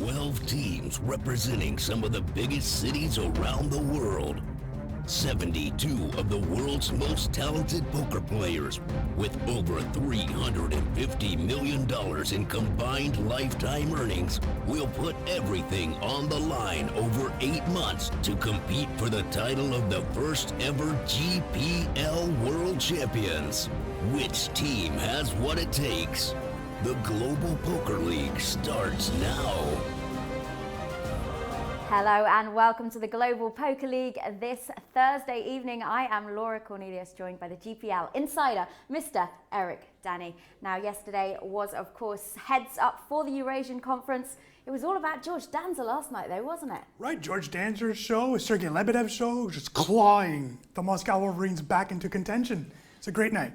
12 teams representing some of the biggest cities around the world. 72 of the world's most talented poker players with over $350 million in combined lifetime earnings will put everything on the line over 8 months to compete for the title of the first ever GPL World Champions. Which team has what it takes? The Global Poker League starts now. Hello and welcome to the Global Poker League. This Thursday evening, I am Laura Cornelius, joined by the GPL insider, Mr. Eric Danny. Now, yesterday was, of course, heads up for the Eurasian conference. It was all about George Danzer last night, though, wasn't it? Right, George Danzer's show, Sergei Lebedev's show, just clawing the Moscow Wolverines back into contention. It's a great night.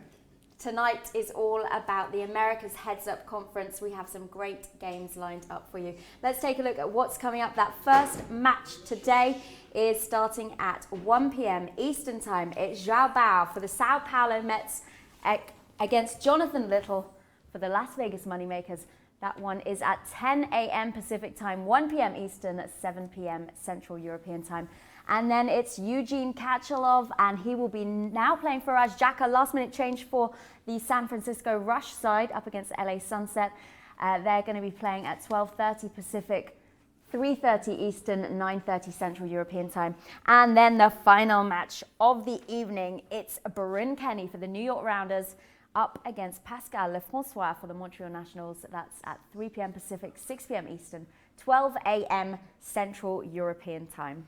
Tonight is all about the America's Heads Up Conference. We have some great games lined up for you. Let's take a look at what's coming up. That first match today is starting at 1 p.m. Eastern Time. It's Joao Bauer for the Sao Paulo Mets against Jonathan Little for the Las Vegas Moneymakers. That one is at 10 a.m. Pacific Time, 1 p.m. Eastern, 7 p.m. Central European Time. And then it's Eugene Kachalov, and he will be now playing Faraz Jaka. Last minute change for the San Francisco Rush side up against LA Sunset. They're going to be playing at 12:30 Pacific, 3:30 Eastern, 9:30 Central European Time. And then the final match of the evening, it's Bryn Kenny for the New York Rounders up against Pascal Lefrançois for the Montreal Nationals. That's at 3 p.m. Pacific, 6 p.m. Eastern, 12 a.m. Central European Time.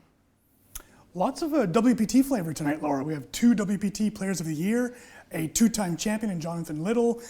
Lots of WPT flavor tonight, Laura. We have 2 WPT Players of the Year, a 2-time champion in Jonathan Little.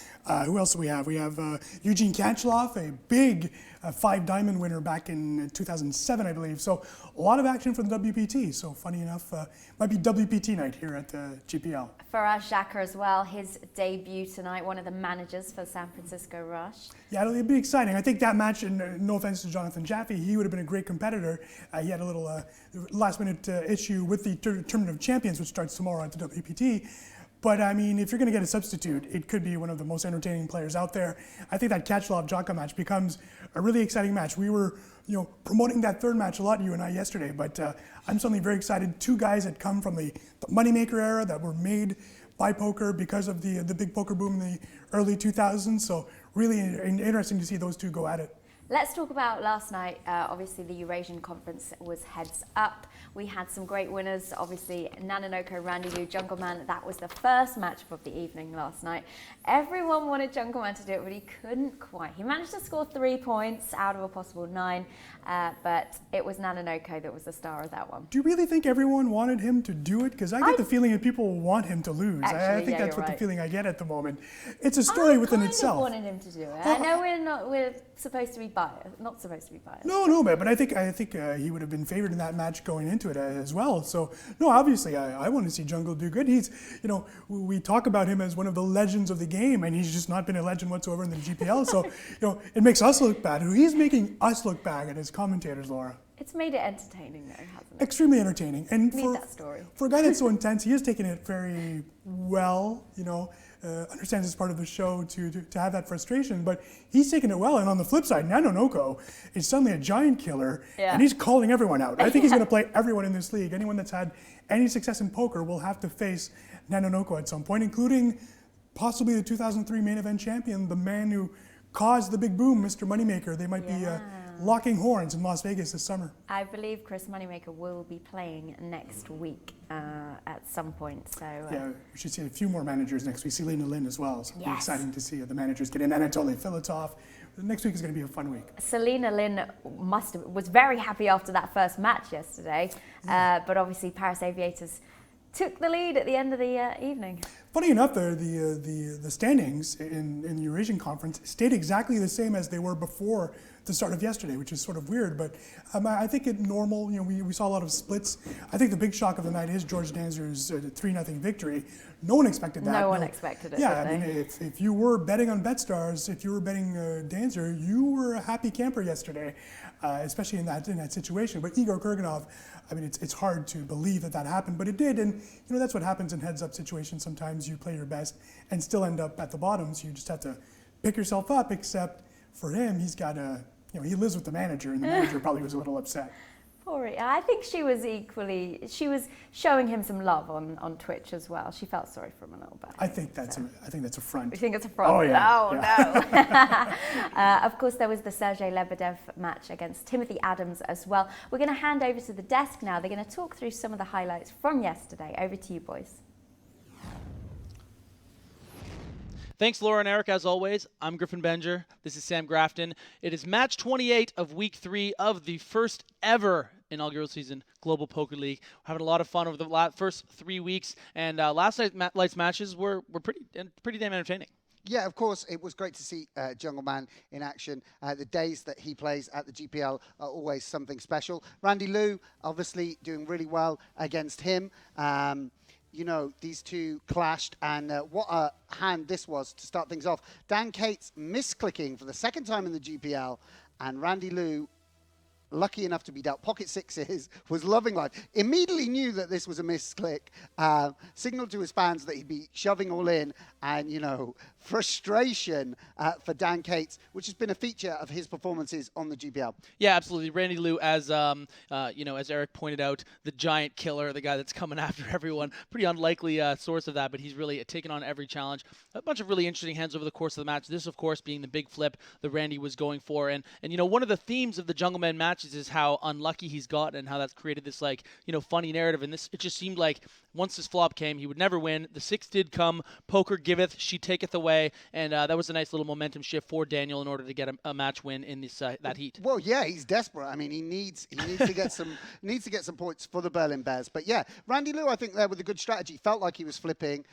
Who else do we have? We have Eugene Kachalov, a big 5-diamond winner back in 2007, I believe. So a lot of action for the WPT. So funny enough, might be WPT night here at the GPL. Faraz Jaka as well, his debut tonight, one of the managers for San Francisco Rush. Yeah, it'll be exciting. I think that match, and no offense to Jonathan Jaffe, he would have been a great competitor. He had a little last-minute issue with the Tournament of Champions, which starts tomorrow at the WPT. But I mean, if you're going to get a substitute, it could be one of the most entertaining players out there. I think that Kachalov-Jaka match becomes a really exciting match. We were, promoting that third match a lot, you and I, yesterday. But I'm suddenly very excited. 2 guys that come from the Moneymaker era that were made by poker because of the big poker boom in the early 2000s. So really interesting to see those 2 go at it. Let's talk about last night. Obviously, the Eurasian conference was heads up. We had some great winners. Obviously, Nanonoko, Randy Liu, Jungleman. That was the first match of the evening last night. Everyone wanted Jungleman to do it, but he couldn't quite. He managed to score 3 points out of a possible 9, but it was Nanonoko that was the star of that one. Do you really think everyone wanted him to do it? Because I get the feeling that people want him to lose. Actually, I think that's what the feeling I get at the moment. It's a story within itself. I wanted him to do it. I know we're supposed to be biased. Not supposed to be biased. No, but I think he would have been favored in that match going into it as well. So no, obviously I want to see Jungle do good. He's, we talk about him as one of the legends of the game, and he's just not been a legend whatsoever in the GPL. So it makes us look bad. He's making us look bad as commentators, Laura. It's made it entertaining, though, hasn't it? Extremely entertaining. And Need that story. For a guy that's so intense, he has taken it very well, understands it's part of the show to have that frustration, but he's taken it well. And on the flip side, Nanonoko is suddenly a giant killer, and he's calling everyone out. I think he's going to play everyone in this league. Anyone that's had any success in poker will have to face Nanonoko at some point, including possibly the 2003 main event champion, the man who caused the big boom, Mr. Moneymaker. They might be locking horns in Las Vegas this summer. I believe Chris Moneymaker will be playing next week at some point. So yeah, we should see a few more managers next week. Selena Lin as well. So it'll be exciting to see the managers get in. Anatoly Filatov. Next week is going to be a fun week. Selena Lin was very happy after that first match yesterday, but obviously Paris Aviators took the lead at the end of the evening. Funny enough, the standings in the Eurasian conference stayed exactly the same as they were before the start of yesterday, which is sort of weird. But I think it's normal. We saw a lot of splits. I think the big shock of the night is George Danzer's 3-0 victory. No one expected that. No one expected it. Yeah, I mean, if you were betting on BetStars, if you were betting Danzer, you were a happy camper yesterday, especially in that situation. But Igor Krenov, I mean, it's hard to believe that happened, but it did. And that's what happens in heads-up situations. Sometimes you play your best and still end up at the bottom. So you just have to pick yourself up. Except for him, he's got he lives with the manager, and the manager probably was a little upset. Poor, I think she was showing him some love on Twitch as well. She felt sorry for him a little bit. I think that's a front. You think it's a front? Oh yeah. No. Of course, there was the Sergei Lebedev match against Timothy Adams as well. We're going to hand over to the desk now. They're going to talk through some of the highlights from yesterday. Over to you, boys. Thanks, Laura and Eric, as always. I'm Griffin Benger. This is Sam Grafton. It is match 28 of week 3 of the first ever inaugural season Global Poker League. We're having a lot of fun over the first 3 weeks, and last night's matches were pretty damn entertaining. Yeah, of course, it was great to see Jungleman in action. The days that he plays at the GPL are always something special. Randy Liu, obviously, doing really well against him. These two clashed, and what a hand this was to start things off. Dan Cates misclicking for the second time in the GPL, and Randy Liu, lucky enough to be dealt pocket sixes, was loving life. Immediately knew that this was a misclick, signaled to his fans that he'd be shoving all in, and, frustration for Dan Cates, which has been a feature of his performances on the GPL. Yeah, absolutely. Randy Liu, as Eric pointed out, the giant killer, the guy that's coming after everyone. Pretty unlikely source of that, but he's really taken on every challenge. A bunch of really interesting hands over the course of the match. This, of course, being the big flip that Randy was going for. And one of the themes of the Jungleman matches is how unlucky he's gotten and how that's created this, funny narrative. And it just seemed like once this flop came, he would never win. The 6 did come. Poker giveth, she taketh away. And that was a nice little momentum shift for Daniel in order to get a match win in this that heat. Well, yeah, he's desperate. I mean, he needs to get some points for the Berlin Bears. But yeah, Randy Liu, I think there with a good strategy, felt like he was flipping.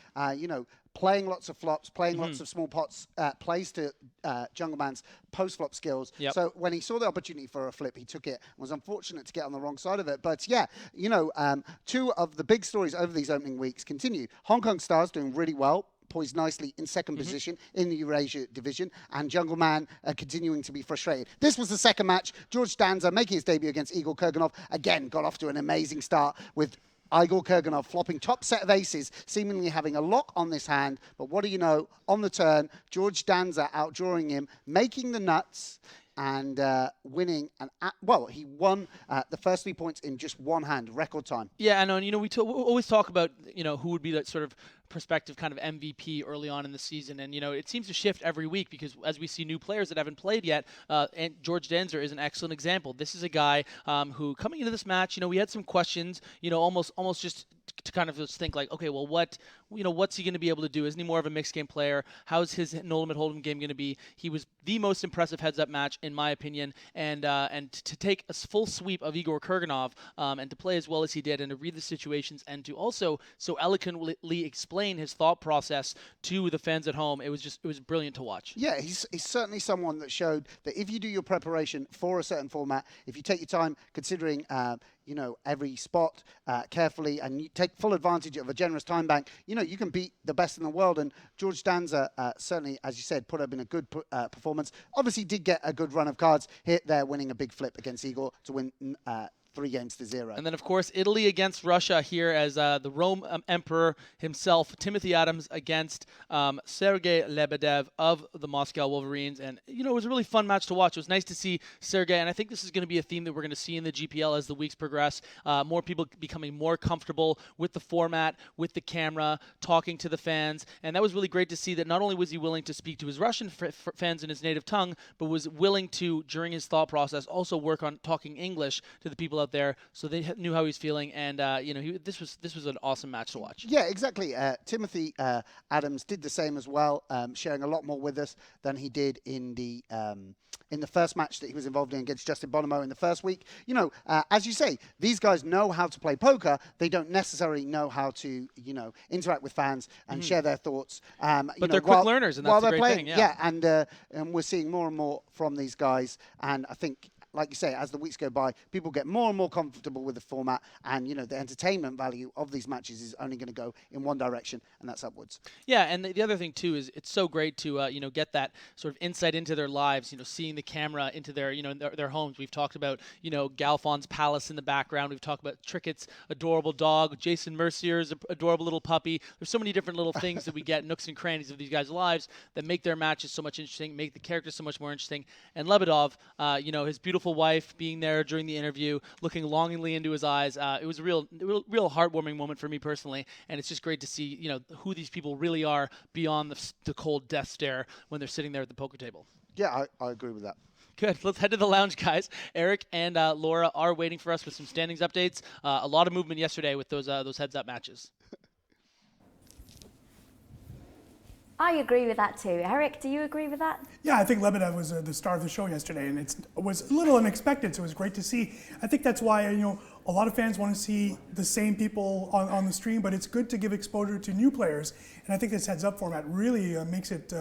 Playing lots of flops, playing lots of small pots, plays to Jungleman's post-flop skills. Yep. So when he saw the opportunity for a flip, he took it. Was unfortunate to get on the wrong side of it. But yeah, two of the big stories over these opening weeks continue. Hong Kong Stars doing really well, poised nicely in second position in the Eurasia division, and Jungleman continuing to be frustrated. This was the second match. George Danzer making his debut against Igor Kurganov. Again, got off to an amazing start with Igor Kurganov flopping top set of aces, seemingly having a lock on this hand. But what do you know? On the turn, George Danzer outdrawing him, making the nuts, and winning. He won the first 3 points in just one hand, record time. Yeah, I know. And, we always talk about, who would be that sort of prospective kind of MVP early on in the season. And, it seems to shift every week because as we see new players that haven't played yet, and George Danzer is an excellent example. This is a guy who, coming into this match, we had some questions, almost just to kind of just think like, okay, well, what what's he going to be able to do? Isn't he more of a mixed game player? How's his no limit hold'em game going to be? He was the most impressive heads-up match, in my opinion, and to take a full sweep of Igor Kurganov and to play as well as he did and to read the situations and to also so eloquently explain his thought process to the fans at home. It was brilliant to watch. Yeah, he's certainly someone that showed that if you do your preparation for a certain format, if you take your time considering every spot carefully and you take full advantage of a generous time bank, you can beat the best in the world. And George Danzer certainly, as you said, put up in a good performance. Obviously did get a good run of cards here, there, winning a big flip against Igor to win 3-0. And then, of course, Italy against Russia here as the Rome Emperor himself, Timothy Adams against Sergei Lebedev of the Moscow Wolverines. And, it was a really fun match to watch. It was nice to see Sergei, and I think this is going to be a theme that we're going to see in the GPL as the weeks progress. More people becoming more comfortable with the format, with the camera, talking to the fans. And that was really great to see that not only was he willing to speak to his Russian fans in his native tongue, but was willing to, during his thought process, also work on talking English to the people out there, so they knew how he was feeling, and this was an awesome match to watch. Yeah, exactly. Timothy Adams did the same as well, sharing a lot more with us than he did in the first match that he was involved in against Justin Bonomo in the first week. As you say, these guys know how to play poker. They don't necessarily know how to interact with fans and share their thoughts. But they're quick learners, and that's the great thing. Yeah, and we're seeing more and more from these guys, and I think, like you say, as the weeks go by, people get more and more comfortable with the format, and the entertainment value of these matches is only going to go in one direction, and that's upwards. Yeah, and the other thing too is it's so great to get that sort of insight into their lives. Seeing the camera into their their homes. We've talked about Galfon's palace in the background. We've talked about Trickett's adorable dog, Jason Mercier's adorable little puppy. There's so many different little things that we get, nooks and crannies of these guys' lives that make their matches so much interesting, make the characters so much more interesting. And Lebedov, his beautiful wife being there during the interview, looking longingly into his eyes. It was a real heartwarming moment for me personally, and it's just great to see who these people really are beyond the cold death stare when they're sitting there at the poker table. Yeah, I agree with that. Good. Let's head to the lounge, guys. Eric and Laura are waiting for us with some standings updates. A lot of movement yesterday with those heads-up matches. I agree with that too. Eric, do you agree with that? Yeah, I think Lebedev was the star of the show yesterday, and it was a little unexpected, so it was great to see. I think that's why a lot of fans want to see the same people on the stream, but it's good to give exposure to new players, and I think this heads-up format really makes it.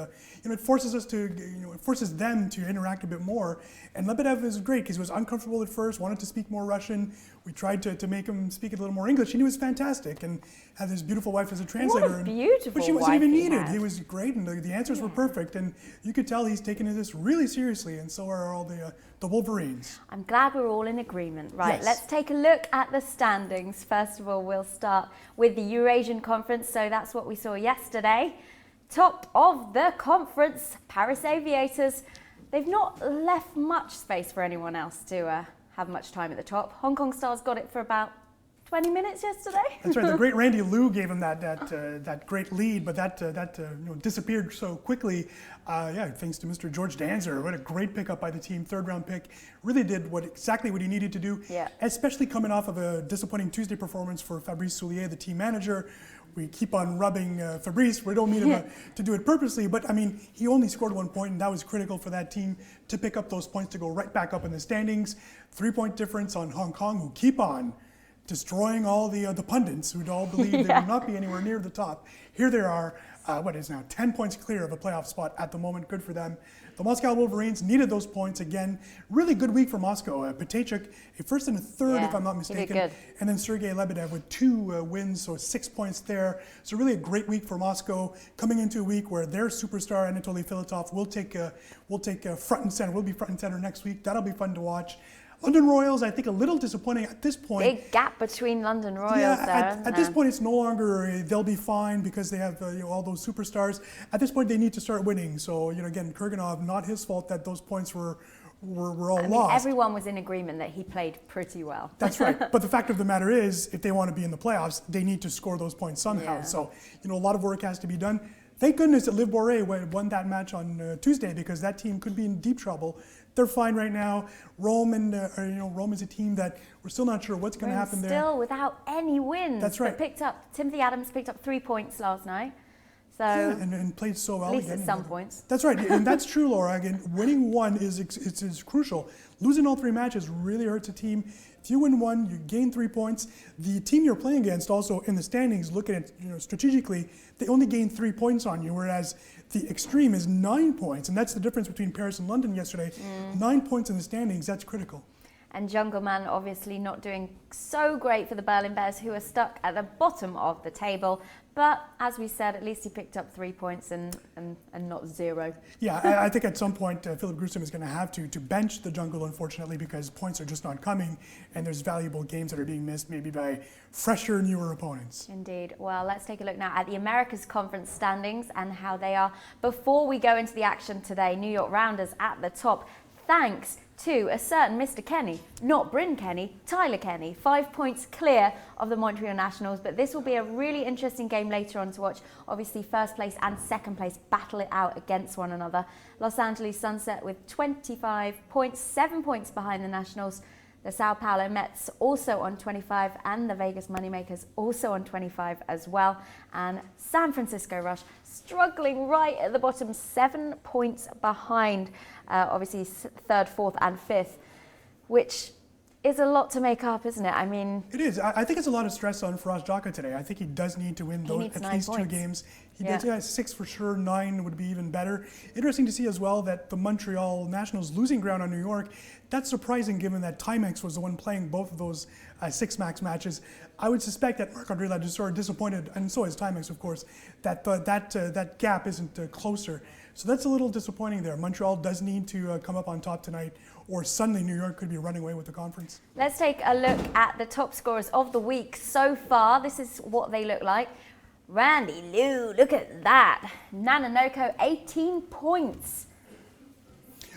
It forces us to, it forces them to interact a bit more. And Lebedev is great because he was uncomfortable at first, wanted to speak more Russian. We tried to make him speak a little more English, and he was fantastic, and had this beautiful wife as a translator. What a beautiful but she wasn't even wife needed. He was great, and the answers were perfect, and you could tell he's taking this really seriously, and so are all the Wolverines. I'm glad we're all in agreement. Right, Yes. Let's take a look at the standings. First of all, we'll start with the Eurasian conference. So that's what we saw yesterday. Top of the conference, Paris Aviators. They've not left much space for anyone else to have much time at the top. Hong Kong Stars got it for about 20 minutes yesterday. That's right. The great Randy Liu gave him that great lead, but that disappeared so quickly. Thanks to Mr. George Danzer. What a great pickup by the team. Third-round pick. Really did exactly what he needed to do. Yeah. Especially coming off of a disappointing Tuesday performance for Fabrice Soulier, the team manager. We keep on rubbing Fabrice. We don't mean him to do it purposely, but I mean, he only scored 1 point, and that was critical for that team to pick up those points to go right back up in the standings. 3-point difference on Hong Kong, who keep on destroying all the pundits who'd all believe they would not be anywhere near the top. Here they are, 10 points clear of a playoff spot at the moment. Good for them. The Moscow Wolverines needed those points again. Really good week for Moscow. Petechuk, a first and a third, if I'm not mistaken. Good. And then Sergei Lebedev with 2 wins, so 6 points there. So really a great week for Moscow, coming into a week where their superstar Anatoly Filatov will take front and center. We'll be front and center next week. That'll be fun to watch. London Royals, I think, a little disappointing at this point. Big gap between London Royals there. At this point, it's no longer they'll be fine because they have all those superstars. At this point, they need to start winning. So, again, Kurganov, not his fault that those points were all lost. Everyone was in agreement that he played pretty well. That's right. But the fact of the matter is, if they want to be in the playoffs, they need to score those points somehow. Yeah. So, a lot of work has to be done. Thank goodness that Liv Boré won that match on Tuesday, because that team could be in deep trouble. They're fine right now. Rome Rome is a team that we're still not sure what's going to happen there. Still without any wins. That's right. Timothy Adams picked up 3 points last night. So Yeah, and played so well. at least again. it's some points. That's right, and that's true, Laura. Again, winning one is crucial. Losing all 3 matches really hurts a team. If you win one, you gain 3 points. The team you're playing against, also in the standings, looking at strategically, they only gain 3 points on you, whereas the extreme is 9 points, and that's the difference between Paris and London yesterday. 9 points in the standings, that's critical. And Jungleman obviously not doing so great for the Berlin Bears, who are stuck at the bottom of the table. But as we said, at least he picked up 3 points and not 0. Yeah, I think at some point Philip Grusom is going to have to bench the jungle, unfortunately, because points are just not coming, and there's valuable games that are being missed, maybe by fresher, newer opponents. Indeed. Well, let's take a look now at the Americas Conference standings and how they are. Before we go into the action today, New York Rounders at the top, thanks to a certain Mr. Kenny, not Bryn Kenny, Tyler Kenny, 5 points clear of the Montreal Nationals. But this will be a really interesting game later on to watch. Obviously, first place and second place battle it out against one another. Los Angeles Sunset with 25 points, 7 points behind the Nationals. The Sao Paulo Mets also on 25, and the Vegas Moneymakers also on 25 as well. And San Francisco Rush struggling right at the bottom, 7 points behind, obviously 3rd, 4th and 5th, which is a lot to make up, isn't it? I mean, it is. I think it's a lot of stress on Faraz Jaka today. I think he does need to win at least 2 games. He did 6 for sure, 9 would be even better. Interesting to see as well that the Montreal Nationals losing ground on New York. That's surprising given that Timex was the one playing both of those 6 max matches. I would suspect that Marc-Andre Ladouceur disappointed, and so is Timex, of course, that that gap isn't closer. So that's a little disappointing there. Montreal does need to come up on top tonight, or suddenly New York could be running away with the conference. Let's take a look at the top scorers of the week so far. This is what they look like. Randy Liu, look at that. Nanonoko, 18 points.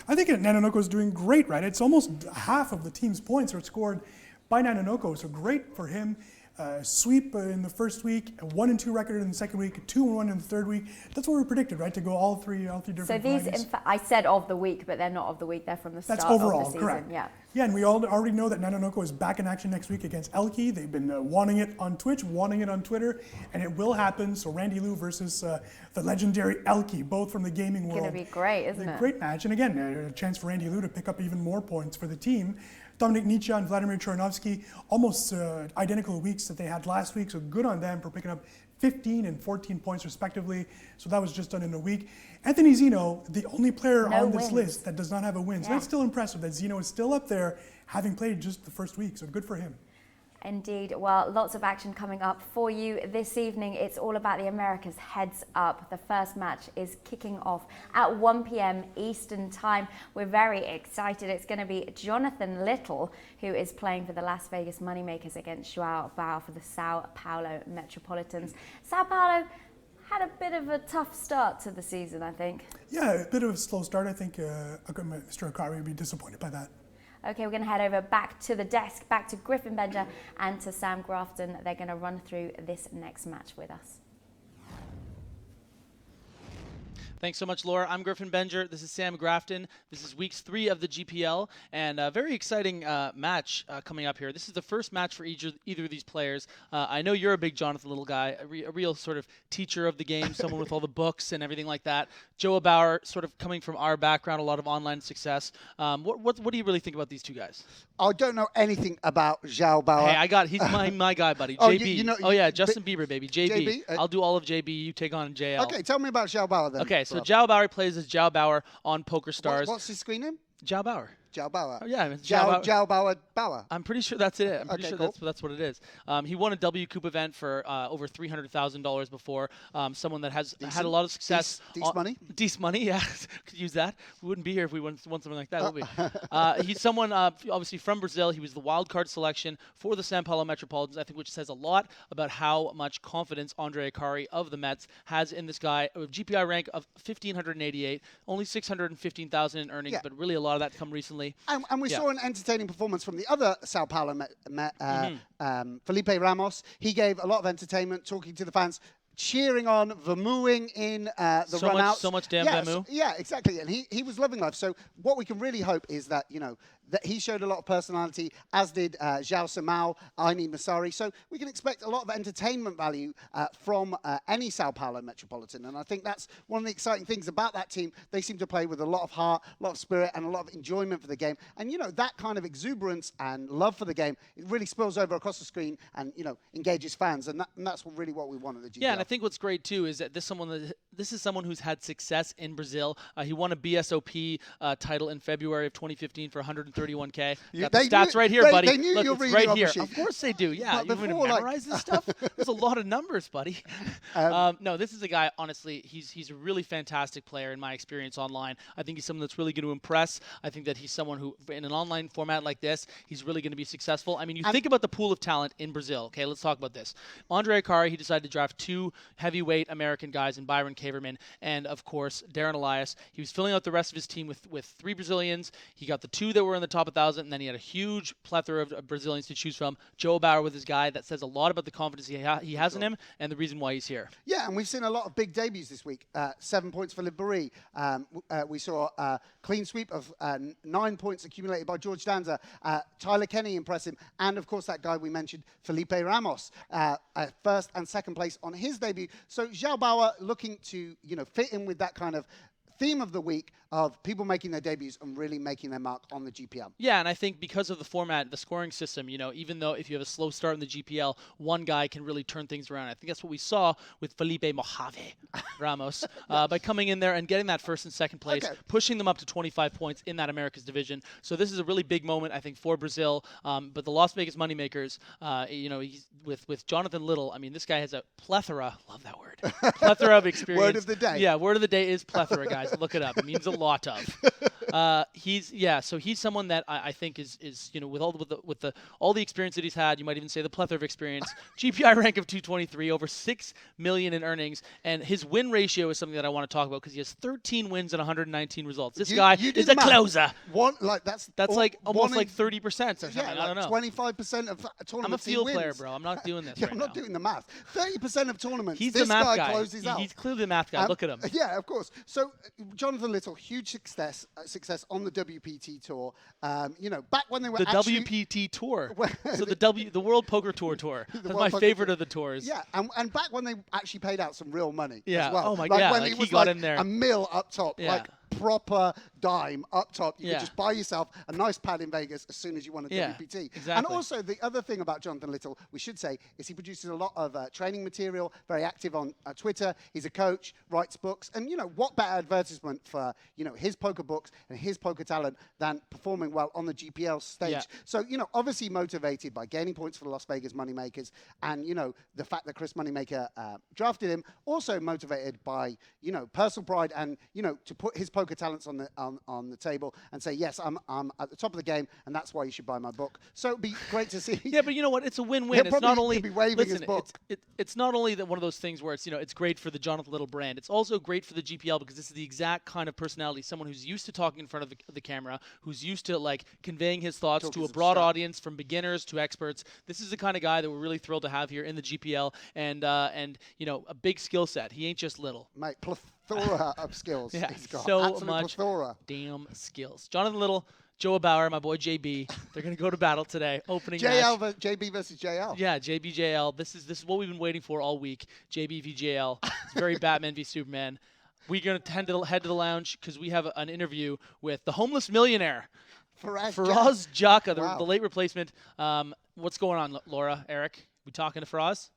I think Nanonoko is doing great, right? It's almost half of the team's points are scored by Nanonoko, so great for him. Sweep in the first week, a 1-2 record in the second week, 2-1 in the third week. That's what we predicted, right? To go all three different. So these, in fact, I said of the week, but they're not of the week. They're from the start That's overall, of the season. correct. Yeah. Yeah, and we already know that Nanonoko is back in action next week against Elke. They've been wanting it on Twitch, wanting it on Twitter, and it will happen. So Randy Liu versus the legendary Elke, both from the gaming world. It's going to be great, isn't it? Great match, and again, a chance for Randy Liu to pick up even more points for the team. Dominic Nietzsche and Vladimir Chornovsky, almost identical weeks that they had last week, so good on them for picking up 15 and 14 points respectively. So that was just done in a week. Anthony Zeno, the only player on this list that does not have a win. So that's still impressive that Zeno is still up there, having played just the first week, so good for him. Indeed. Well, lots of action coming up for you this evening. It's all about the Americas heads up. The first match is kicking off at 1 p.m. Eastern time. We're very excited. It's going to be Jonathan Little, who is playing for the Las Vegas Moneymakers against Joao Bauer for the Sao Paulo Metropolitans. Sao Paulo had a bit of a tough start to the season, I think. Yeah, a bit of a slow start. I think Mr. Akari would be disappointed by that. Okay, we're going to head over back to the desk, back to Griffin Benja and to Sam Grafton. They're going to run through this next match with us. Thanks so much, Laura. I'm Griffin Benger. This is Sam Grafton. This is weeks 3 of the GPL, and a very exciting match coming up here. This is the first match for either of these players. I know you're a big Jonathan Little guy, a real sort of teacher of the game, someone with all the books and everything like that. Joao Bauer, sort of coming from our background, a lot of online success. What do you really think about these two guys? I don't know anything about Joao Bauer. Hey, he's my guy, buddy. Oh, JB. Justin Bieber, baby. JB. I'll do all of JB. You take on JL. Okay, tell me about Joao Bauer then. Okay, so Joao Bauer plays as Joao Bauer on PokerStars. What's his screen name? Joao Bauer. Joao Bauer. Oh, yeah, Joao Bauer. I'm pretty sure that's it. I'm pretty sure cool. that's what it is. He won a W Coupe event for over $300,000 before. Someone that has had a lot of success. Decent money? Decent money, yeah. Could use that. We wouldn't be here if we won something like that, would we? He's someone obviously from Brazil. He was the wild card selection for the São Paulo Metropolitans, I think, which says a lot about how much confidence Andre Akari of the Mets has in this guy. A GPI rank of 1,588, only 615,000 in earnings, but really a lot of that come recently. And we saw an entertaining performance from the other Sao Paulo, Felipe Ramos. He gave a lot of entertainment, talking to the fans. cheering on, vermooing in the run-outs. So much damn Vemu. Yeah, exactly. And he was loving life. So what we can really hope is that, that he showed a lot of personality, as did Joao Samao, Aini Masari. So we can expect a lot of entertainment value from any Sao Paulo Metropolitan. And I think that's one of the exciting things about that team. They seem to play with a lot of heart, a lot of spirit, and a lot of enjoyment for the game. And, that kind of exuberance and love for the game, it really spills over across the screen and, engages fans. And that's really what we want at the GPL. Yeah, and I think what's great, too, is that this is someone who's had success in Brazil. He won a BSOP title in February of 2015 for 131K. Got the stats right here, buddy. They knew Look, you were it's reading right off here. a sheet. Of course they do. Yeah, But you want me to before, memorize this stuff? There's a lot of numbers, buddy. No, this is a guy, honestly, he's a really fantastic player in my experience online. I think he's someone that's really going to impress. I think that he's someone who, in an online format like this, he's really going to be successful. I mean, you think about the pool of talent in Brazil. Okay, let's talk about this. Andre Akari, he decided to draft 2 heavyweight American guys in Byron Kaverman and, of course, Darren Elias. He was filling out the rest of his team with 3 Brazilians. He got the 2 that were in the top 1,000, and then he had a huge plethora of Brazilians to choose from. Joao Bauer with his guy. That says a lot about the confidence he has in him and the reason why he's here. Yeah, and we've seen a lot of big debuts this week. 7 points for Liberi. We saw a clean sweep of 9 points accumulated by George Danzer. Tyler Kenny impressed him. And, of course, that guy we mentioned, Felipe Ramos, first and second place on his debut. So Joao Bauer looking to, fit in with that kind of theme of the week of people making their debuts and really making their mark on the GPL. Yeah, and I think because of the format, the scoring system, even though if you have a slow start in the GPL, one guy can really turn things around. I think that's what we saw with Felipe Mojave Ramos by coming in there and getting that first and second place, pushing them up to 25 points in that Americas division. So this is a really big moment, I think, for Brazil. But the Las Vegas Moneymakers, he's with Jonathan Little, I mean, this guy has a plethora, love that word, plethora of experience. Word of the day. Yeah, word of the day is plethora, guys. Look it up. It means a lot of. So he's someone that I think is with all the experience that he's had, you might even say the plethora of experience. GPI rank of 223, over 6 million in earnings, and his win ratio is something that I want to talk about because he has 13 wins and 119 results. This guy is a closer. That's like almost like 30% or something. Yeah, I don't know. 25% of tournaments. I'm a field player, bro. I'm not doing this. I'm not doing the math. 30% of tournaments. He's this the math guy. Closes out. He's clearly the math guy. Look at him. Yeah, of course. So Jonathan Little, huge success on the WPT tour. Back when they were the WPT tour. So the World Poker Tour. That's my favorite of the tours. Yeah, and back when they actually paid out some real money as Oh well. my God. When like it was he got in there. a mil up top. Yeah. Like proper dime up top. You could just buy yourself a nice pad in Vegas as soon as you want a WPT. Exactly. And also the other thing about Jonathan Little, we should say, is he produces a lot of training material, very active on Twitter. He's a coach, writes books. And, what better advertisement for, his poker books and his poker talent than performing well on the GPL stage. Yeah. So, obviously motivated by gaining points for the Las Vegas Moneymakers and, the fact that Chris Moneymaker drafted him. Also motivated by, personal pride and, to put his poker talents on the table and say, yes, I'm at the top of the game, and that's why you should buy my book. So it'd be great to see. Yeah, but you know what? It's a win-win. He'll It's not only be waving his book. It's not only that one of those things where it's great for the Jonathan Little brand. It's also great for the GPL because this is the exact kind of personality, someone who's used to talking in front of the camera, who's used to conveying his thoughts to a broad audience, from beginners to experts. This is the kind of guy that we're really thrilled to have here in the GPL, and a big skill set. He ain't just little. Mate, plethora of skills. Yeah, he's got. so Absolute much plethora. damn skills. Jonathan Little, Joao Bauer, my boy JB. They're gonna go to battle today. Opening match. JB versus JL. Yeah, JB JL. This is what we've been waiting for all week. JB v JL. It's very Batman v Superman. We're gonna head to the lounge because we have an interview with the homeless millionaire, Faraz Jaka, the late replacement. What's going on, Laura, Eric? We talking to Faraz?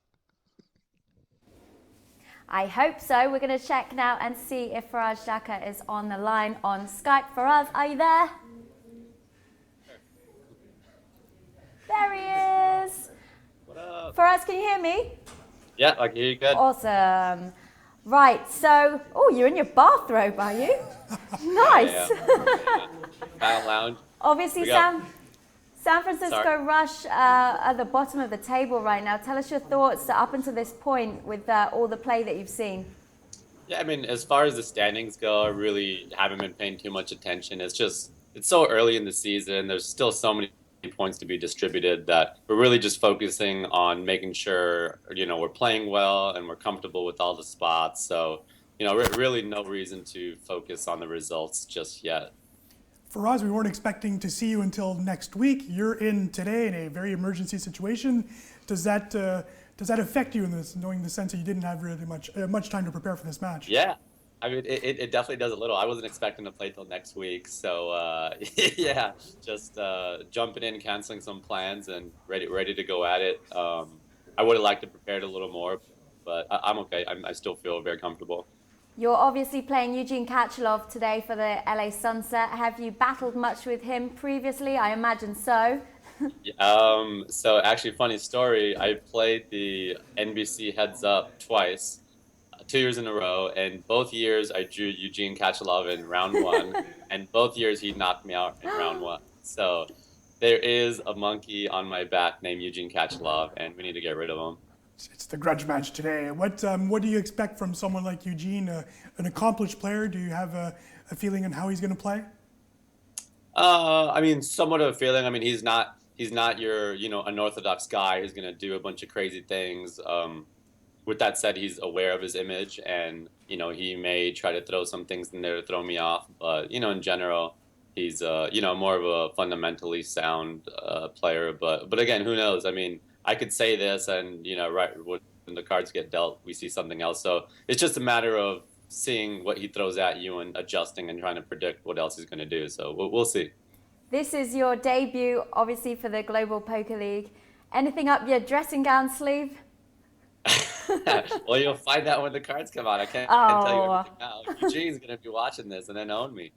I hope so. We're going to check now and see if Faraz Jaka is on the line on Skype. Faraz, are you there? There he is. What up? Faraz, can you hear me? Yeah, I can hear you good. Awesome. Right, so, you're in your bathrobe, are you? Nice. Yeah. Battle lounge. Obviously, San Francisco Rush at the bottom of the table right now. Tell us your thoughts up until this point with all the play that you've seen. Yeah, I mean, as far as the standings go, I really haven't been paying too much attention. It's so early in the season. There's still so many points to be distributed, that we're really just focusing on making sure, we're playing well and we're comfortable with all the spots. So, really no reason to focus on the results just yet. Faraz, we weren't expecting to see you until next week. You're in today in a very emergency situation. Does that affect you in this, knowing the sense that you didn't have really much time to prepare for this match? Yeah. I mean, it definitely does a little. I wasn't expecting to play till next week, so yeah, just jumping in, canceling some plans, and ready to go at it. I would have liked to prepare it a little more, but I'm okay. I still feel very comfortable. You're obviously playing Eugene Kachalov today for the LA Sunset. Have you battled much with him previously? I imagine so. So actually, funny story. I played the NBC Heads Up twice. 2 years in a row, and both years I drew Eugene Kachalov in round 1, and both years he knocked me out in round 1. So there is a monkey on my back named Eugene Kachalov, and we need to get rid of him. It's the grudge match today. What do you expect from someone like Eugene, an accomplished player? Do you have a feeling on how he's going to play? I mean, somewhat of a feeling. I mean, he's not your unorthodox guy who's going to do a bunch of crazy things. With that said, he's aware of his image, and he may try to throw some things in there to throw me off. But in general, he's more of a fundamentally sound player. But again, who knows? I mean, I could say this, and right when the cards get dealt, we see something else. So it's just a matter of seeing what he throws at you and adjusting and trying to predict what else he's going to do. So we'll see. This is your debut, obviously, for the Global Poker League. Anything up your dressing gown sleeve? Well, you'll find out when the cards come out. I can't tell you everything now. Eugene's going to be watching this and then own me.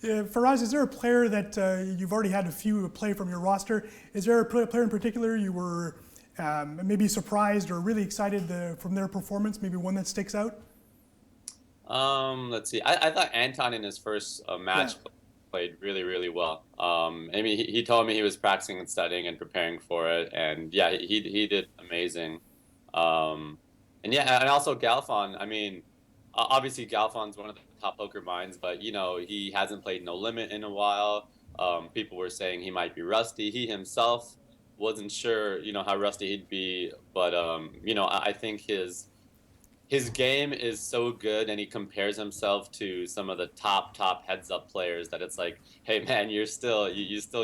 Faraz, is there a player that you've already had a few play from your roster? Is there a player in particular you were maybe surprised or really excited from their performance? Maybe one that sticks out? Let's see. I thought Anton in his first match played really, really well. I mean, he told me he was practicing and studying and preparing for it, and yeah, he did amazing. And also Galfon. I mean, obviously Galfon's one of the top poker minds, but he hasn't played No Limit in a while. People were saying he might be rusty. He himself wasn't sure, how rusty he'd be, but I think his game is so good, and he compares himself to some of the top heads up players that it's like, hey man, you still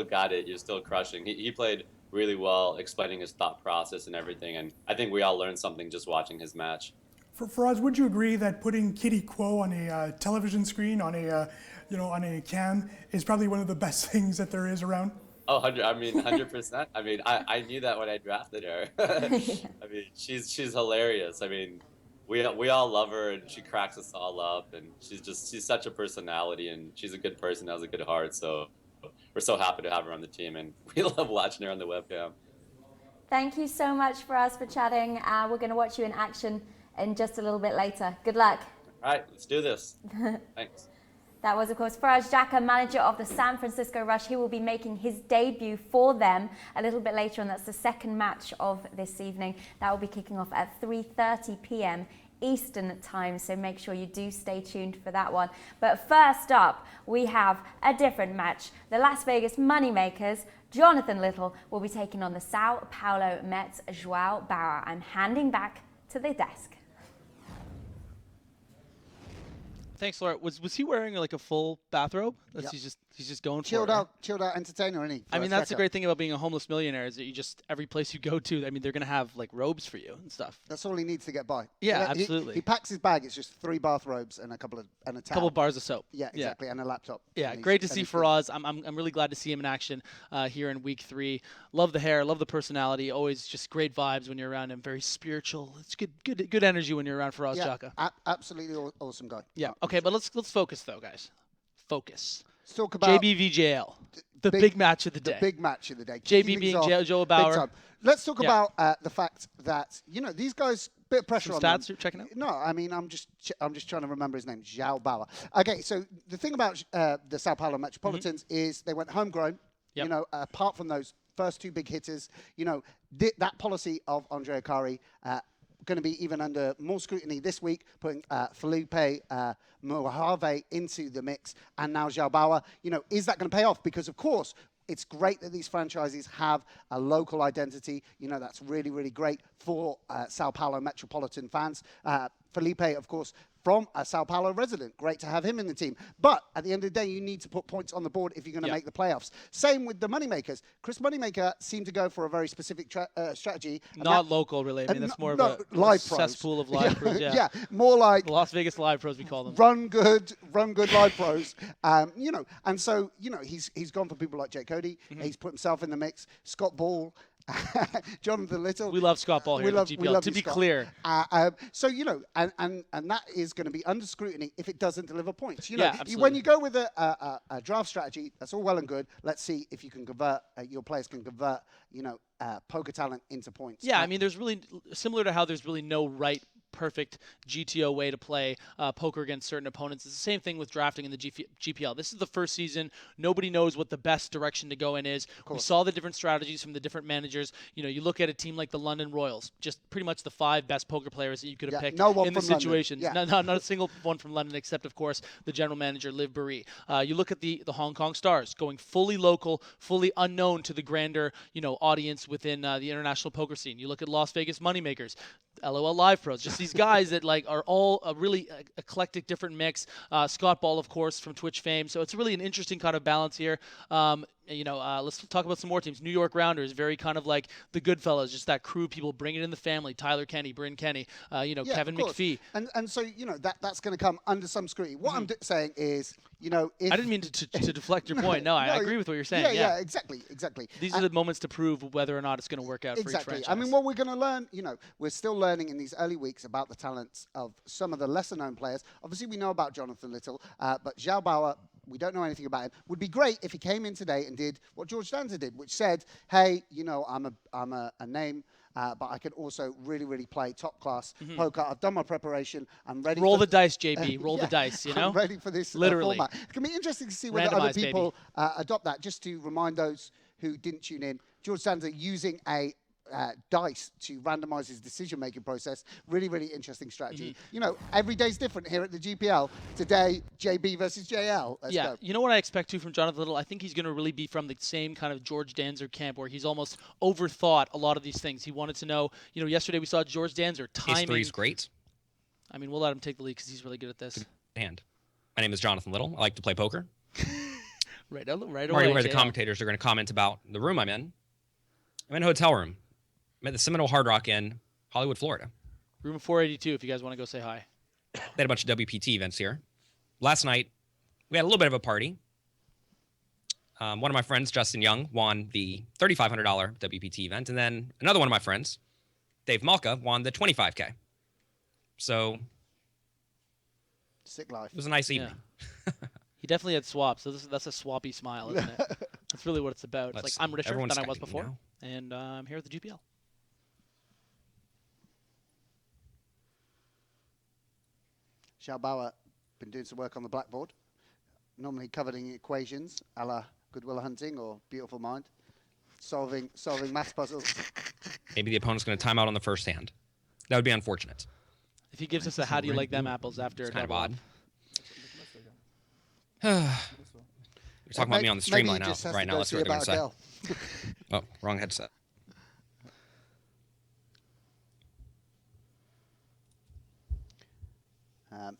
got it, you're still crushing. He played really well, explaining his thought process and everything, and I think we all learned something just watching his match. Faraz, would you agree that putting Kitty Quo on a television screen, on a cam, is probably one of the best things that there is around? Oh, 100%. I mean, I knew that when I drafted her. I mean, she's hilarious. I mean, we all love her, and she cracks us all up, and she's such a personality, and she's a good person, has a good heart. So we're so happy to have her on the team, and we love watching her on the webcam. Thank you so much for chatting. We're going to watch you in action in just a little bit later. Good luck. All right, let's do this. Thanks. That was, of course, Faraz Jaka, manager of the San Francisco Rush. He will be making his debut for them a little bit later, and that's the second match of this evening. That will be kicking off at 3:30 p.m. Eastern time, so make sure you do stay tuned for that one. But first up, we have a different match. The Las Vegas Moneymakers, Jonathan Little, will be taking on the Sao Paulo Mets, Joao Bauer. I'm handing back to the desk. Thanks, Laura. Was he wearing like a full bathrobe? Yep. He's just going chilled for it. Right? Chilled out entertainer, isn't he? I mean, that's the great thing about being a homeless millionaire is that you just every place you go to, I mean, they're gonna have like robes for you and stuff. That's all he needs to get by. Yeah, absolutely. He packs his bag. It's just 3 bathrobes and a towel. Couple of bars of soap. Yeah, exactly, and a laptop. Yeah, great to see Faraz. I'm really glad to see him in action here in week 3. Love the hair, love the personality. Always just great vibes when you're around him. Very spiritual. It's good energy when you're around Faraz Jaka. Absolutely awesome guy. Yeah. Okay, but let's focus though, guys. Focus. Let's talk about JBVJL, the big match of the day. The big match of the day. JB being Joao Bauer. Let's talk about the fact that these guys, bit of pressure Some on stats them. you're checking out? No, I mean I'm just trying to remember his name, Joao Bauer. Okay, so the thing about the Sao Paulo Metropolitans is they went homegrown. Yep. Apart from those first 2 big hitters, that policy of Andre Akari going to be even under more scrutiny this week, putting Felipe Mojave into the mix, and now Joao Bauer. Is that going to pay off? Because, of course, it's great that these franchises have a local identity. That's really, really great for Sao Paulo metropolitan fans. Felipe, of course, from a Sao Paulo resident. Great to have him in the team. But at the end of the day, you need to put points on the board if you're going to make the playoffs. Same with the Moneymakers. Chris Moneymaker seemed to go for a very specific strategy. Not local, really. I mean, that's more of a live cesspool of live pros. Yeah. Yeah, more like Las Vegas live pros, we call them. Run good live pros. And so, he's gone for people like Jake Cody. He's put himself in the mix. Scott Ball. Jonathan Little. We love Scott Ball here at GPL, to be clear. So, and that is going to be under scrutiny if it doesn't deliver points. Absolutely. When you go with a draft strategy, that's all well and good. Let's see if you can convert, your players can convert, poker talent into points. Yeah, I mean, there's really, similar to how there's really no perfect GTO way to play poker against certain opponents. It's the same thing with drafting in the GPL. This is the first season. Nobody knows what the best direction to go in is. We saw the different strategies from the different managers. You look at a team like the London Royals, just pretty much the 5 best poker players that you could have picked in the situations. Yeah. Not a single one from London, except, of course, the general manager, Liv Barry. You look at the Hong Kong Stars, going fully local, fully unknown to the grander audience within the international poker scene. You look at Las Vegas Moneymakers, LOL Live Pros, just these guys that are all a really eclectic, different mix. Scott Ball, of course, from Twitch fame. So it's really an interesting kind of balance here. Let's talk about some more teams. New York Rounders, very kind of like the Goodfellas, just that crew of people bringing it in the family. Tyler Kenny, Bryn Kenny, Kevin McPhee. And so, that's going to come under some scrutiny. What I'm saying is, I didn't mean to deflect your point. No, I agree with what you're saying. Yeah, exactly. These are the moments to prove whether or not it's going to work out for each franchise. I mean, what we're going to learn, we're still learning in these early weeks about the talents of some of the lesser-known players. Obviously, we know about Jonathan Little, but Joao Bauer, we don't know anything about him. Would be great if he came in today and did what George Danzer did, which said, "Hey, I'm a name, but I can also really, really play top class poker. I've done my preparation. I'm ready. Roll the dice, JB. Roll the dice. I'm ready for this literally format. It's gonna be interesting to see whether other people adopt that. Just to remind those who didn't tune in, George Danzer using a dice to randomize his decision-making process. Really, really interesting strategy. Every day's different here at the GPL. Today, JB versus JL. Let's go. You know what I expect too from Jonathan Little? I think he's going to really be from the same kind of George Danzer camp where he's almost overthought a lot of these things. He wanted to know, yesterday we saw George Danzer timing. History is great. I mean, we'll let him take the lead because he's really good at this. Good hand. My name is Jonathan Little. I like to play poker. right away. Where the commentators are going to comment about the room I'm in. I'm in a hotel room. I'm at the Seminole Hard Rock in Hollywood, Florida. Room 482 if you guys want to go say hi. They had a bunch of WPT events here. Last night, we had a little bit of a party. One of my friends, Justin Young, won the $3,500 WPT event. And then another one of my friends, Dave Malka, won the $25K. So sick life. It was a nice evening. He definitely had swaps. So that's a swappy smile, isn't it? That's really what it's about. It's like, I'm richer than I was before. And I'm here at the GPL. Joao Bauer been doing some work on the blackboard, normally covered in equations, a la Good Will Hunting or Beautiful Mind, solving math puzzles. Maybe the opponent's going to time out on the first hand. That would be unfortunate. If he gives us a how do you like them apples after it's kind of odd. You're talking about me on the streamline now. Right now, let's see what they're going to say. Oh, wrong headset.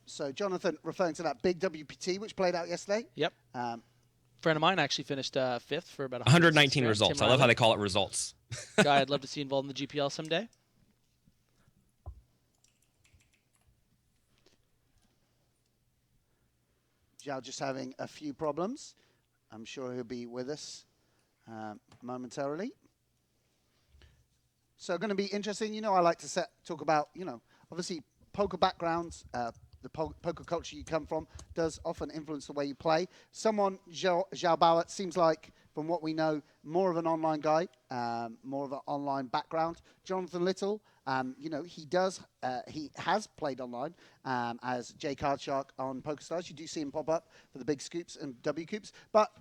So, Jonathan, referring to that big WPT, which played out yesterday. Yep. Friend of mine actually finished 5th for about 119 results. I love how they call it results. Guy I'd love to see involved in the GPL someday. Joao just having a few problems. I'm sure he'll be with us momentarily. So going to be interesting. I like to talk about, obviously poker backgrounds, the poker culture you come from does often influence the way you play. Someone, Joao Bauer, seems like, from what we know, more of an online guy, more of an online background. Jonathan Little, he has played online as J Card Shark on PokerStars. You do see him pop up for the big scoops and W Coops. But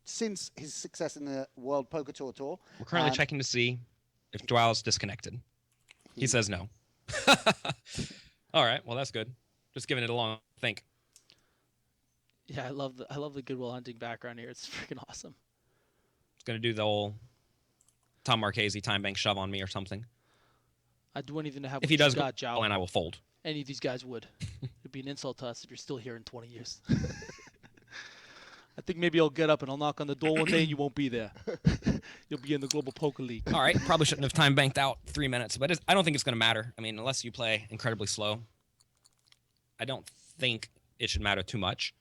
since his success in the World Poker Tour, we're currently checking to see if Joao's disconnected. He says no. All right, well that's good. Just giving it a long think. Yeah, I love the Goodwill Hunting background here. It's freaking awesome. It's gonna do the whole Tom Marchese time bank shove on me or something. I wouldn't even have If what he you does got, go, Joao. and I will fold. Any of these guys would. It'd be an insult to us if you're still here in 20 years. I think maybe I'll get up and I'll knock on the door one day and you won't be there. You'll be in the Global Poker League. All right, probably shouldn't have time banked out 3 minutes, but I don't think it's going to matter. I mean, unless you play incredibly slow, I don't think it should matter too much.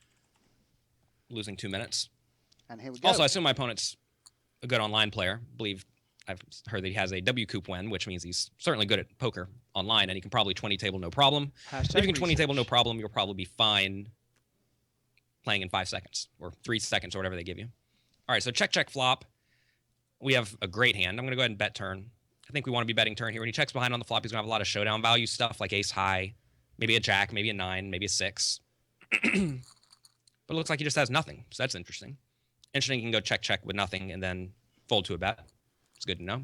Losing 2 minutes. And here we go. Also, I assume my opponent's a good online player. I believe I've heard that he has a W Coop win, which means he's certainly good at poker online, and he can probably 20 table no problem. If you can 20 table no problem, you'll probably be fine playing in 5 seconds or 3 seconds or whatever they give you. All right, so check flop. We have a great hand. I'm going to go ahead and bet turn. I think we want to be betting turn here. When he checks behind on the flop, he's going to have a lot of showdown value stuff like ace high, maybe a jack, maybe a 9, maybe a 6. But it looks like he just has nothing, so that's interesting. Interesting, he can go check with nothing and then fold to a bet. It's good to know.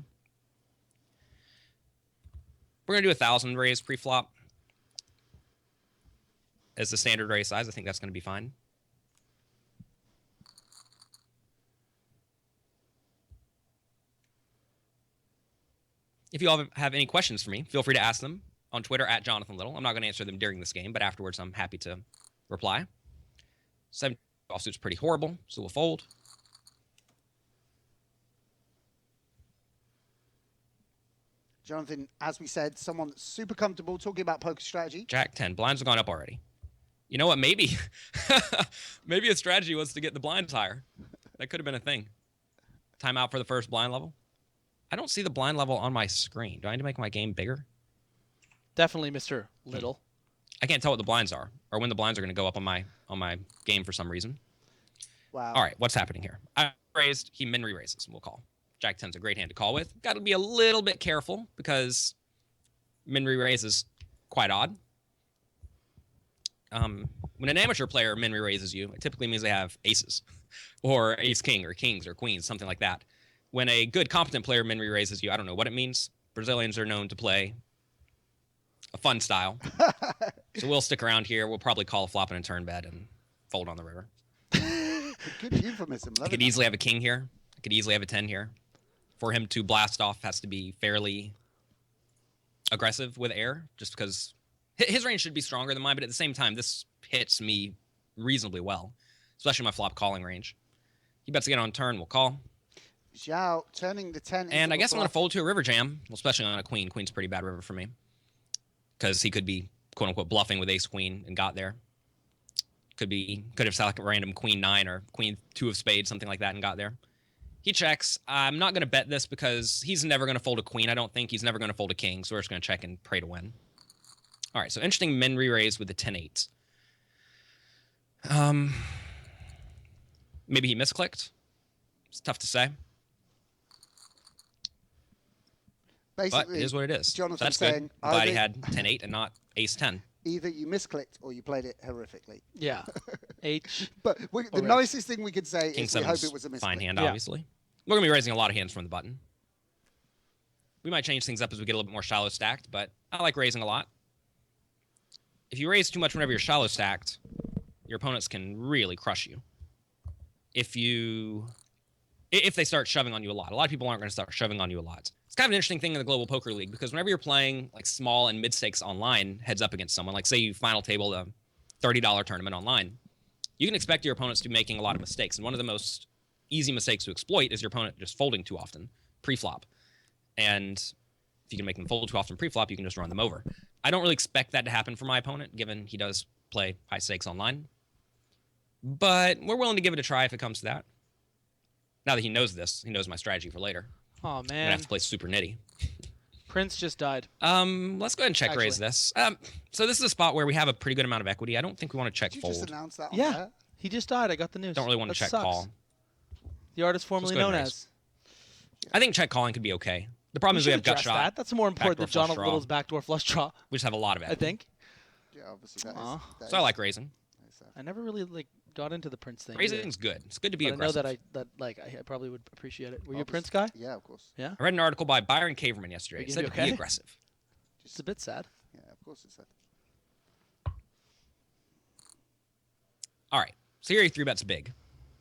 We're going to do 1,000 raise pre-flop as the standard raise size. I think that's going to be fine. If you all have any questions for me, feel free to ask them on Twitter at Jonathan Little. I'm not going to answer them during this game, but afterwards I'm happy to reply. 7 offsuit's pretty horrible, so we'll fold. Jonathan, as we said, someone that's super comfortable talking about poker strategy. Jack 10. Blinds have gone up already. You know what? Maybe maybe a strategy was to get the blinds higher. That could have been a thing. Timeout for the first blind level. I don't see the blind level on my screen. Do I need to make my game bigger? Definitely, Mr. Little. I can't tell what the blinds are or when the blinds are going to go up on my game for some reason. Wow. All right, what's happening here? I raised. He min re-raises. We'll call. Jack 10's a great hand to call with. Got to be a little bit careful because min re-raise is quite odd. When an amateur player min re-raises you, it typically means they have aces or ace-king or kings or queens, something like that. When a good competent player min re-raises you, I don't know what it means. Brazilians are known to play a fun style. So we'll stick around here. We'll probably call a flop and a turn bet and fold on the river. Good euphemism. I could easily have a king here. I could easily have a 10 here. For him to blast off has to be fairly aggressive with air, just because his range should be stronger than mine, but at the same time, this hits me reasonably well, especially my flop calling range. He bets again on turn, we'll call. Joao turning the 10 into And I a guess I'm going to bluff. fold to a river jam, well, especially on a queen. Queen's a pretty bad river for me, because he could be, quote-unquote, bluffing with ace-queen and got there. Could have set like a random queen 9 or queen 2 of spades, something like that, and got there. He checks. I'm not going to bet this because he's never going to fold a queen. I don't think he's never going to fold a king, so we're just going to check and pray to win. All right, so interesting min re-raise with the 10-8. Maybe he misclicked. It's tough to say. Basically, But it is what it is. Jonathan's So that's saying, good. I'm glad he either- had 10-8 and not ace-10. Either you misclicked or you played it horrifically. Yeah. H. But the Or nicest thing we could say King is we hope 7's it was a misclick. fine hand, Yeah. obviously. We're going to be raising a lot of hands from the button. We might change things up as we get a little bit more shallow stacked, but I like raising a lot. If you raise too much whenever you're shallow stacked, your opponents can really crush you. If they start shoving on you a lot. A lot of people aren't going to start shoving on you a lot. It's kind of an interesting thing in the Global Poker League because whenever you're playing like small and mid-stakes online heads up against someone, like say you final table a $30 tournament online, you can expect your opponents to be making a lot of mistakes. And one of the most easy mistakes to exploit is your opponent just folding too often pre-flop. And if you can make them fold too often pre-flop, you can just run them over. I don't really expect that to happen for my opponent, given he does play high stakes online. But we're willing to give it a try if it comes to that. Now that he knows this, he knows my strategy for later. Oh, I'm gonna man. have to play super nitty. Prince just died. Let's go ahead and check raise Actually. this. So this is a spot where we have a pretty good amount of equity. I don't think we want to check Did you fold. just announce that on Yeah. there? He just died. I got the news. Don't really want to That check sucks. call. The artist formerly go ahead known and as. I think check calling could be okay. The problem is we should have gut address shot. that. That's more important than backdoor flush Jonathan draw. Little's backdoor flush draw, We just have a lot of I equity. think. Yeah, obviously that Aw. is. that So I is- like raising. that is sad. I never really got into the Prince thing. Raising's good. It's good to be But I know aggressive. that I probably would appreciate it. Were you a Obviously. Prince guy? Yeah, of course. Yeah. I read an article by Byron Caverman yesterday. Are It you said gonna to be be okay? aggressive. It's a bit sad. Yeah, of course it's sad. All right. So here he 3-bets big.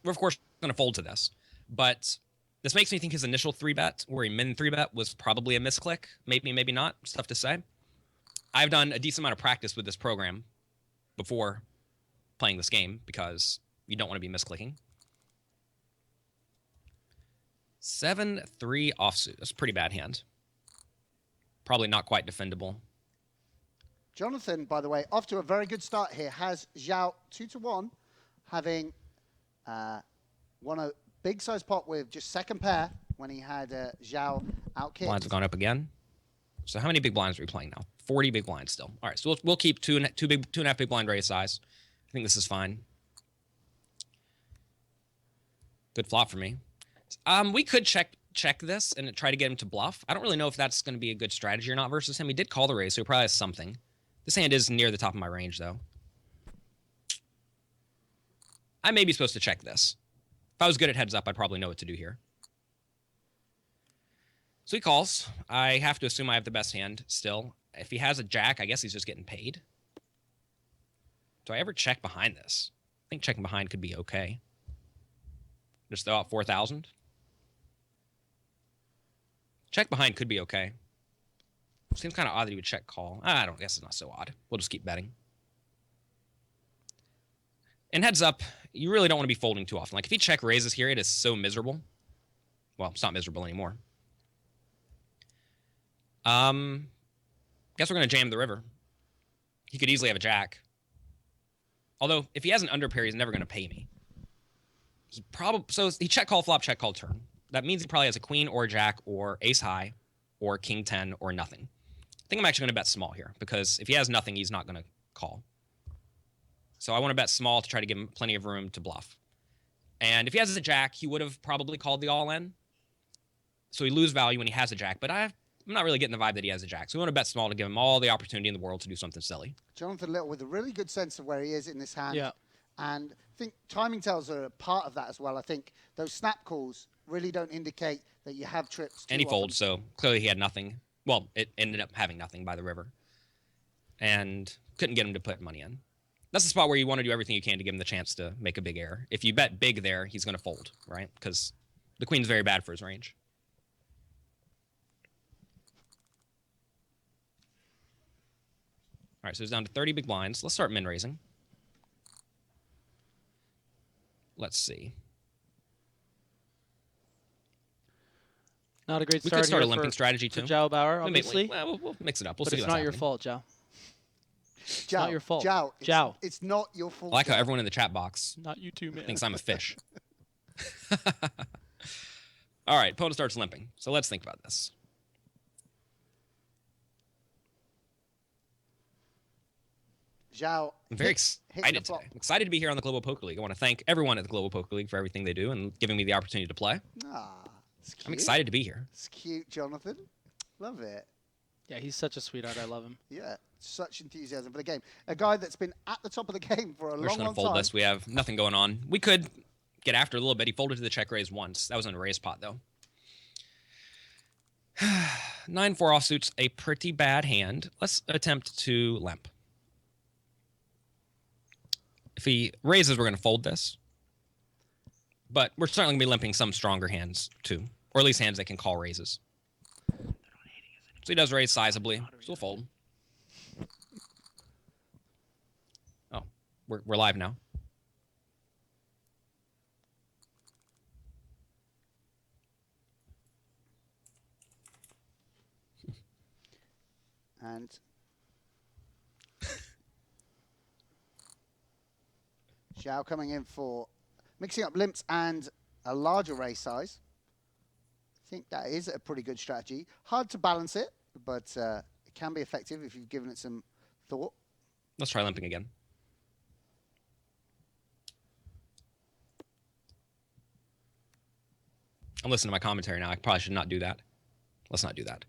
We're, of course, going to fold to this. But this makes me think his initial 3-bet, where he min 3-bet, was probably a misclick. Maybe, maybe not. It's tough to say. I've done a decent amount of practice with this program before playing this game because you don't want to be misclicking. 7-3 offsuit. That's a pretty bad hand. Probably not quite defendable. Jonathan, by the way, off to a very good start here, has Joao 2-1, having won a big size pot with just second pair when he had Joao out kicked. Blinds have gone up again. So how many big blinds are we playing now? 40 big blinds still. All right, so we'll keep two and a half big blind raise size. I think this is fine. Good flop for me. We could check this and try to get him to bluff. I don't really know if that's going to be a good strategy or not versus him. He did call the raise, so he probably has something. This hand is near the top of my range, though. I may be supposed to check this. If I was good at heads up, I'd probably know what to do here. So he calls. I have to assume I have the best hand still. If he has a jack, I guess he's just getting paid. Do I ever check behind this? I think checking behind could be okay. Just throw out 4,000. Check behind could be okay. Seems kind of odd that he would check call. I don't guess it's not so odd. We'll just keep betting. And heads up, you really don't want to be folding too often. Like if he check raises here, it is so miserable. Well, it's not miserable anymore. Guess we're going to jam the river. He could easily have a jack. Although, if he has an underpair, he's never going to pay me. So he check call flop, check call turn. That means he probably has a queen or a jack or ace high or king 10 or nothing. I think I'm actually going to bet small here because if he has nothing, he's not going to call. So I want to bet small to try to give him plenty of room to bluff. And if he has a jack, he would have probably called the all-in. So he lose value when he has a jack, but I'm not really getting the vibe that he has a jack. So we want to bet small to give him all the opportunity in the world to do something silly. Jonathan Little with a really good sense of where he is in this hand. Yeah. And I think timing tells are a part of that as well. I think those snap calls really don't indicate that you have trips. And he folds, so clearly he had nothing. Well, it ended up having nothing by the river. And couldn't get him to put money in. That's the spot where you want to do everything you can to give him the chance to make a big error. If you bet big there, he's going to fold, right? Because the queen's very bad for his range. All right, so it's down to 30 big blinds. Let's start min raising. Let's see. Not a great We start could start a here limping strategy for too. Joao Bauer, obviously. We'll mix it up. We'll but see it's what's not your happening. fault, Joao. Joao, not your fault. Joao, it's not your fault. I like how everyone in the chat box Not you too, man. thinks I'm a fish. All right, Paulo starts limping. So let's think about this. Joao, I'm very hitting the excited flop. today. I'm excited to be here on the Global Poker League. I want to thank everyone at the Global Poker League for everything they do and giving me the opportunity to play. Ah, it's cute. I'm excited to be here. It's cute, Jonathan. Love it. Yeah, he's such a sweetheart. I love him. Yeah, such enthusiasm for the game. A guy that's been at the top of the game for a We're just long, going to long fold time. this. We have nothing going on. We could get after a little bit. He folded to the check raise once. That was in a raise pot, though. 9-4 offsuit's a pretty bad hand. Let's attempt to limp. If he raises, we're going to fold this. But we're certainly going to be limping some stronger hands, too. Or at least hands that can call raises. So he does raise sizably. So we'll fold. Oh, we're live now. And Joao coming in for mixing up limps and a larger raise size. I think that is a pretty good strategy. Hard to balance it, but it can be effective if you've given it some thought. Let's try limping again. I'm listening to my commentary now. I probably should not do that. Let's not do that.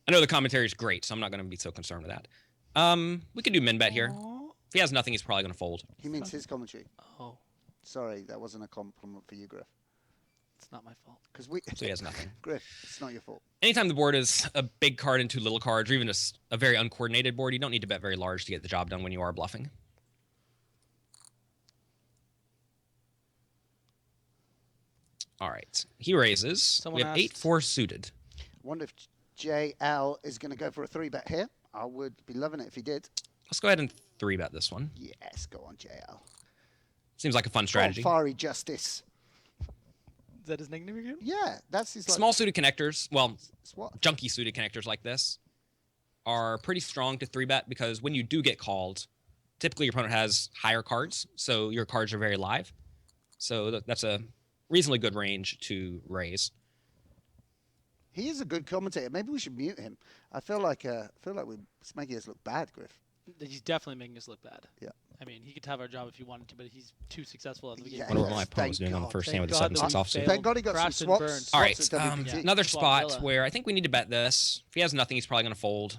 I know the commentary is great, so I'm not going to be so concerned with that. We could do min bet here. If he has nothing, he's probably going to fold. He means his commentary. Oh. Sorry, that wasn't a compliment for you, Griff. It's not my fault. Because we. So he has nothing. Griff, it's not your fault. Anytime the board is a big card and 2 little cards, or even just a very uncoordinated board, you don't need to bet very large to get the job done when you are bluffing. All right. He raises. Someone We have asked- 8-4 suited. Wonder if JL is going to go for a 3-bet here. I would be loving it if he did. Let's go ahead and 3-bet this one. Yes, go on, JL. Seems like a fun strategy. Go on, Fiery Justice. Is that his nickname again? Yeah, that's his. Like, Small suited connectors, well, it's what? junky suited connectors like this are pretty strong to 3-bet because when you do get called, typically your opponent has higher cards, so your cards are very live. So that's a reasonably good range to raise. He is a good commentator. Maybe we should mute him. I feel like we're making us look bad, Griff. He's definitely making us look bad. Yeah. I mean, he could have our job if he wanted to, but he's too successful at the beginning. Yeah. Wonder what my Yes, opponent was thank doing on the God. first Thank hand with the God that 7-6 we offsuit. failed. Thank God he got some Crashed and swaps. burned. All right, swaps at WPT. another spot Villa. where I think we need to bet this. If he has nothing, he's probably going to fold.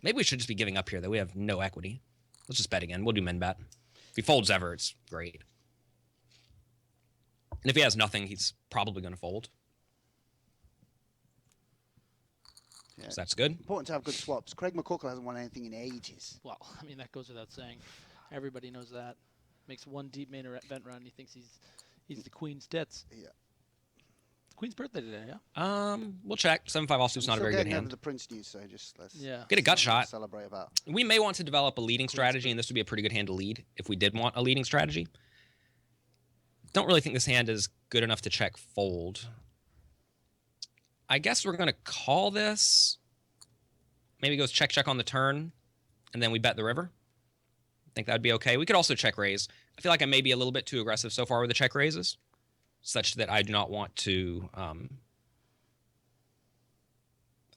Maybe we should just be giving up here, though. We have no equity. Let's just bet again. We'll do min bet. If he folds ever, it's great. And if he has nothing, he's probably going to fold. Yeah. So that's good. Important to have good swaps. Craig McCorkle hasn't won anything in ages. Well, I mean, that goes without saying. Everybody knows that. Makes one deep main event run. He thinks he's the Queen's tits. Yeah. Queen's birthday today, yeah? We'll check. 7-5 offsuit's not a very good Over hand. the Prince news, so just let's Yeah. Get a gut something to shot. Celebrate about. We may want to develop a leading strategy, and this would be a pretty good hand to lead if we did want a leading strategy. Don't really think this hand is good enough to check fold. I guess we're going to call this. Maybe goes check, check on the turn, and then we bet the river. I think that would be okay. We could also check raise. I feel like I may be a little bit too aggressive so far with the check raises, such that I do not want to. I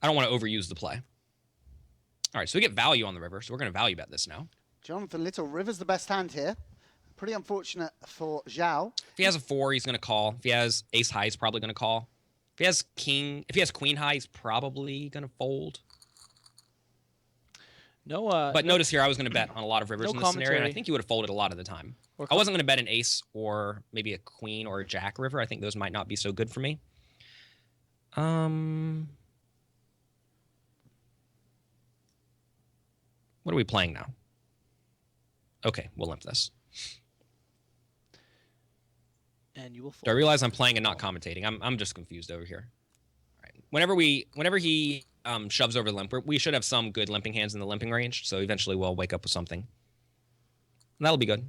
don't want to overuse the play. All right, so we get value on the river, so we're going to value bet this now. Jonathan Little, river's the best hand here. Pretty unfortunate for Joao. If he has a 4, he's going to call. If he has ace high, he's probably going to call. If he has queen high, he's probably going to fold. No, But notice here, I was going to bet on a lot of rivers no in this scenario, and I commentary. think he would have folded a lot of the time. Or I wasn't going to bet an ace or maybe a queen or a jack river. I think those might not be so good for me. What are we playing now? Okay, we'll limp this. and you will Do I fold. realize I'm playing and not commentating? I'm just confused over here. All right. Whenever he shoves over the limp, we should have some good limping hands in the limping range. So eventually we'll wake up with something, and that'll be good.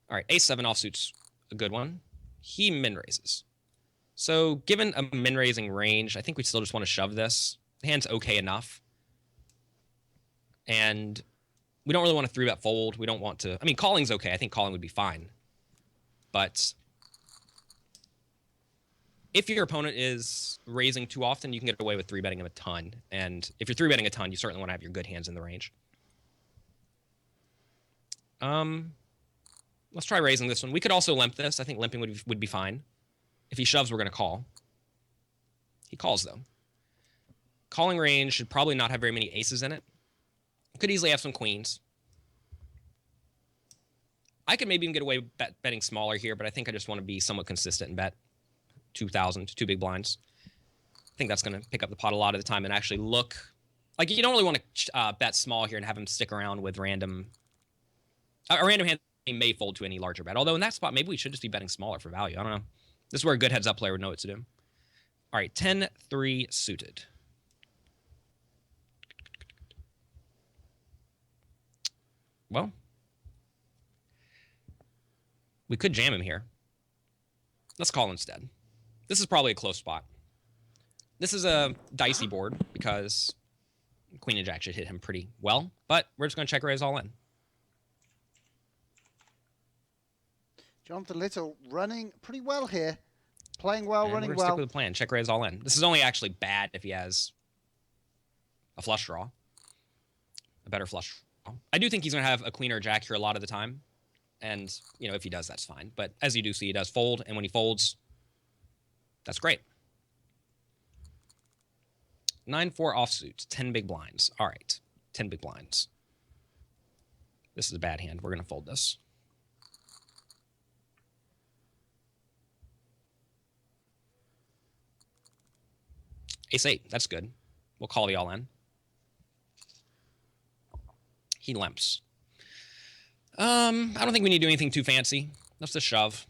All right, ace 7 offsuit's a good one. He min raises. So given a min raising range, I think we still just want to shove this. The hand's okay enough, and we don't really want to 3-bet fold. We don't want to. I mean, calling's okay. I think calling would be fine, but if your opponent is raising too often, you can get away with 3-betting him a ton. And if you're 3-betting a ton, you certainly want to have your good hands in the range. Let's try raising this one. We could also limp this. I think limping would be fine. If he shoves, we're going to call. He calls, though. Calling range should probably not have very many aces in it. Could easily have some queens. I could maybe even get away with betting smaller here, but I think I just want to be somewhat consistent and bet 2,000 to 2 big blinds. I think that's going to pick up the pot a lot of the time and actually look like you don't really want to bet small here and have him stick around with random. A random hand may fold to any larger bet. Although in that spot, maybe we should just be betting smaller for value. I don't know. This is where a good heads-up player would know what to do. All right, 10-3 suited. Well, we could jam him here. Let's call instead. This is probably a close spot. This is a dicey board because queen and jack should hit him pretty well, but we're just going to check raise all in. Jonathan Little running pretty well here. Playing well, And running we're gonna well. stick with the plan. Check raise all in. This is only actually bad if he has a flush draw, a better flush draw. I do think he's going to have a queen or a jack here a lot of the time. And, you know, if he does, that's fine. But as you do see, he does fold. And when he folds, that's great. 9-4 offsuits, 10 big blinds. All right, 10 big blinds. This is a bad hand. We're going to fold this. Ace-8, that's good. We'll call the all-in. He limps. I don't think we need to do anything too fancy. That's a shove.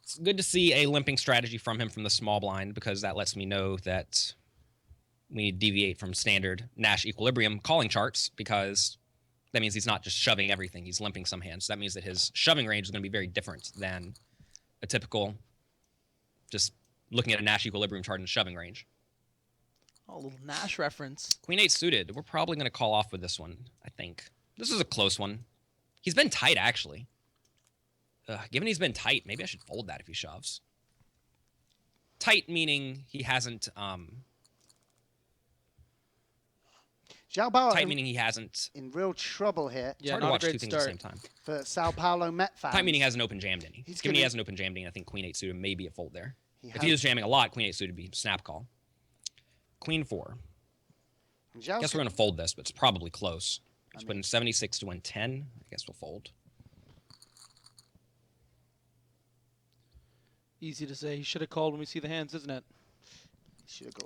It's good to see a limping strategy from him from the small blind because that lets me know that we need to deviate from standard Nash equilibrium calling charts because that means he's not just shoving everything. He's limping some hands. So that means that his shoving range is going to be very different than a typical just looking at a Nash equilibrium chart in shoving range. Oh, a little Nash reference. Queen 8 suited. We're probably going to call off with this one, I think. This is a close one. He's been tight, actually. Given he's been tight, maybe I should fold that if he shoves. Tight meaning he hasn't... Joao Bauer tight meaning he hasn't... in real trouble here. It's hard to watch two things at the same time. For Sao Paulo Met fans. Tight meaning he hasn't open jammed any. Given he hasn't open jammed any, I think Queen 8 suited may be a fold there. If he was jamming a lot, Queen 8 suited would be snap call. Queen 4. I guess we're going to fold this, but it's probably close. He's putting 76 to win 10. I guess we'll fold. Easy to say. He should have called when we see the hands, isn't it?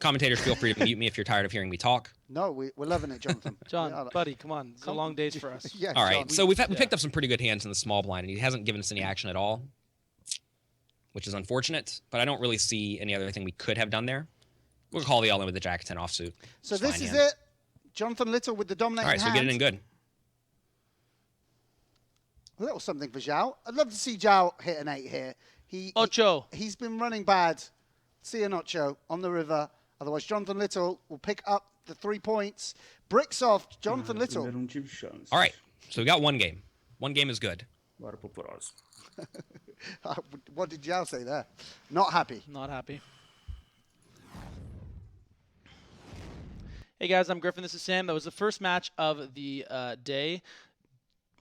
Commentators, feel free to mute me if you're tired of hearing me talk. No, we're loving it, Jonathan. John, buddy, come on. It's a long days for us. Yeah, all right, John, so we picked up some pretty good hands in the small blind, and he hasn't given us any action at all, which is unfortunate, but I don't really see any other thing we could have done there. We'll call the all-in with the Jack 10 offsuit. So this is it. Jonathan Little with the dominating hand. All right, so get it in good. A little something for Joao. I'd love to see Joao hit an 8 here. Ocho. He's been running bad. See an Ocho on the river. Otherwise, Jonathan Little will pick up the 3 points. Bricks off Jonathan Little. All right, so we got one game. One game is good. What did Joao say there? Not happy. Not happy. Hey guys, I'm Griffin. This is Sam. That was the first match of the day.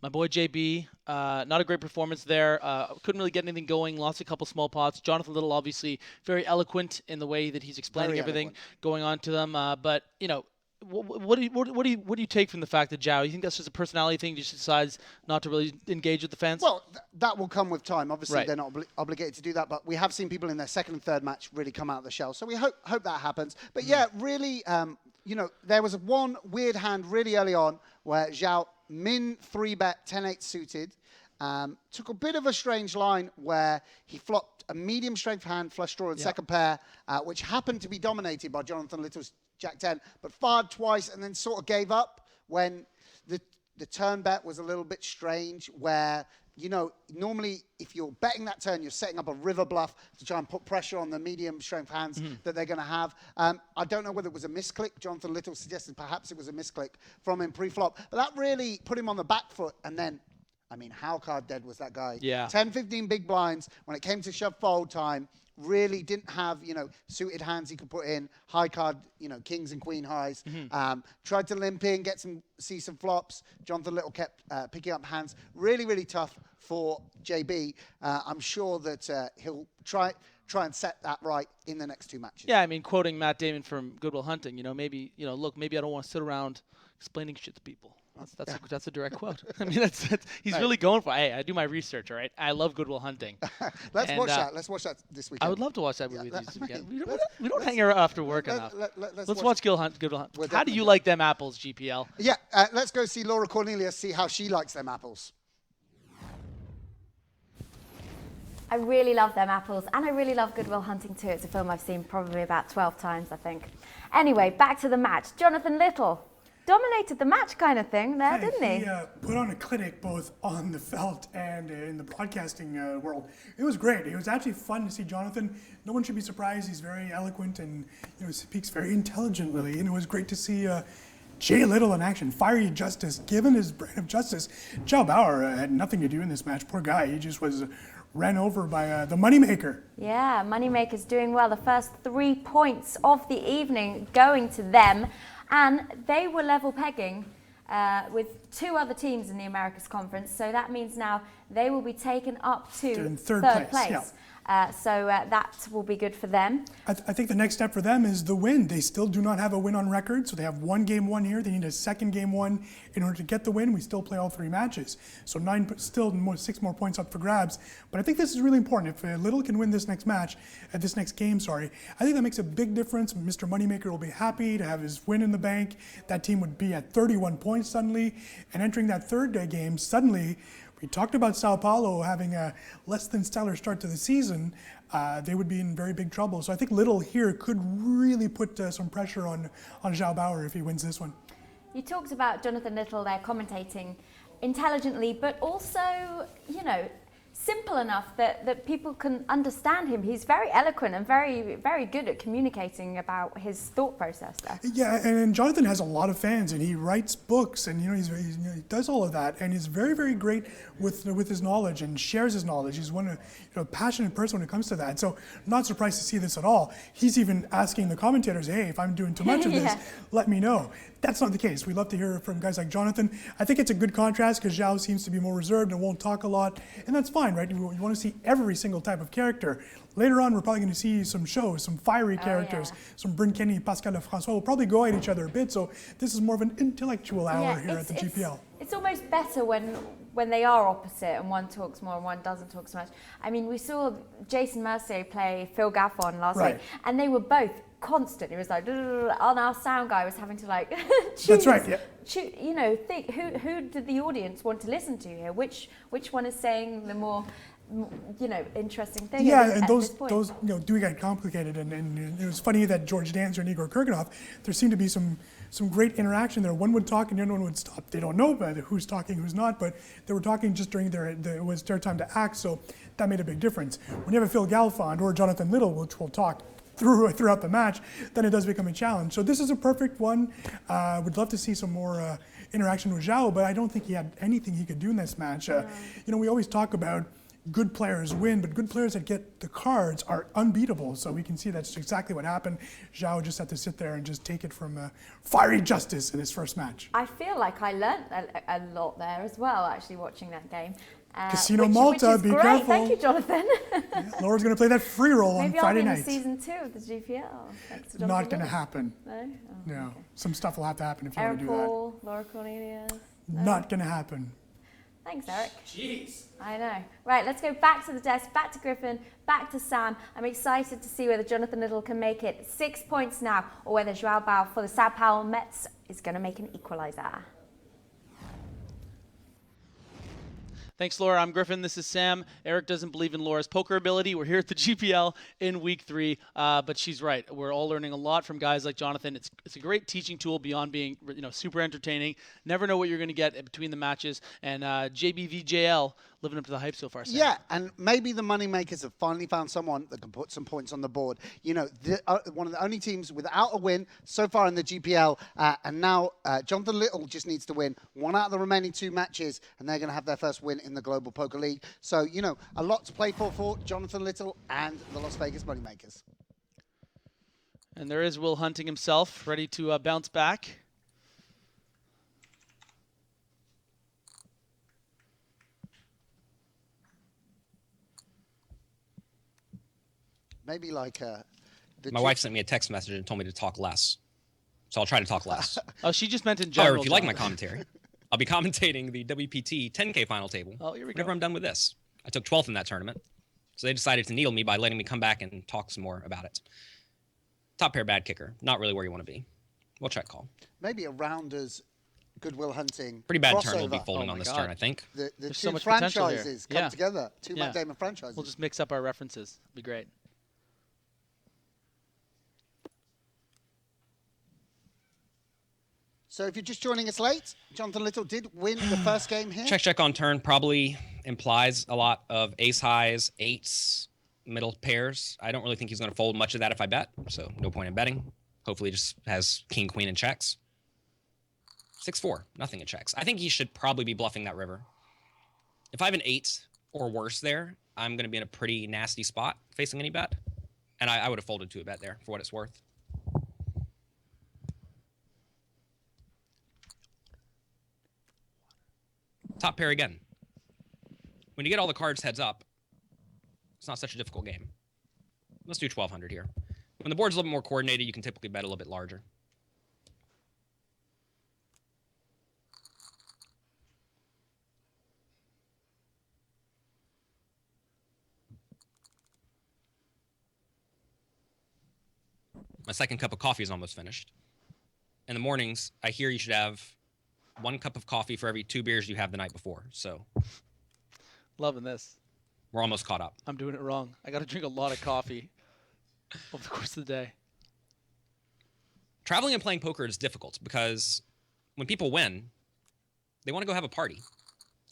My boy JB, not a great performance there. Couldn't really get anything going. Lost a couple small pots. Jonathan Little, obviously, very eloquent in the way that he's explaining everything going on to them. But you know, what do you take from the fact that Joao? You think that's just a personality thing? He just decides not to really engage with the fans? Well, that will come with time. Obviously, they're not obligated to do that. But we have seen people in their second and third match really come out of the shell. So we hope that happens. But yeah, really, you know, there was one weird hand really early on where Joao min 3-bet 10-8 suited. Took a bit of a strange line where he flopped a medium strength hand, flush draw, and second pair, which happened to be dominated by Jonathan Little's Jack 10, but fired twice and then sort of gave up when the turn bet was a little bit strange where, you know, normally if you're betting that turn, you're setting up a river bluff to try and put pressure on the medium strength hands that they're going to have. I don't know whether it was a misclick. Jonathan Little suggested perhaps it was a misclick from him pre-flop, but that really put him on the back foot. And then, I mean, how card dead was that guy? Yeah. 10, 15 big blinds. When it came to shove fold time, really didn't have, you know, suited hands he could put in, high card, you know, kings and queen highs. Tried to limp in, see some flops. Jonathan Little kept picking up hands. Really, really tough for JB. I'm sure that he'll try and set that right in the next 2 matches. Yeah, I mean, quoting Matt Damon from Good Will Hunting, you know, maybe, you know, look, maybe I don't want to sit around explaining shit to people. That's a direct quote. I mean, he's really going for it. Hey, I do my research, all right? I love Good Will Hunting. Let's watch that. Let's watch that this weekend. I would love to watch that movie this weekend. We don't hang around after work enough. Let's watch Good Will Hunting. How do you like them apples, GPL? Yeah, let's go see Laura Cornelius, see how she likes them apples. I really love them apples, and I really love Good Will Hunting too. It's a film I've seen probably about 12 times, I think. Anyway, back to the match. Jonathan Little dominated the match kind of thing there, didn't he? He put on a clinic both on the felt and in the broadcasting world. It was great. It was actually fun to see Jonathan. No one should be surprised. He's very eloquent and, you know, speaks very intelligently. And it was great to see Jay Little in action. Fiery justice, given his brand of justice. Joao Bauer had nothing to do in this match. Poor guy. He just was ran over by the Moneymaker. Yeah, Moneymaker's doing well. The first 3 points of the evening going to them. And they were level pegging with 2 other teams in the Americas Conference. So that means now they will be taken up to third place. That will be good for them. I think the next step for them is the win. They still do not have a win on record, so they have one game won here. They need a second game won in order to get the win. We still play all 3 matches, so 6 more points up for grabs. But I think this is really important. If Little can win this next match, this next game, sorry, I think that makes a big difference. Mr. Moneymaker will be happy to have his win in the bank. That team would be at 31 points suddenly, and entering that third game suddenly. We talked about Sao Paulo having a less than stellar start to the season. They would be in very big trouble. So I think Little here could really put some pressure on Joao Bauer if he wins this one. You talked about Jonathan Little there commentating intelligently, but also, simple enough that people can understand him. He's very eloquent and very, very good at communicating about his thought process there. Yeah, and Jonathan has a lot of fans, and he writes books, and he does all of that, and he's very, very great with his knowledge and shares his knowledge. He's a passionate person when it comes to that. So not surprised to see this at all. He's even asking the commentators, hey, if I'm doing too much of this, let me know. That's not the case. We love to hear from guys like Jonathan. I think it's a good contrast because Joao seems to be more reserved and won't talk a lot, and that's fine, right? You want to see every single type of character. Later on, we're probably going to see some shows, some fiery characters, some Bryn Kenny, Pascal Lefrançois will probably go at each other a bit, so this is more of an intellectual hour here at the GPL. It's almost better when they are opposite and one talks more and one doesn't talk so much. I mean, we saw Jason Mercier play Phil Gaffon last week, and they were both constant. It was like, and our sound guy was having to choose. That's right, yeah. Think who did the audience want to listen to here? Which one is saying the more interesting thing? Yeah, and those do get complicated, and it was funny that George Danzer and Igor Krenov, there seemed to be some great interaction there. One would talk and the other one would stop. They don't know about who's talking, who's not, but they were talking just during it was their time to act, so that made a big difference. When you have a Phil Galfond or Jonathan Little, which will talk throughout the match, then it does become a challenge. So this is a perfect one. Would love to see some more interaction with Joao, but I don't think he had anything he could do in this match. We always talk about good players win, but good players that get the cards are unbeatable. So we can see that's exactly what happened. Joao just had to sit there and just take it from fiery justice in his first match. I feel like I learnt a lot there as well, actually, watching that game. Casino Malta, which is be great. careful. Thank you, Jonathan. Laura's going to play that free roll on Friday night. Maybe I'll be in season 2 of the GPL. Thanks to Not going to happen. No? No. Okay. Some stuff will have to happen if you want to do Paul, Laura Cornelius. No? Not going to happen. Thanks, Eric. Jeez. I know. Right, let's go back to the desk, back to Griffin, back to Sam. I'm excited to see whether Jonathan Little can make it 6 points now, or whether Joao Bauer for the Sao Paulo Mets is going to make an equalizer. Thanks, Laura. I'm Griffin. This is Sam. Eric doesn't believe in Laura's poker ability. We're here at the GPL in week 3, but she's right. We're all learning a lot from guys like Jonathan. It's a great teaching tool beyond being super entertaining. Never know what you're going to get between the matches. And JBVJL living up to the hype so far, Sam. Yeah, and maybe the Moneymakers have finally found someone that can put some points on the board. One of the only teams without a win so far in the GPL, and now Jonathan Little just needs to win 1 out of the remaining 2 matches, and they're going to have their first win in the Global Poker League. So, a lot to play for Jonathan Little and the Las Vegas Moneymakers. And there is Will Hunting himself, ready to bounce back. Maybe like my wife sent me a text message and told me to talk less. So I'll try to talk less. Oh, she just meant in general. However, if you like my commentary, I'll be commentating the WPT 10K final table. Oh, here we go. Whenever I'm done with this. I took 12th in that tournament. So they decided to needle me by letting me come back and talk some more about it. Top pair bad kicker. Not really where you want to be. We'll check call. Maybe a rounders Goodwill Hunting pretty bad crossover. turn will be folding on this turn, I think. The There's two so much potential here. franchises come together. Two Matt Damon franchises. We'll just mix up our references. It'll be great. So if you're just joining us late, Jonathan Little did win the first game here. Check on turn probably implies a lot of ace highs, 8s, middle pairs. I don't really think he's going to fold much of that if I bet, so no point in betting. Hopefully he just has king, queen, and checks. 6-4, nothing in checks. I think he should probably be bluffing that river. If I have an 8 or worse there, I'm going to be in a pretty nasty spot facing any bet. And I would have folded to a bet there for what it's worth. Top pair again. When you get all the cards heads up, It's not such a difficult game. Let's do 1,200 here. When the board's a little bit more coordinated, you can typically bet a little bit larger. My second cup of coffee is almost finished. In the mornings, I hear you should have 1 cup of coffee for every 2 beers you have the night before. So Loving this. we're almost caught up. I'm doing it wrong. I got to drink a lot of coffee over the course of the day. Traveling and playing poker is difficult because when people win, they want to go have a party.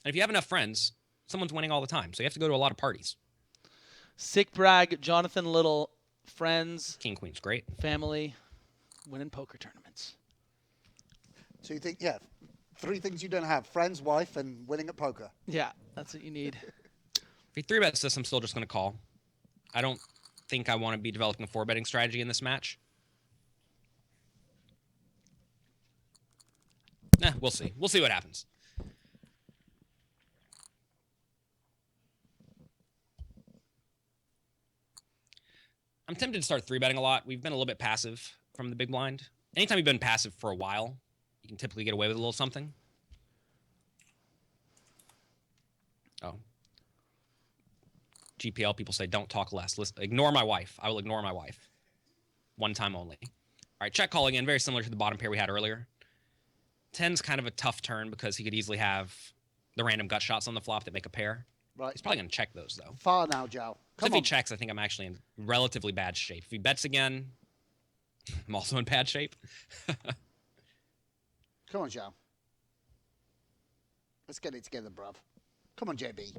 And if you have enough friends, someone's winning all the time. So you have to go to a lot of parties. Sick brag, Jonathan Little, friends, King Queen's great. family, winning poker tournaments. So you think, yeah, 3 things you don't have: friends, wife, and winning at poker. Yeah, that's what you need. If he 3-bets this, I'm still just going to call. I don't think I want to be developing a 4-betting strategy in this match. Nah, we'll see. We'll see what happens. I'm tempted to start 3-betting a lot. We've been a little bit passive from the big blind. Anytime you've been passive for a while, you can typically get away with a little something. Oh. GPL people say don't talk less. Listen, ignore my wife. I will ignore my wife. 1 time only. All right, check call again. Very similar to the bottom pair we had earlier. 10's kind of a tough turn because he could easily have the random gut shots on the flop that make a pair. Right. He's probably going to check those, though. Far now, Joe. So Come if he on. checks, I think I'm actually in relatively bad shape. If he bets again, I'm also in bad shape. Come on, Joe. Let's get it together, bruv. Come on, JB.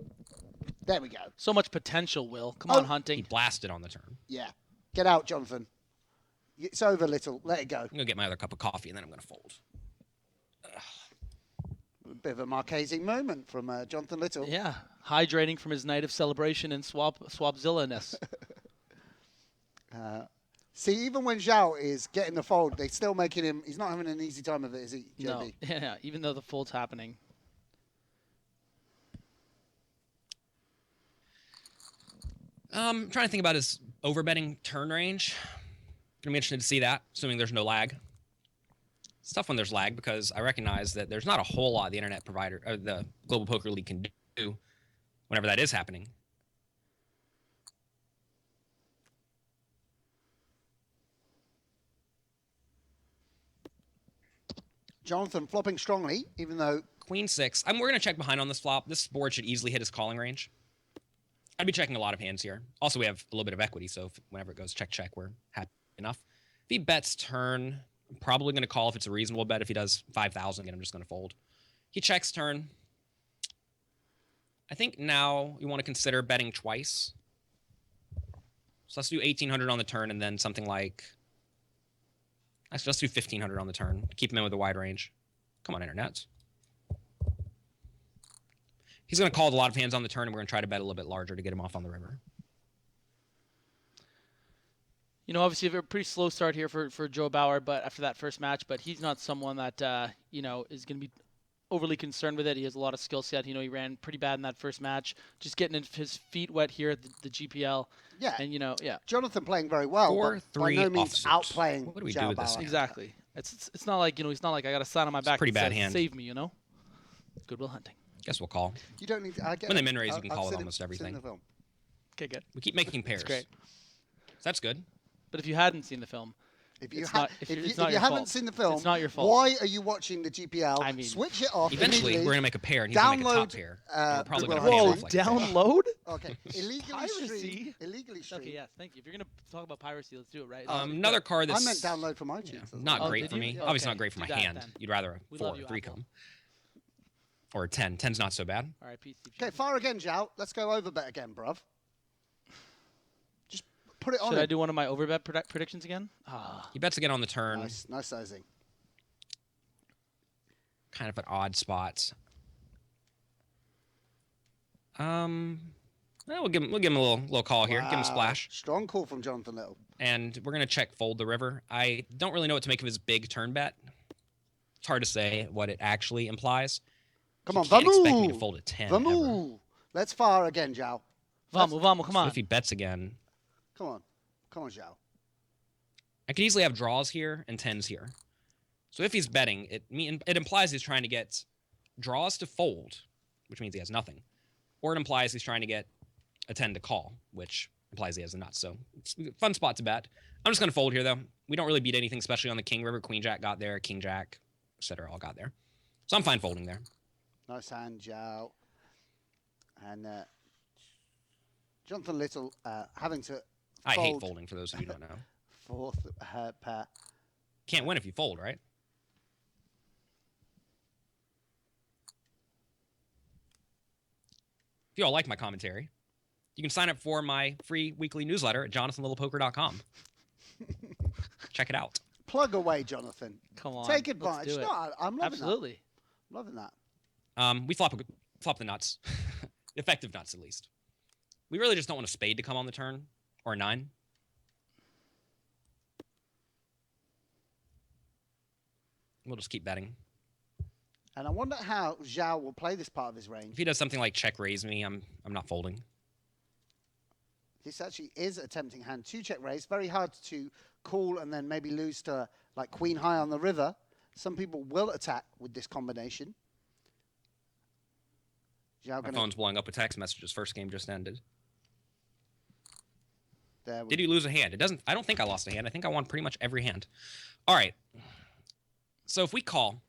There we go. So much potential, Will. Come Oh. on, He hunting. blasted on the turn. Yeah. Get out, Jonathan. It's over, little. Let it go. I'm going to get my other cup of coffee, and then I'm going to fold. A bit of a Marquezing moment from Jonathan Little. Yeah, hydrating from his night of celebration and Swapzilla-ness. See, even when Zhao is getting the fold, they're still making him. He's not having an easy time of it, is he, JB? No, yeah, even though the fold's happening. Trying to think about his overbetting turn range. Gonna be interested to see that, assuming there's no lag. It's tough when there's lag because I recognize that there's not a whole lot the internet provider or the Global Poker League can do whenever that is happening. Jonathan flopping strongly, even though Queen 6. We're going to check behind on this flop. This board should easily hit his calling range. I'd be checking a lot of hands here. Also, we have a little bit of equity, so whenever it goes check, check, we're happy enough. If he bets turn, I'm probably going to call if it's a reasonable bet. If he does 5,000, again, I'm just going to fold. He checks turn. I think now you want to consider betting twice. So let's do 1,800 on the turn and then something like... Let's do 1,500 on the turn. Keep him in with a wide range. Come on, internet. He's going to call with a lot of hands on the turn, and we're going to try to bet a little bit larger to get him off on the river. You know, obviously, a pretty slow start here for Joao Bauer, but after that first match, but he's not someone that, you know, is going to be overly concerned with it. He has a lot of skill set. You know, he ran pretty bad in that first match. Just getting his feet wet here at the GPL. Yeah. And, you know, yeah. Jonathan playing very well, but by 4-3 no means offsuit. outplaying What do we Joao do with this Bauer. hand? Exactly. It's not like, you know, he's not like I got a sign on my back pretty that bad says, hand. save me, you know? Goodwill hunting. Guess we'll call. You don't need to. I get When they it. min raise, you can I've call with seen almost seen everything. the film. Okay, good. We keep making pairs. That's great. So that's good. But if you hadn't seen the film, If you, It's ha- not- if if you, it's if not you your haven't fault. seen the film, It's not your fault. why are you watching the GPL? I mean, Switch it off. Eventually, immediately. we're going to make a pair, and he's going to make a top Download, pair. And we're probably going to Goodwill hand Hunting. off like download? Okay, illegally Piracy? stream. Illegally stream. Okay, yes, thank you. If you're going to talk about piracy, let's do it, right? Another card I that's meant download from iTunes. yeah, as well. not Oh, great did for you? me. Okay, Obviously not great for do my that hand. then. You'd rather a We 4 love or you, 3 Apple. come. Or a 10. 10's not so bad. All right, PC. Okay, fire again, Zhao. Let's go over bet again, bruv. Just put it on. Should I him. do one of my overbet predictions again? Ah, He bets again on the turn. Nice sizing. Kind of an odd spot. We'll give him a little call here. Give him a Wow. splash. Strong call from Jonathan Little. And we're going to check fold the river. I don't really know what to make of his big turn bet. It's hard to say what it actually implies. Come You on, can't expect me to Vamu. fold a 10 ever. Vamu. Let's fire again, Zhao. Vamos, come So on. if he bets again, Come on, Zhao. I could easily have draws here and tens here. So if he's betting, it implies he's trying to get draws to fold, which means he has nothing. Or it implies he's trying to get a 10 to call, which implies he has a nut. So it's a fun spot to bet. I'm just going to fold here, though. We don't really beat anything, especially on the King River. Queen Jack got there, King Jack, etc. all got there. So I'm fine folding there. Nice hand, Zhao. And Jonathan Little having to I fold hate folding, for those of you who don't know. fourth pair. Can't win if you fold, right? If you all like my commentary, you can sign up for my free weekly newsletter at jonathanlittlepoker.com. Check it out. Plug away, Jonathan. Come on. Take let's advantage. do it. No, I'm loving Absolutely. that. Loving that. We flop the nuts. Effective nuts, at least. We really just don't want a spade to come on the turn, or a 9. We'll just keep betting. And I wonder how Zhao will play this part of his range. If he does something like check raise me, I'm not folding. This actually is a tempting hand to check raise. Very hard to call and then maybe lose to like queen high on the river. Some people will attack with this combination. Zhao My phone's blowing up with text messages. First game just ended. there Did you lose a hand? I don't think I lost a hand. I think I won pretty much every hand. All right. So if we call,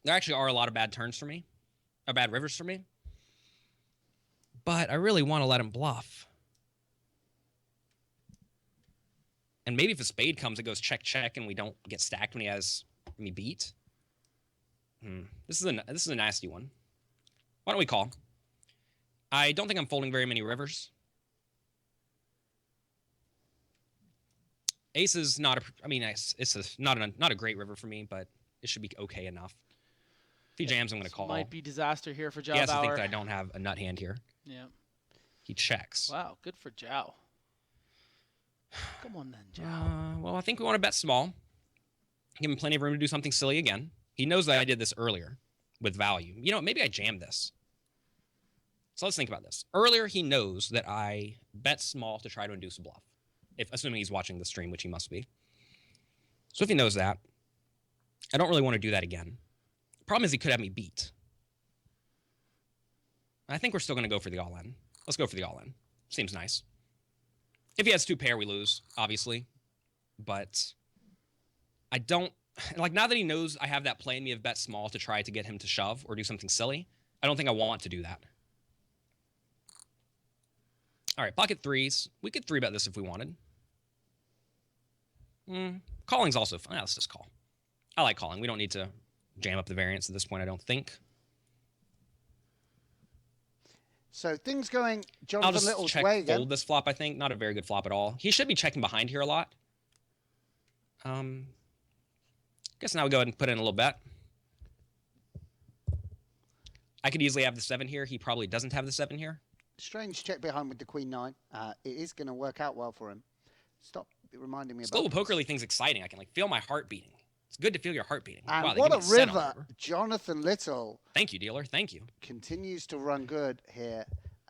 there actually are a lot of bad turns for me, or bad rivers for me. But I really want to let him bluff. And maybe if a spade comes, it goes check, check, and we don't get stacked when he has me beat. This is a nasty one. Why don't we call? I don't think I'm folding very many rivers. Ace is not not a great river for me, but it should be okay enough. If he jams, I'm going to call. Might be disaster here for Joao He has to think Bauer. that I don't have a nut hand here. Yeah. He checks. Wow, good for Joao. Come on then, Joao. Well, I think we want to bet small. Give him plenty of room to do something silly again. He knows that I did this earlier with value. You know, maybe I jammed this. So let's think about this. Earlier, he knows that I bet small to try to induce a bluff, assuming he's watching the stream, which he must be. So if he knows that, I don't really want to do that again. The problem is he could have me beat. I think we're still going to go for the all-in. Let's go for the all-in. Seems nice. If he has 2 pair, we lose, obviously. But I don't... Like, now that he knows I have that play in me of bet small to try to get him to shove or do something silly, I don't think I want to do that. All right, pocket 3s. We could 3-bet this if we wanted. Calling's also fun. Let's just call. I like calling. We don't need to jam up the variance at this point, I don't think. So things going I'll Jonathan just Little's check way again. fold this flop, I think. Not a very good flop at all. He should be checking behind here a lot. Guess now we go ahead and put in a little bet. I could easily have the 7 here. He probably doesn't have the 7 here. Strange check behind with the queen 9. It is going to work out well for him. Stop reminding me This about Global this. Poker League thing's exciting. I can feel my heart beating. It's good to feel your heart beating. And wow, they what give a me set on river. river. Jonathan Little Thank you, dealer. Thank you. continues to run good here.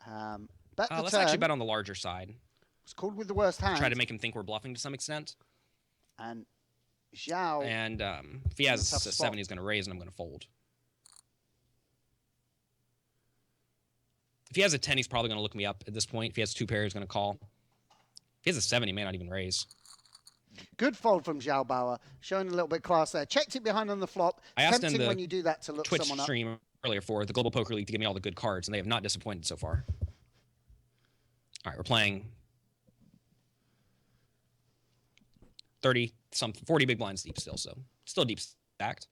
Bet the Let's turn. actually bet on the larger side. Was called with the worst hand. Try to make him think we're bluffing to some extent. And Zhao. And if he has In a a tough 7, spot. he's going to raise, and I'm going to fold. If he has a 10, he's probably going to look me up at this point. If he has 2 pairs, he's going to call. If he has a 7, he may not even raise. Good fold from Joao Bauer, showing a little bit class there. Checked it behind on the flop. I asked Tempting him when you do that to look Twitch someone up. stream earlier for the Global Poker League to give me all the good cards, and they have not disappointed so far. All right, we're playing 40 big blinds deep still, so still deep stacked.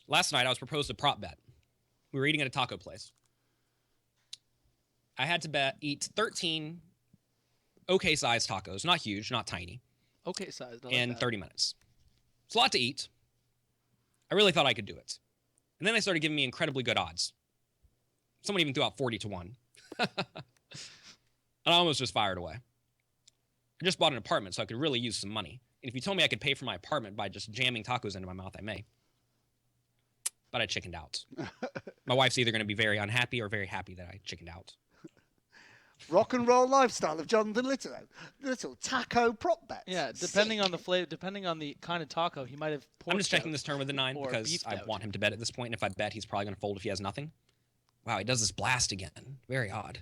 Last night, I was proposed a prop bet. We were eating at a taco place. I had to eat 13 okay-sized tacos, not huge, not tiny, Okay, size. in 30 minutes. It's a lot to eat. I really thought I could do it. And then they started giving me incredibly good odds. Someone even threw out 40 to 1. And I almost just fired away. I just bought an apartment, so I could really use some money. And if you told me I could pay for my apartment by just jamming tacos into my mouth, I may. But I chickened out. My wife's either going to be very unhappy or very happy that I chickened out. Rock and roll lifestyle of Jonathan Little. Little taco prop bets. Yeah, depending on the flavor, depending on the kind of taco, he might have. I'm just checking this turn with the 9 or because beefed I out. want him to bet at this point. And if I bet, he's probably going to fold if he has nothing. Wow, he does this blast again. Very odd.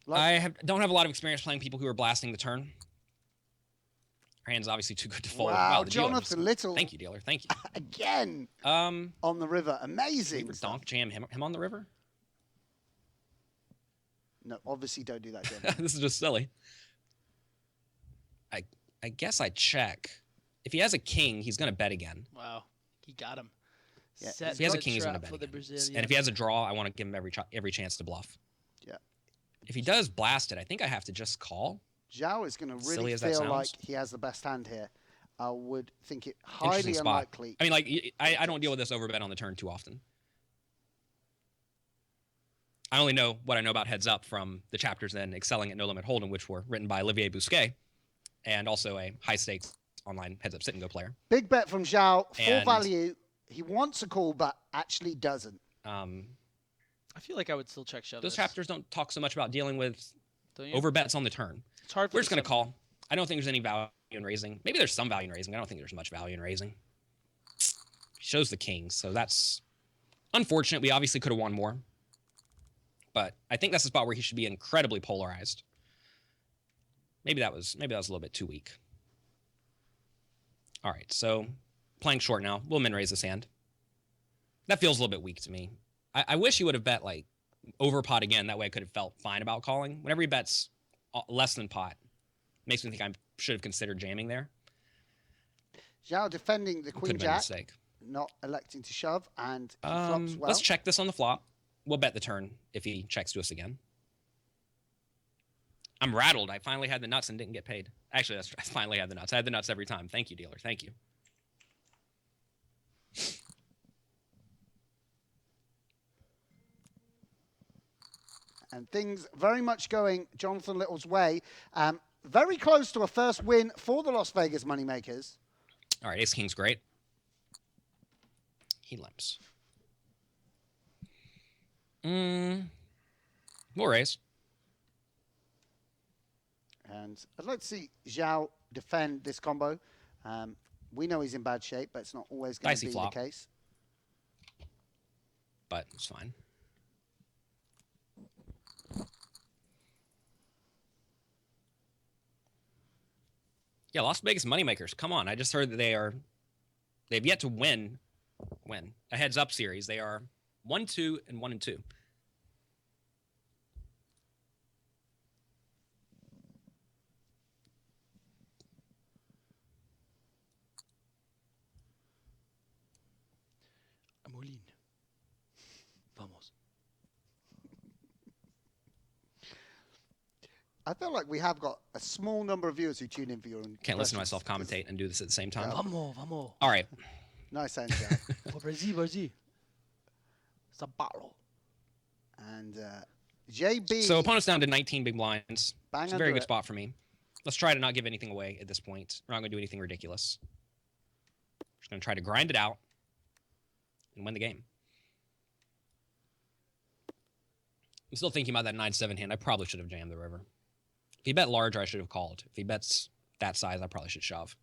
Don't have a lot of experience playing people who are blasting the turn. Our hand's obviously too good to fold. Wow, the dealer Jonathan was- Little. Thank you, dealer. Thank you. Again, Um, on the river. Amazing. Donk jam him on the river? No, obviously don't do that, Jonathan. This is just silly. I guess I check. If he has a king, he's going to bet again. Wow, he got him. Yeah, Set If he has a the king, he's going to trap bet for the again. Brazilian. And if he has a draw, I want to give him every chance to bluff. Yeah. If he does blast it, I think I have to just call. Zhao is going to Silly really as that feel sounds. like he has the best hand here. I would think it highly Interesting spot. unlikely. I mean, like, I don't deal with this overbet on the turn too often. I only know what I know about Heads Up from the chapters in Excelling at No Limit Hold'em, which were written by Olivier Bousquet, and also a high-stakes online Heads Up sit-and-go player. Big bet from Zhao, full And- value. He wants a call, but actually doesn't. I feel like I would still check shove. Those this, chapters don't talk so much about dealing with don't you? overbets on the turn. It's hard. For We're the just going to seven. call. I don't think there's any value in raising. Maybe there's some value in raising. I don't think there's much value in raising. Shows the king, so that's unfortunate. We obviously could have won more. But I think that's the spot where he should be incredibly polarized. Maybe that was a little bit too weak. All right, so playing short now. We'll min raise this hand. That feels a little bit weak to me. I wish he would have bet like over pot again. That way I could have felt fine about calling. Whenever he bets less than pot, makes me think I should have considered jamming there. Zhao defending the Could queen have been a jack, mistake. not electing to shove, and he flops well. Let's check this on the flop. We'll bet the turn if he checks to us again. I'm rattled. I finally had the nuts and didn't get paid. Actually, I finally had the nuts. I had the nuts every time. Thank you, dealer. Thank you. And things very much going Jonathan Little's way. Very close to a first win for the Las Vegas Moneymakers. All right, ace king's great. He limps. We'll raise. And I'd like to see Zhao defend this combo. We know he's in bad shape, but it's not always going to Dicey be flop. the case. But it's fine. Yeah, Las Vegas Moneymakers. Come on. I just heard that they've yet to win a heads up series. They are 1-2 and 1-2. Amolin. Vamos. I feel like we have got a small number of viewers who tune in for your Can't listen to impressions. myself commentate and do this at the same time. Vamos, vamos. All right. Nice hand, Zhao. Oh, Brazil, Brazil. São Paulo. And JB. So opponent's down to 19 big blinds. Bang It's a very under good it. spot for me. Let's try to not give anything away at this point. We're not going to do anything ridiculous. Just going to try to grind it out and win the game. I'm still thinking about that 9-7 hand. I probably should have jammed the river. If he bet larger, I should have called. If he bets that size, I probably should shove.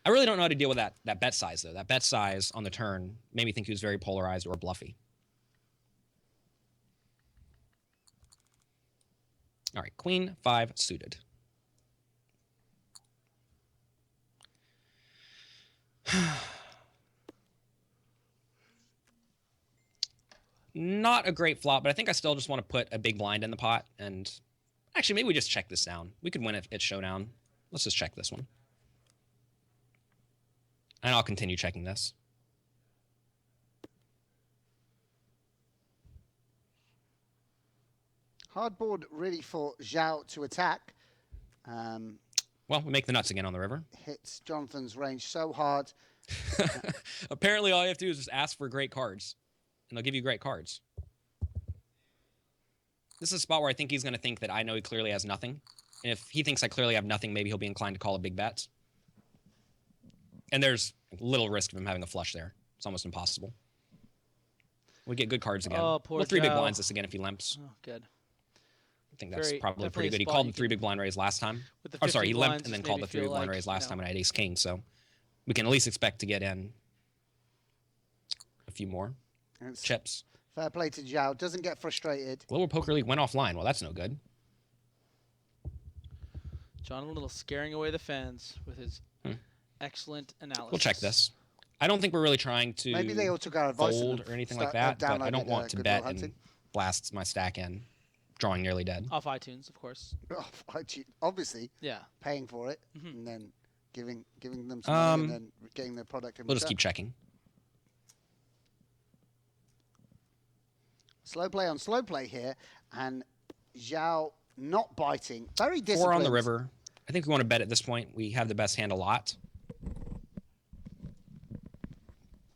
I really don't know how to deal with that bet size, though. That bet size on the turn made me think he was very polarized or bluffy. All right, queen 5 suited. Not a great flop, but I think I still just want to put a big blind in the pot. And actually, maybe we just check this down. We could win it at showdown. Let's just check this one. And I'll continue checking this. Hard board really for Zhao to attack. Well, we make the nuts again on the river. Hits Jonathan's range so hard. Apparently, all you have to do is just ask for great cards, and they'll give you great cards. This is a spot where I think he's going to think that I know he clearly has nothing, And if he thinks I clearly have nothing, maybe he'll be inclined to call a big bet. And there's little risk of him having a flush there. It's almost impossible. We get good cards again. Oh, poor We'll 3 big Joe. blinds this again if he limps. Oh, good. I think that's Very- probably definitely pretty a good. He spot called you the 3 can- big blind raise last time. With the Oh, sorry, 50 he blinds, limped and then just called maybe the 3 big feel blind like, raise last you know. time and I had ace king. So we can at least expect to get in a few more It's chips. fair play to Joao. Doesn't get frustrated. Global Poker League went offline. Well, that's no good. John a little scaring away the fans with his excellent analysis. We'll check this. I don't think we're really trying to Maybe they all took our advice and fold or anything like start- that, but I don't downloaded, want to Good bet Will and Hunting. blast my stack in, drawing nearly dead. Off iTunes, of course. Obviously, Yeah. paying for it and then giving them some money and then getting their product in We'll just return. keep checking. Slow play on slow play here, and Joao not biting. Very disciplined. 4 on the river. I think we want to bet at this point. We have the best hand a lot.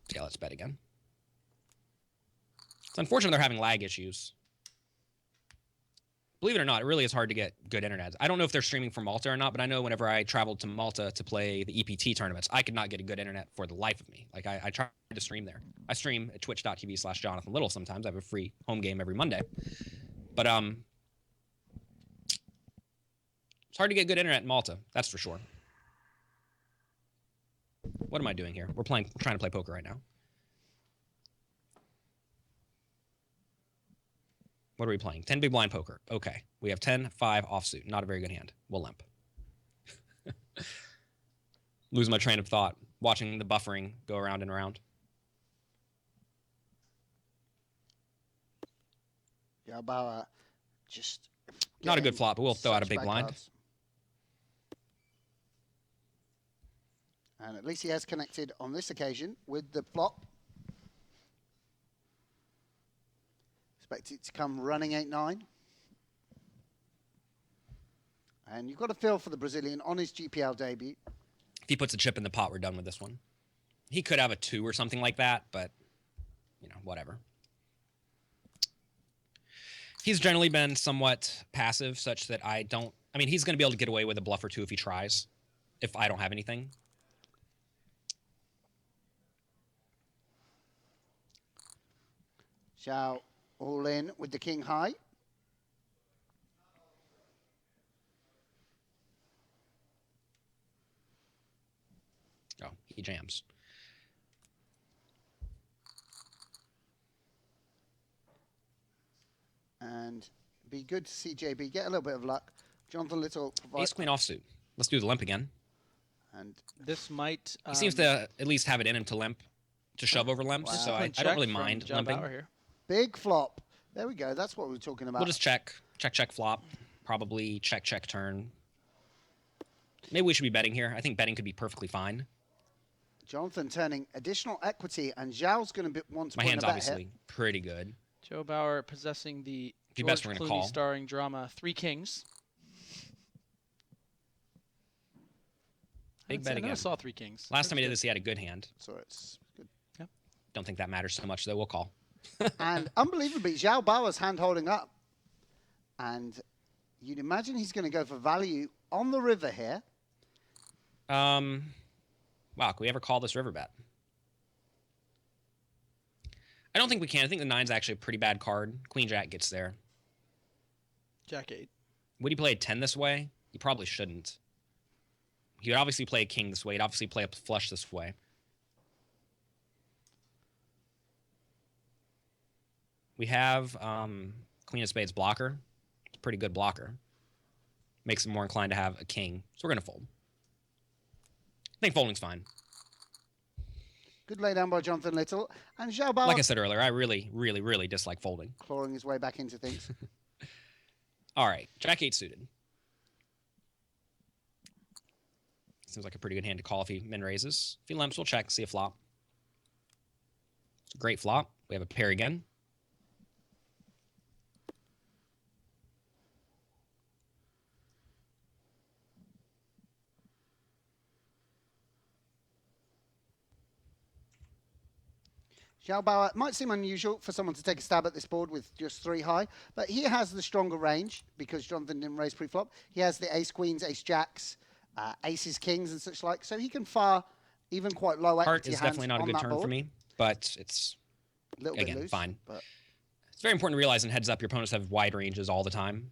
So yeah, let's bet again. It's unfortunate they're having lag issues. Believe it or not, it really is hard to get good internet. I don't know if they're streaming from Malta or not, but I know whenever I traveled to Malta to play the EPT tournaments, I could not get a good internet for the life of me. Like, I tried to stream there. I stream at twitch.tv/Jonathan Little sometimes. I have a free home game every Monday. But it's hard to get good internet in Malta, that's for sure. What am I doing here? We're trying to play poker right now. What are we playing? 10 big blind poker. Okay. We have 10, 5 offsuit. Not a very good hand. We'll limp. Lose my train of thought watching the buffering go around and around. Joao Bauer just Not a good getting flop, but we'll throw out a such big bad blind. cards. And at least he has connected on this occasion with the flop. Expect it to come running 8-9. And you've got a feel for the Brazilian on his GPL debut. If he puts a chip in the pot, we're done with this one. He could have a 2 or something like that, but, you know, whatever. He's generally been somewhat passive, such that I mean, he's going to be able to get away with a bluff or 2 if he tries, if I don't have anything. Joao all in with the king high. Oh, he jams. And be good to see JB get a little bit of luck. Jonathan Little provides. Ace queen offsuit. Let's do the limp again. And This might. He seems to at least have it in him to limp, to shove over limps, so I don't really mind Joao limping. Bauer here. big flop. There we go. That's what we were talking about. We'll just check, flop, probably check turn. Maybe we should be betting here. I think betting could be perfectly fine. Jonathan turning additional equity, and Zhao's going to want to My put in hand's a bet obviously here. pretty good. Joe Bauer possessing the If you George best, we're gonna Clooney call. starring drama Three Kings. Big bet I again. never saw Three Kings. Last time he did this, he had a good hand. So it's good. Don't think that matters so much, though. We'll call. And unbelievably, Joao Bauer's hand holding up. And you'd imagine he's going to go for value on the river here. Wow, can we ever call this river bet? I don't think we can. I think the 9's actually a pretty bad card. Queen Jack gets there. Jack 8. Would he play a 10 this way? He probably shouldn't. He would obviously play a king this way. He'd obviously play a flush this way. We have Queen of Spades blocker. It's a pretty good blocker. Makes him more inclined to have a king. So we're going to fold. I think folding's fine. Good lay down by Jonathan Little. And Joao Bauer Like I said earlier, I really, really, really dislike folding. clawing his way back into things. All right, Jack 8 suited. Seems like a pretty good hand to call if he min raises. If he limps, we'll check, see a flop. It's a great flop. We have a pair again. Joao Bauer might seem unusual for someone to take a stab at this board with just 3 high, but he has the stronger range because Jonathan didn't raise pre-flop. He has the ace-queens, ace-jacks, aces-kings and such like, so he can fire even quite low Heart equity is hands definitely not a on good that turn board. for me, but it's, A little bit again, loose, fine. but It's very important to realize in heads up, your opponents have wide ranges all the time,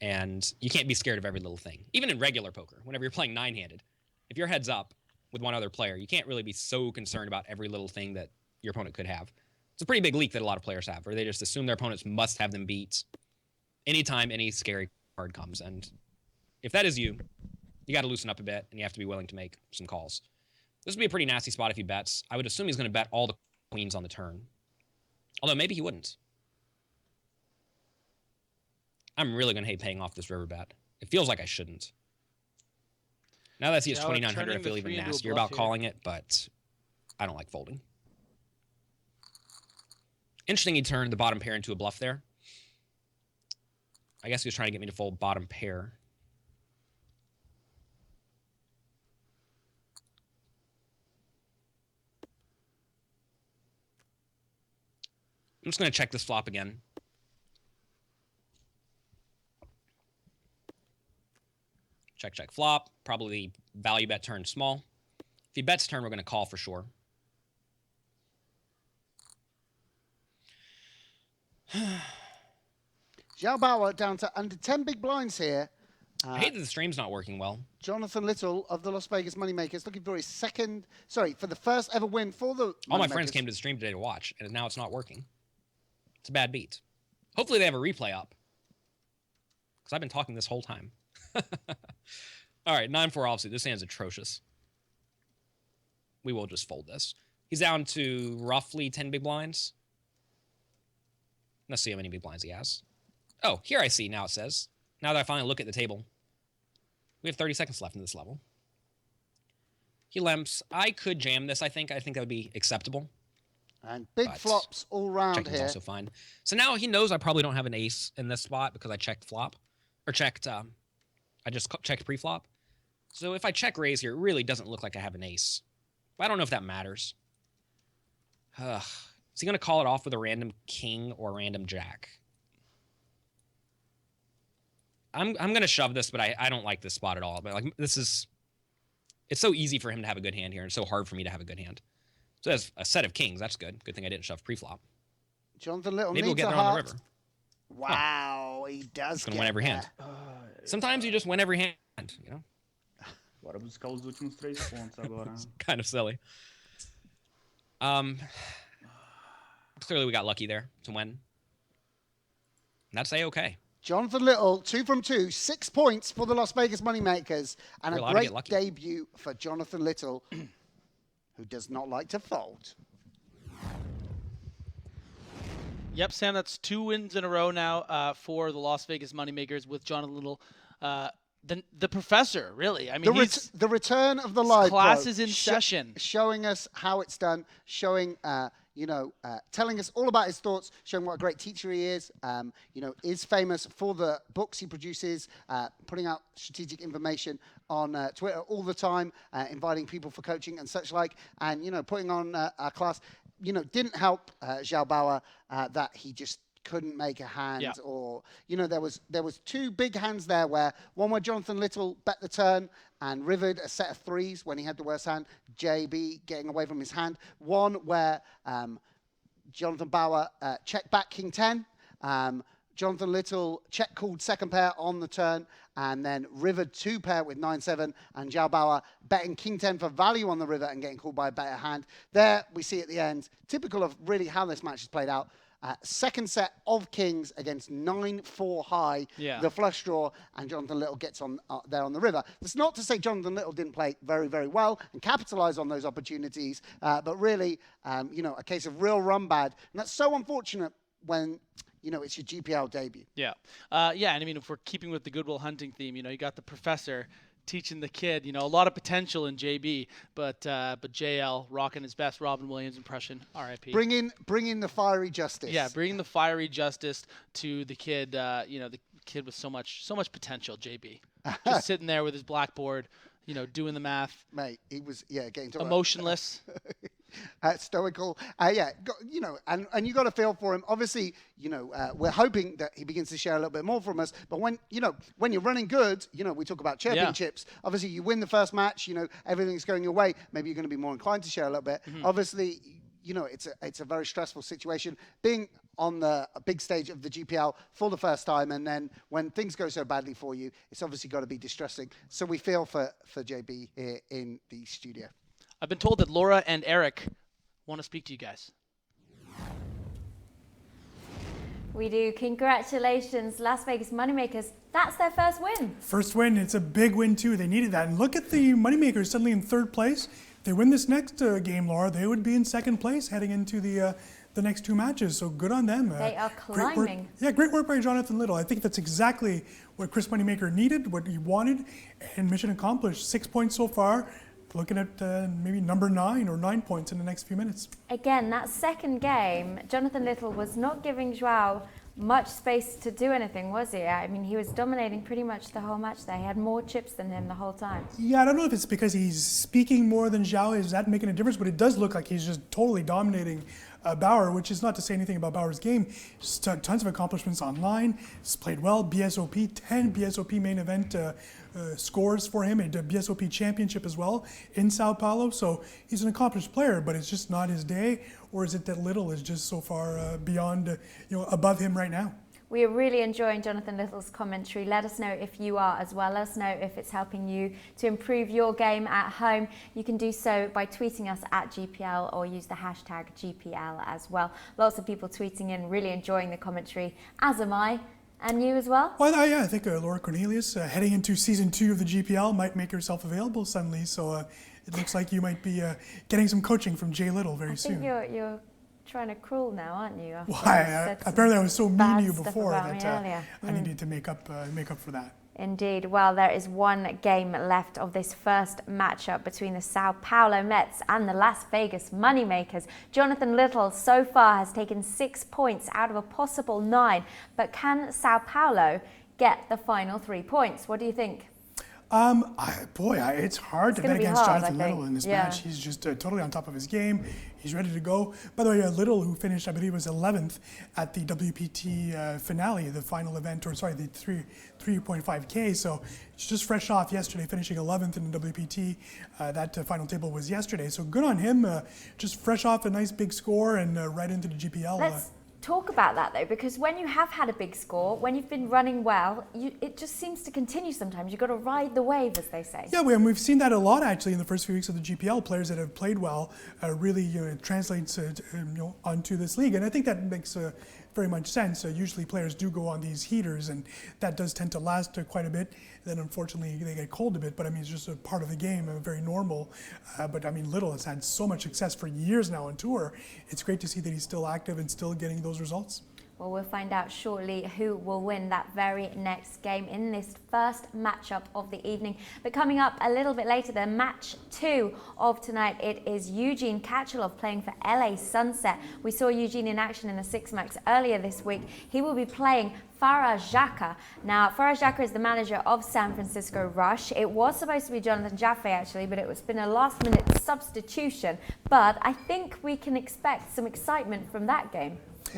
and you can't be scared of every little thing. Even in regular poker, whenever you're playing 9-handed, if you're heads up with one other player, you can't really be so concerned about every little thing that your opponent could have. It's a pretty big leak that a lot of players have, where they just assume their opponents must have them beat anytime any scary card comes. And if that is you, you got to loosen up a bit, and you have to be willing to make some calls. This would be a pretty nasty spot if he bets. I would assume he's going to bet all the queens on the turn. Although maybe he wouldn't. I'm really going to hate paying off this river bet. It feels like I shouldn't. Now that I see it's 2,900, I feel even nastier about calling it, but I don't like folding. Interesting he turned the bottom pair into a bluff there. I guess he was trying to get me to fold bottom pair. I'm just going to check this flop again. Check, check, flop. Probably value bet turn small. If he bets turn, we're going to call for sure. Joao Bauer down to under 10 big blinds here. I hate that the stream's not working well. Jonathan Little of the Las Vegas Moneymakers looking for his for the first ever win for the All my Moneymakers. friends came to the stream today to watch, and now it's not working. It's a bad beat. Hopefully they have a replay up, because I've been talking this whole time. All right, 9-4 obviously. This hand's atrocious. We will just fold this. He's down to roughly 10 big blinds. Let's see how many big blinds he has. Oh, here I see. Now it says. Now that I finally look at the table. We have 30 seconds left in this level. He limps. I could jam this, I think. I think that would be acceptable. And big flops all round Checking's here. also fine. So now he knows I probably don't have an ace in this spot because I checked flop. Or checked, I just checked pre-flop. So if I check raise here, it really doesn't look like I have an ace. But I don't know if that matters. Is he going to call it off with a random king or a random jack? I'm going to shove this, but I don't like this spot at all. But like this is, it's so easy for him to have a good hand here, and so hard for me to have a good hand. So there's a set of kings. That's good. Good thing I didn't shove pre-flop. Jonathan Little Maybe needs we'll get a there on the heart. river. Wow, he does. He's going to win every hand. Sometimes you just win every hand, you know? Bora buscar os últimos 3 pontos agora. It's kind of silly. Clearly we got lucky there to win. And that's A-okay. Jonathan Little, 2 from 2, 6 points for the Las Vegas Moneymakers, and We're a allowed to get great lucky. debut for Jonathan Little, who does not like to fold. Yep, Sam, that's 2 wins in a row now for the Las Vegas Moneymakers with Jonathan Little. The professor, really. I mean, The return of the live class pro, is in session. showing us how it's done, showing, telling us all about his thoughts, showing what a great teacher he is. Is famous for the books he produces, putting out strategic information on Twitter all the time, inviting people for coaching and such like, and putting on a class. Didn't help Joao Bauer that he just couldn't make a hand, or there was 2 big hands there where Jonathan Little bet the turn and rivered a set of 3s when he had the worst hand, JB getting away from his hand. One where Jonathan Bauer checked back king 10, Jonathan Little check called second pair on the turn, and then rivered 2 pair with 9-7, and Joao Bauer betting king 10 for value on the river and getting called by a better hand. There we see at the end, typical of really how this match has played out. Second set of kings against 9-4 high, the flush draw, and Jonathan Little gets on there on the river. That's not to say Jonathan Little didn't play very, very well and capitalize on those opportunities, but really, a case of real run bad. And that's so unfortunate when, it's your GPL debut. Yeah. And I mean, if we're keeping with the Goodwill Hunting theme, you got the professor teaching the kid, a lot of potential in JB, but JL rocking his best Robin Williams impression, RIP. Bring in the fiery justice. Yeah, bringing the fiery justice to the kid, the kid with so much potential, JB. Just sitting there with his blackboard, doing the math. Mate, he was, getting to emotionless. stoical. And you got to feel for him. Obviously, we're hoping that he begins to share a little bit more from us. But when you're running good, we talk about championships. Yeah. Obviously, you win the first match. Everything's going your way. Maybe you're going to be more inclined to share a little bit. Mm-hmm. Obviously, it's a very stressful situation being on the big stage of the GPL for the first time, and then when things go so badly for you, it's obviously got to be distressing. So we feel for JB here in the studio. I've been told that Laura and Eric want to speak to you guys. We do. Congratulations, Las Vegas Moneymakers. That's their first win. First win. It's a big win, too. They needed that. And look at the Moneymakers suddenly in third place. If they win this next game, Laura, they would be in second place heading into the next two matches. So good on them. They are climbing. Great work by Jonathan Little. I think that's exactly what Chris Moneymaker needed, what he wanted, and mission accomplished. 6 points so far. Looking at maybe number 9 or 9 points in the next few minutes. Again, that second game, Jonathan Little was not giving Joao much space to do anything, was he? I mean, he was dominating pretty much the whole match there. He had more chips than him the whole time. Yeah, I don't know if it's because he's speaking more than Joao. Is that making a difference? But it does look like he's just totally dominating Bauer, which is not to say anything about Bauer's game. Just tons of accomplishments online. He's played well. BSOP, 10 BSOP main event scores for him, a BSOP championship as well in Sao Paulo. So he's an accomplished player, but it's just not his day. Or is it that Little is just so far beyond, above him right now? We are really enjoying Jonathan Little's commentary. Let us know if you are as well. Let us know if it's helping you to improve your game at home. You can do so by tweeting us at GPL or use the hashtag GPL as well. Lots of people tweeting in, really enjoying the commentary, as am I. And you as well? Well, yeah, I think Laura Cornelius, heading into season 2 of the GPL, might make herself available suddenly. So it looks like you might be getting some coaching from Jay Little very soon. I think you're trying to cruel now, aren't you? Well, apparently I was so mean to you before that I needed to make up for that. Indeed. Well, there is one game left of this first matchup between the Sao Paulo Mets and the Las Vegas Moneymakers. Jonathan Little so far has taken 6 points out of a possible 9, but can Sao Paulo get the final 3 points? What do you think? It's hard to bet against Jonathan Little in this match. He's just totally on top of his game. He's ready to go. By the way, Little, who finished, I believe, was 11th at the WPT finale, the final event, the 3.5K. So it's just fresh off yesterday, finishing 11th in the WPT. That final table was yesterday. So good on him. Just fresh off a nice big score and right into the GPL. Let's talk about that though, because when you have had a big score, when you've been running well, it just seems to continue sometimes. You've got to ride the wave, as they say. Yeah, we've seen that a lot actually in the first few weeks of the GPL. Players that have played well really translates onto this league, and I think that makes very much sense. Usually players do go on these heaters, and that does tend to last quite a bit. Then unfortunately they get cold a bit, but I mean it's just a part of the game, very normal. But I mean Little has had so much success for years now on tour. It's great to see that he's still active and still getting those results. Well, we'll find out shortly who will win that very next game in this first matchup of the evening. But coming up a little bit later, the match 2 of tonight, it is Eugene Kachelov playing for LA Sunset. We saw Eugene in action in the 6-max earlier this week. He will be playing Faraz Jaka. Now, Faraz Jaka is the manager of San Francisco Rush. It was supposed to be Jonathan Jaffe actually, but it's been a last-minute substitution. But I think we can expect some excitement from that game.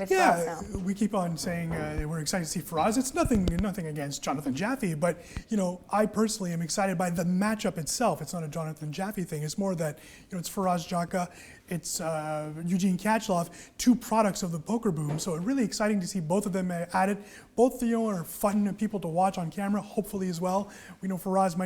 Yeah, we keep on saying we're excited to see Faraz. It's nothing against Jonathan Jaffe, but I personally am excited by the matchup itself. It's not a Jonathan Jaffe thing. It's more that it's Faraz Jaka, it's Eugene Kachelov, 2 products of the poker boom. So really exciting to see both of them at it. Both are fun people to watch on camera, hopefully as well. We know Faraz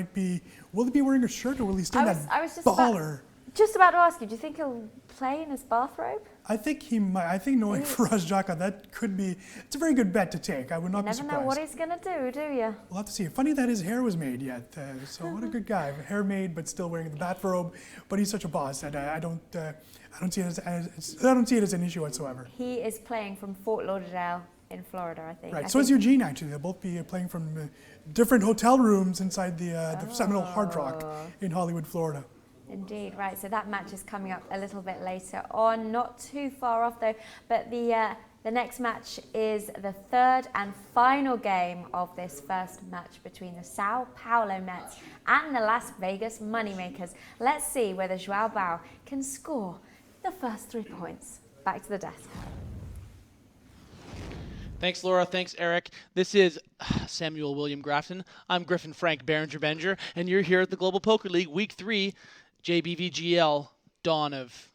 will he be wearing a shirt or will he stay in that baller? Just about to ask you, do you think he'll play in his bathrobe? I think he might. I think knowing Faraz Jaka, that could be. It's a very good bet to take. I would not be surprised. You never know what he's going to do you? We'll have to see. Funny that his hair was made yet. So what a good guy. Hair made, but still wearing the bathrobe. But he's such a boss that I don't see it as an issue whatsoever. He is playing from Fort Lauderdale in Florida, I think. Right. So is Eugene actually. They'll both be playing from different hotel rooms inside the Seminole Hard Rock in Hollywood, Florida. Indeed, right. So that match is coming up a little bit later on, not too far off though. But the next match is the 3rd and final game of this first match between the Sao Paulo Mets and the Las Vegas Moneymakers. Let's see whether Joao Bauer can score the first 3 points. Back to the desk. Thanks, Laura. Thanks, Eric. This is Samuel William Grafton. I'm Griffin Frank Berenger-Benger, and you're here at the Global Poker League, Week 3, JBVGL, Dawn of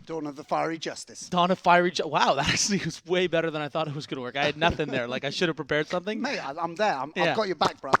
the Fiery Justice. Dawn of Fiery Wow, that actually was way better than I thought it was going to work. I had nothing there. Like, I should have prepared something. Mate, I'm there. I've got your back, bro.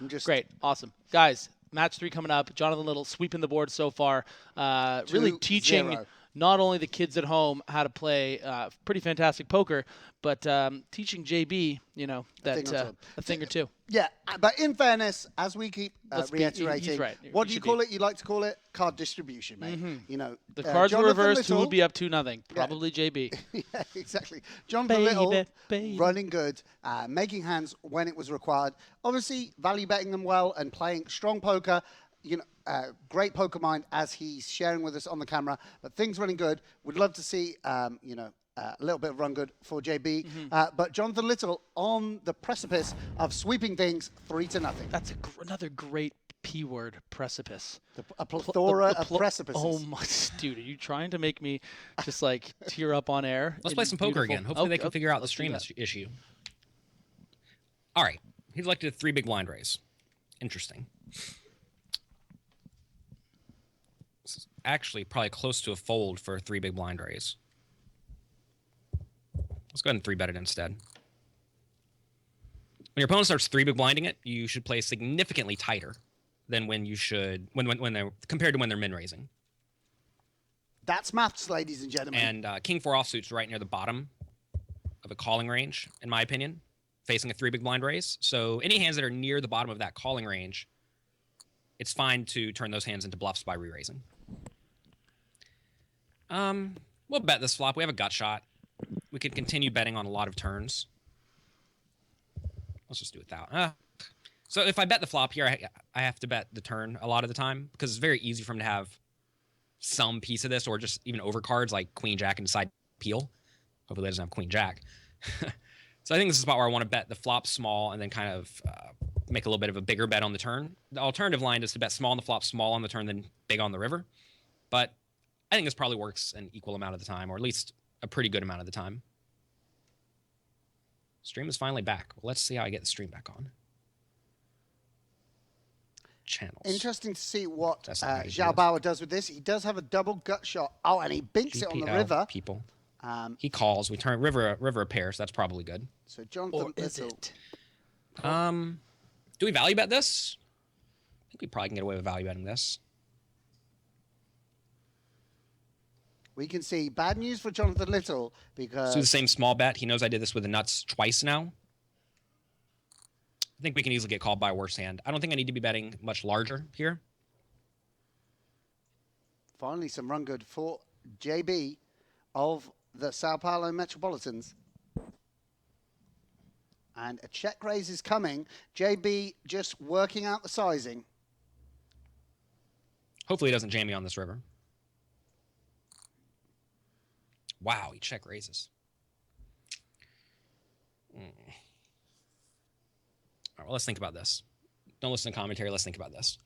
I'm just Great. Awesome. Guys, match 3 coming up. Jonathan Little sweeping the board so far. Really teaching 2-0. not only the kids at home how to play pretty fantastic poker, but teaching JB, a thing or two. Yeah, but in fairness, as we keep reiterating, he's right. What do you call it? You like to call it card distribution, mate. You know, The cards were Jonathan reversed. Who Little- would be up 2-0? Probably JB. Yeah, exactly. Jonathan Little baby. running good, making hands when it was required. Obviously, value betting them well and playing strong poker. Great poker mind as he's sharing with us on the camera. But things running good. Would love to see, a little bit of run good for JB. But Jonathan Little on the precipice of sweeping things 3-0. That's another great P word, precipice. A plethora of precipices. Oh my, dude, are you trying to make me just like tear up on air? Let's play some poker again. Hopefully they can figure out the stream issue. All right. He's elected a 3 big blind raise. Interesting. This is actually probably close to a fold for a 3 big blind raise. Let's go ahead and 3-bet it instead. When your opponent starts 3 big blinding it, you should play significantly tighter than when you should when they're compared to when they're min raising. That's maths, ladies and gentlemen. And King 4 offsuit's right near the bottom of a calling range, in my opinion, facing a 3 big blind raise. So any hands that are near the bottom of that calling range, it's fine to turn those hands into bluffs by re-raising. We'll bet this flop. We have a gut shot. We could continue betting on a lot of turns. Let's just do it without. So if I bet the flop here, I have to bet the turn a lot of the time because it's very easy for him to have some piece of this or just even overcards like Queen Jack and side peel. Hopefully he doesn't have Queen Jack. So I think this is a spot where I want to bet the flop small and then kind of make a little bit of a bigger bet on the turn. The alternative line is to bet small on the flop, small on the turn, then big on the river. But I think this probably works an equal amount of the time, or at least a pretty good amount of the time. Stream is finally back. Well, let's see how I get the stream back on. Channels. Interesting to see what That's not how you do Joao this. Bauer does with this. He does have a double gut shot. Oh, and he binks it on the GPL river. People. He calls. We turn river a pair, so that's probably good. So Jonathan Or is Little. it? Do we value bet this? I think we probably can get away with value betting this. We can see bad news for Jonathan Little because Let's do the same small bet. He knows I did this with the nuts twice now. I think we can easily get called by a worse hand. I don't think I need to be betting much larger here. finally some run good for JB of the Sao Paulo Metropolitans. And a check raise is coming. JB just working out the sizing. Hopefully he doesn't jam me on this river. Wow, he check raises. All right, well, let's think about this. Don't listen to commentary. Let's think about this.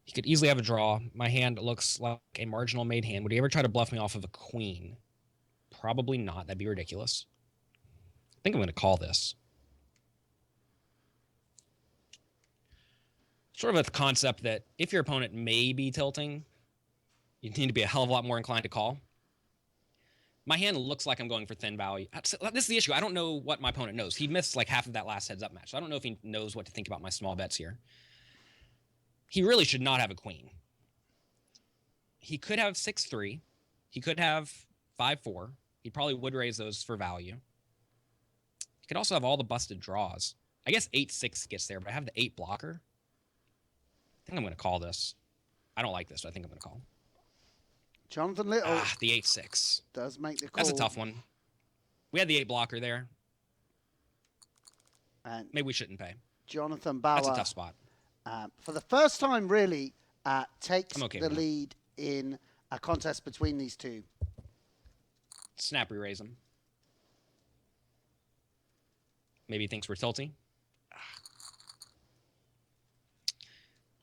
He could easily have a draw. My hand looks like a marginal made hand. Would he ever try to bluff me off of a queen? Probably not. That'd be ridiculous. I think I'm going to call this. Sort of a concept that if your opponent may be tilting, you need to be a hell of a lot more inclined to call. My hand looks like I'm going for thin value. This is the issue. I don't know what my opponent knows. He missed like half of that last heads-up match. So I don't know if he knows what to think about my small bets here. He really should not have a queen. He could have 6-3. He could have 5-4. He probably would raise those for value. He could also have all the busted draws. I guess 8-6 gets there, but I have the 8 blocker. I think I'm going to call this. I don't like this, but I think I'm going to call. Jonathan Little The 8-6. does make the call. That's a tough one. We had the 8 blocker there. And Maybe we shouldn't pay. Jonathan Bauer, That's a tough spot. for the first time, really takes I'm okay the with that. lead in a contest between these two. Snap re-raise him. Maybe he thinks we're tilting.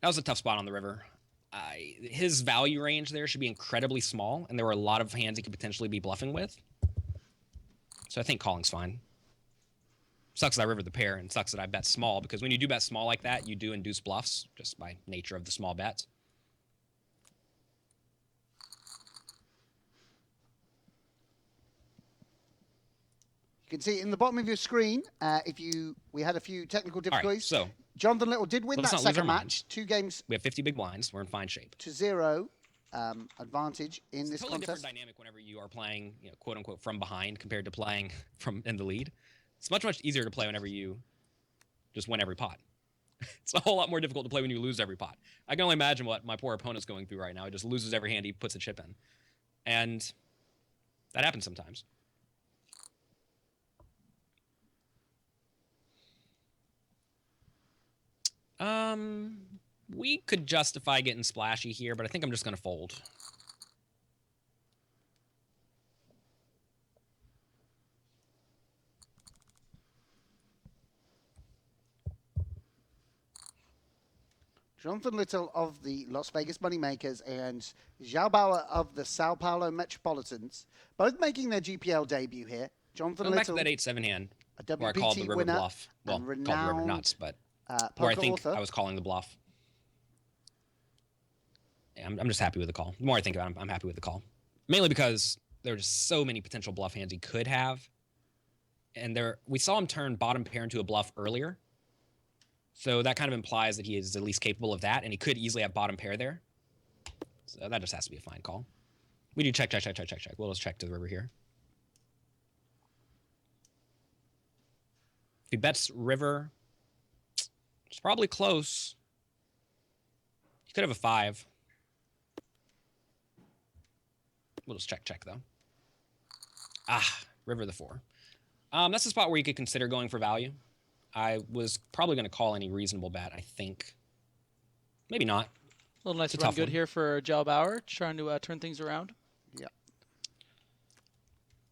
That was a tough spot on the river. his value range there should be incredibly small, and there were a lot of hands he could potentially be bluffing with. So I think calling's fine. Sucks that I rivered the pair, and sucks that I bet small, because when you do bet small like that, you do induce bluffs, just by nature of the small bets. You can see in the bottom of your screen, we had a few technical difficulties. All right, so Jonathan Little did win let's that not lose our second match. minds. 2 games We have 50 big blinds. We're in fine shape. to 0 advantage in this Totally different contest. dynamic whenever you are playing, quote unquote, from behind compared to playing from in the lead. It's much easier to play whenever you just win every pot. It's a whole lot more difficult to play when you lose every pot. I can only imagine what my poor opponent's going through right now. He just loses every hand he puts a chip in, and that happens sometimes. We could justify getting splashy here, but I think I'm just going to fold. Jonathan Little of the Las Vegas Moneymakers and Joao Bauer of the Sao Paulo Metropolitans, both making their GPL debut here. Jonathan Going back to Little, that 8-7 hand, a where I called the WPT river winner bluff. Well, and called the river renowned nuts, but where I poker think author. I was calling the bluff. Yeah, I'm just happy with the call. The more I think about it, I'm happy with the call. Mainly because there are just so many potential bluff hands he could have. And we saw him turn bottom pair into a bluff earlier. So that kind of implies that he is at least capable of that, and he could easily have bottom pair there. So that just has to be a fine call. We do check. We'll just check to the river here. If he bets river, it's probably close. He could have a 5. We'll just check though. River the 4. That's the spot where you could consider going for value. I was probably going to call any reasonable bet, I think. Maybe not. A little nice It's a run tough good one. here for Joao Bauer, trying to turn things around. Yeah.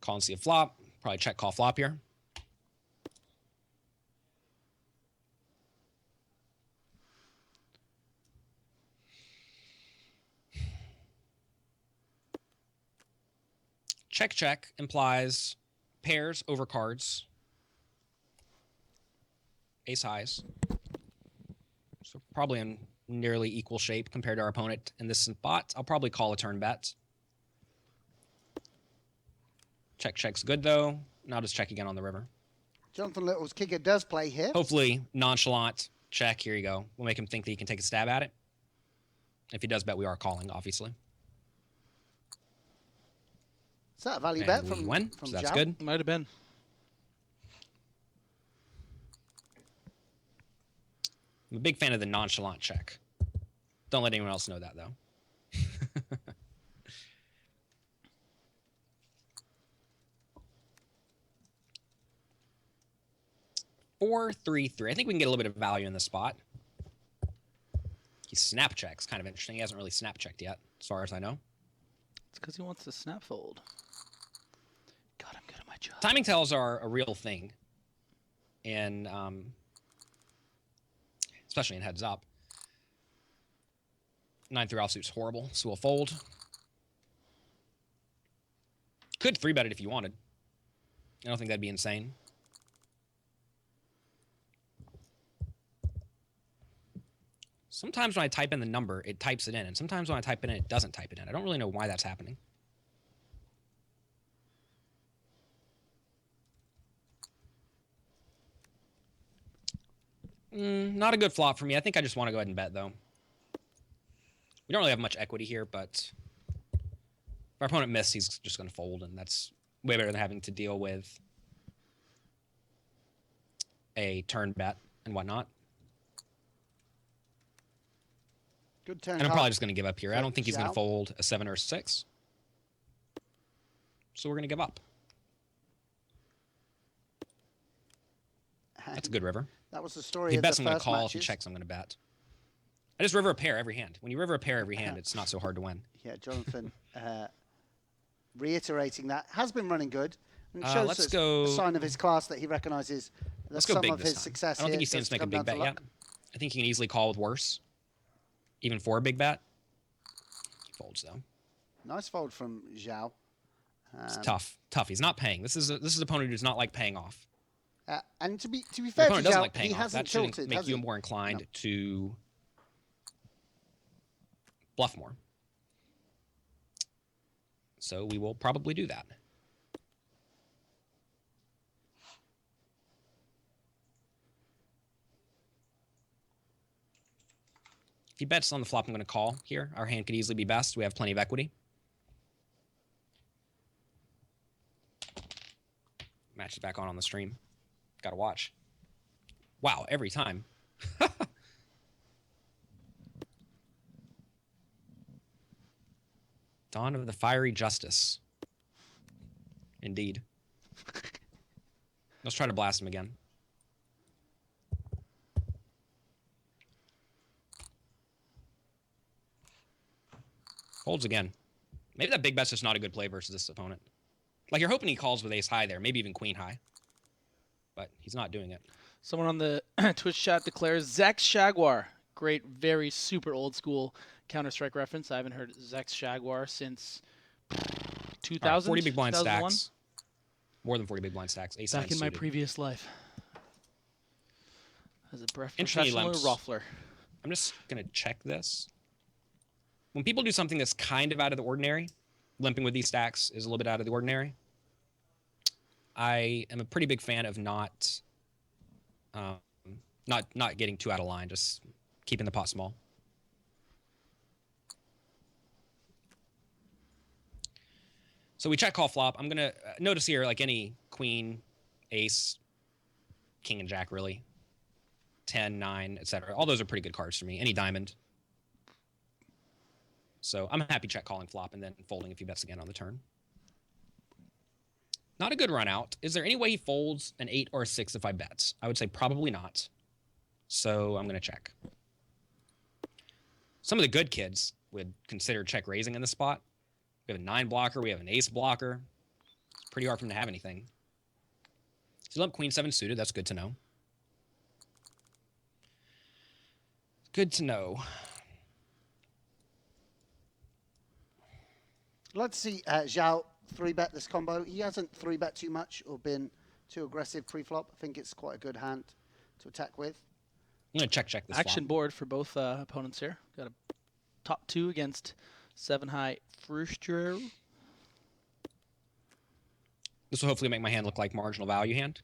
Call and see a flop. Probably check, call, flop here. Check implies pairs over cards. Ace highs. So probably in nearly equal shape compared to our opponent in this spot. I'll probably call a turn bet. Check's good though. Now just check again on the river. Jonathan Little's kicker does play here. Hopefully nonchalant. Check. Here you go. We'll make him think that he can take a stab at it. If he does bet, we are calling, obviously. Is that a value And bet we from win, from so that's Joao? good. Might have been. I'm a big fan of the nonchalant check. Don't let anyone else know that, though. 4-3-3. I think we can get a little bit of value in this spot. He snap checks. Kind of interesting. He hasn't really snap checked yet, as far as I know. It's because he wants to snap fold. God, I'm good at my job. Timing tells are a real thing, and especially in heads up. 9-3 offsuit's horrible, so we'll fold. Could 3-bet it if you wanted. I don't think that'd be insane. Sometimes when I type in the number, it types it in, and sometimes when I type it in, it doesn't type it in. I don't really know why that's happening. Not a good flop for me. I think I just want to go ahead and bet, though. We don't really have much equity here, but if our opponent missed, he's just going to fold, and that's way better than having to deal with a turn bet and whatnot. Good turn. And I'm card. probably just going to give up here. I don't think he's going Joao. to fold a 7 or a 6. So we're going to give up. That's a good river. That was the If story he of bets, the I'm going to first call. If matches. he checks, I'm going to bet. I just river a pair every hand. When you river a pair every hand, it's not so hard to win. Yeah, Jonathan reiterating that. Has been running good. And shows Let's us go- a sign of his class that he recognises that Let's go some big of this his time. success I don't think he here stands does to make a come big down bet to yet. luck. I think he can easily call with worse, even for a big bet. Folds though. Nice fold from Joao. It's tough. He's not paying. This is an opponent who does not like paying off. And to be Your fair to opponent doesn't Joao, like paying he off. hasn't That should tilted, make has you he? more inclined No. to bluff more. So we will probably do that. If he bets on the flop, I'm going to call here. Our hand could easily be best. We have plenty of equity. Match is back on the stream. Got to watch. Wow, every time. Dawn of the Fiery Justice. Indeed. Let's try to blast him again. Folds again. Maybe that big bet's just not a good play versus this opponent. Like, you're hoping he calls with ace high there, maybe even queen high. But he's not doing it. Someone on the Twitch chat declares Zex Jaguar. Great, very super old school Counter-Strike reference. I haven't heard Zex Jaguar since 2000. Right, 40 big blind 2001. stacks. More than 40 big blind stacks. Ace Back nine in my suited. previous life. As a Interestingly, professional Lemps, ruffler. I'm just going to check this. When people do something that's kind of out of the ordinary, limping with these stacks is a little bit out of the ordinary. I am a pretty big fan of not getting too out of line, just keeping the pot small. So we check call flop. I'm gonna notice here, like any queen, ace, king and jack, really, 10, 9, etc. All those are pretty good cards for me. Any diamond. So I'm happy check calling flop and then folding a few bets again on the turn. Not a good run out. Is there any way he folds an 8 or a 6 if I bet? I would say probably not. So I'm going to check. Some of the good kids would consider check raising in this spot. We have a 9 blocker. We have an ace blocker. It's pretty hard for him to have anything. Still up queen 7 suited. That's good to know. Good to know. Let's see Joao 3-bet this combo. He hasn't 3-bet too much or been too aggressive pre-flop. I think it's quite a good hand to attack with. I'm going to check this Action flop. board for both opponents here. Got a top 2 against 7 high Frustro. This will hopefully make my hand look like marginal value hand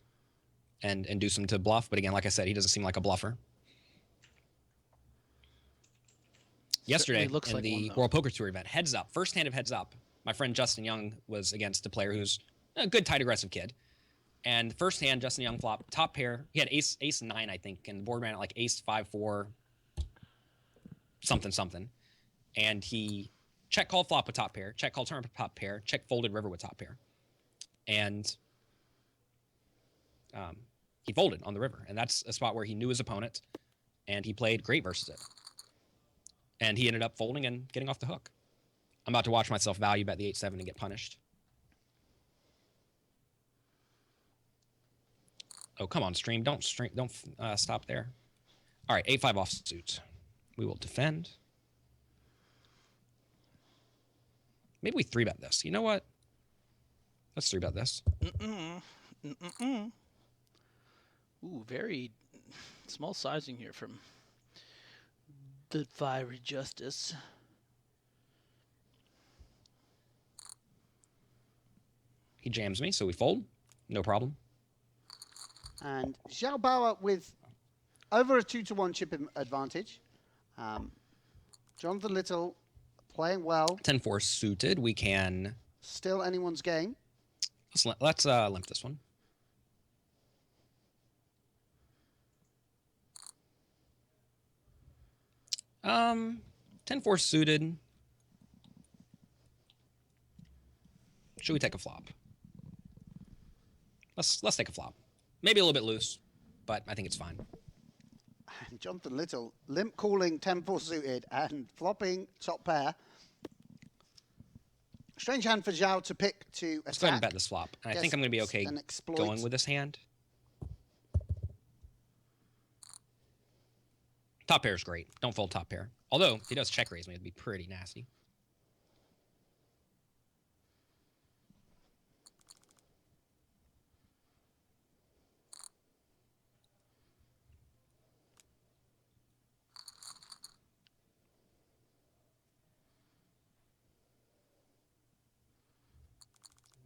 and induce him to bluff. But again, like I said, he doesn't seem like a bluffer. Yesterday, looks in like the one, though. World Poker Tour event, Heads Up, first hand of Heads Up, my friend Justin Young was against a player who's a good, tight, aggressive kid. And first hand, Justin Young flop, top pair. He had ace 9, I think, and the board ran at like ace 5-4, something. And he check called flop with top pair, check called turn with top pair, check folded river with top pair. And he folded on the river. And that's a spot where he knew his opponent, and he played great versus it. And he ended up folding and getting off the hook. I'm about to watch myself value bet the 8-7 and get punished. Oh, come on, stream. Don't stop there. All right, 8-5 offsuit. We will defend. Maybe we 3-bet this. You know what? Let's 3-bet this. Ooh, very small sizing here from the Fiery Justice. He jams me, so we fold. No problem. And Joao Bauer with over a 2-1 chip advantage. Jonathan Little playing well. 10-4 suited. We can... Still anyone's game. Let's limp this one. Um, 10-4 suited. Should we take a flop? Let's take a flop. Maybe a little bit loose, but I think it's fine. And Jonathan Little limp calling 10-4 suited and flopping top pair. Strange hand for Joao to pick to Let's go ahead and attack. bet this flop. And I think I'm going to be okay And exploit. going with this hand. Top pair is great. Don't fold top pair. Although, if he does check raise me, it'd be pretty nasty.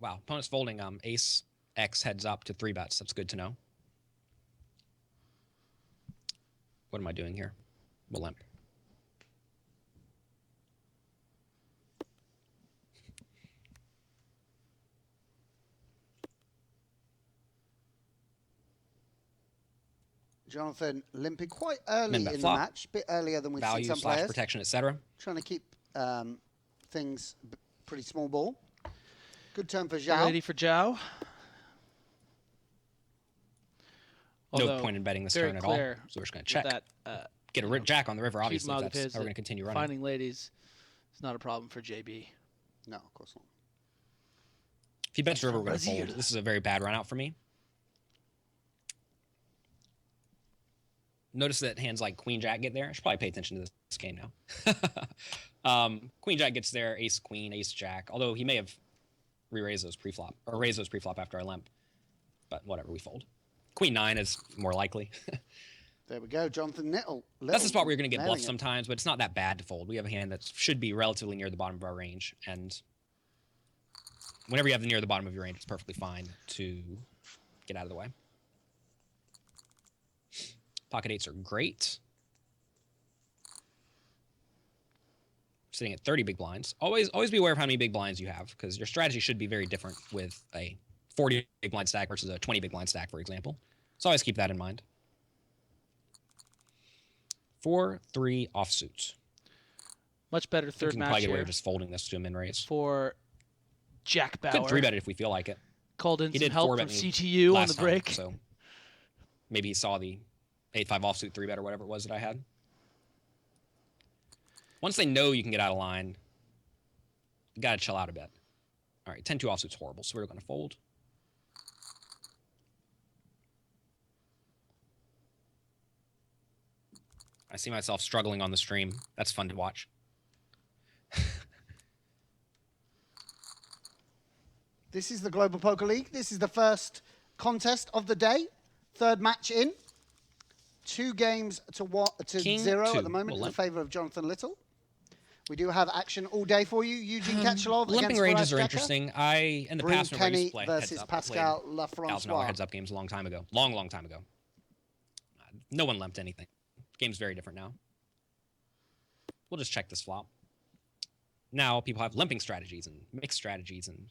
Wow, opponent's folding ace X heads up to 3 bets. That's good to know. What am I doing here? We'll limp. Jonathan limping quite early in the flop. match, a bit earlier than we've Value seen some slash players. protection, etc. Trying to keep things pretty small ball. Good turn for Joao. Ready for Joao. No point in betting this turn at all. So we're just going to check. That, Get a jack on the river, obviously. mouth That's of his how we're going to continue running. Finding ladies is not a problem for JB. No, of course not. If he bets river, we're going to fold. This is a very bad run out for me. Notice that hands like Queen Jack get there. I should probably pay attention to this game now. Queen Jack gets there, Ace Queen, Ace Jack. Although he may have re-raised those pre-flop, or raised those pre-flop after I limp. But whatever, we fold. Queen 9 is more likely. There we go, Jonathan Little. That's the spot where you're going to get bluffed sometimes, but it's not that bad to fold. We have a hand that should be relatively near the bottom of our range, and whenever you have near the bottom of your range, it's perfectly fine to get out of the way. Pocket 8s are great. Sitting at 30 big blinds. Always be aware of how many big blinds you have, because your strategy should be very different with a 40 big blind stack versus a 20 big blind stack, for example. So always keep that in mind. 4-3 offsuit. Much better third match probably get away here with just folding this to a min raise. for Jack Bauer. Could 3-bet it if we feel like it. Called in He some did help 4-bet from me CTU on the last time, break. so maybe he saw the 8-5 offsuit 3-bet or whatever it was that I had. Once they know you can get out of line, you got to chill out a bit. All right, 10-2 offsuit's horrible, so we're going to fold. I see myself struggling on the stream. That's fun to watch. This is the Global Poker League. This is the first contest of the day. Third match in. 2 games to King 0 2. at the moment Well, in favor of Jonathan Little. We do have action all day for you. Eugene Kechelov Limping against ranges Faraz are Jaka. interesting. I, in the Bryn past, whenever I used Kenny to play versus heads up, Pascal I played $1,000 Lafrancois. heads up games a long time ago. Long time ago. No one limped anything. Game's very different now. We'll just check this flop. Now people have limping strategies and mixed strategies, and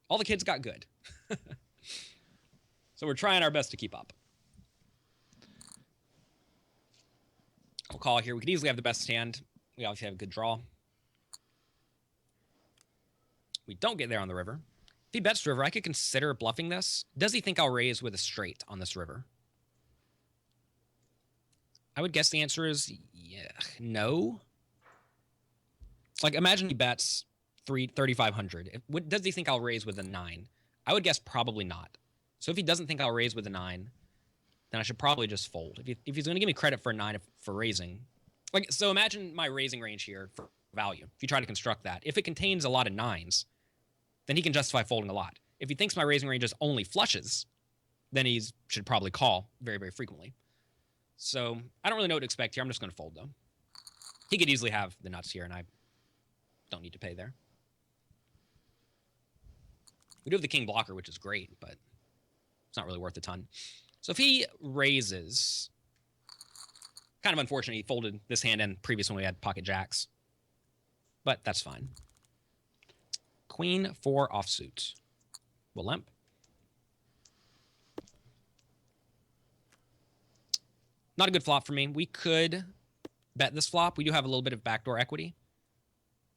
all the kids got good. So we're trying our best to keep up. I'll call here. We could easily have the best hand. We obviously have a good draw. We don't get there on the river. If he bets river, I could consider bluffing this. Does he think I'll raise with a straight on this river? I would guess the answer is no. Like, imagine he bets 3,500. Does he think I'll raise with a 9? I would guess probably not. So if he doesn't think I'll raise with a 9, then I should probably just fold. If he's going to give me credit for a 9 for raising, like, so imagine my raising range here for value. If you try to construct that, if it contains a lot of 9s, then he can justify folding a lot. If he thinks my raising range is only flushes, then he should probably call very, very frequently. So I don't really know what to expect here. I'm just going to fold, though. He could easily have the nuts here, and I don't need to pay there. We do have the king blocker, which is great, but it's not really worth a ton. So if he raises, kind of unfortunate he folded this hand and previous when we had pocket jacks, but that's fine. Queen 4 offsuit. We'll limp. Not a good flop for me. We could bet this flop. We do have a little bit of backdoor equity.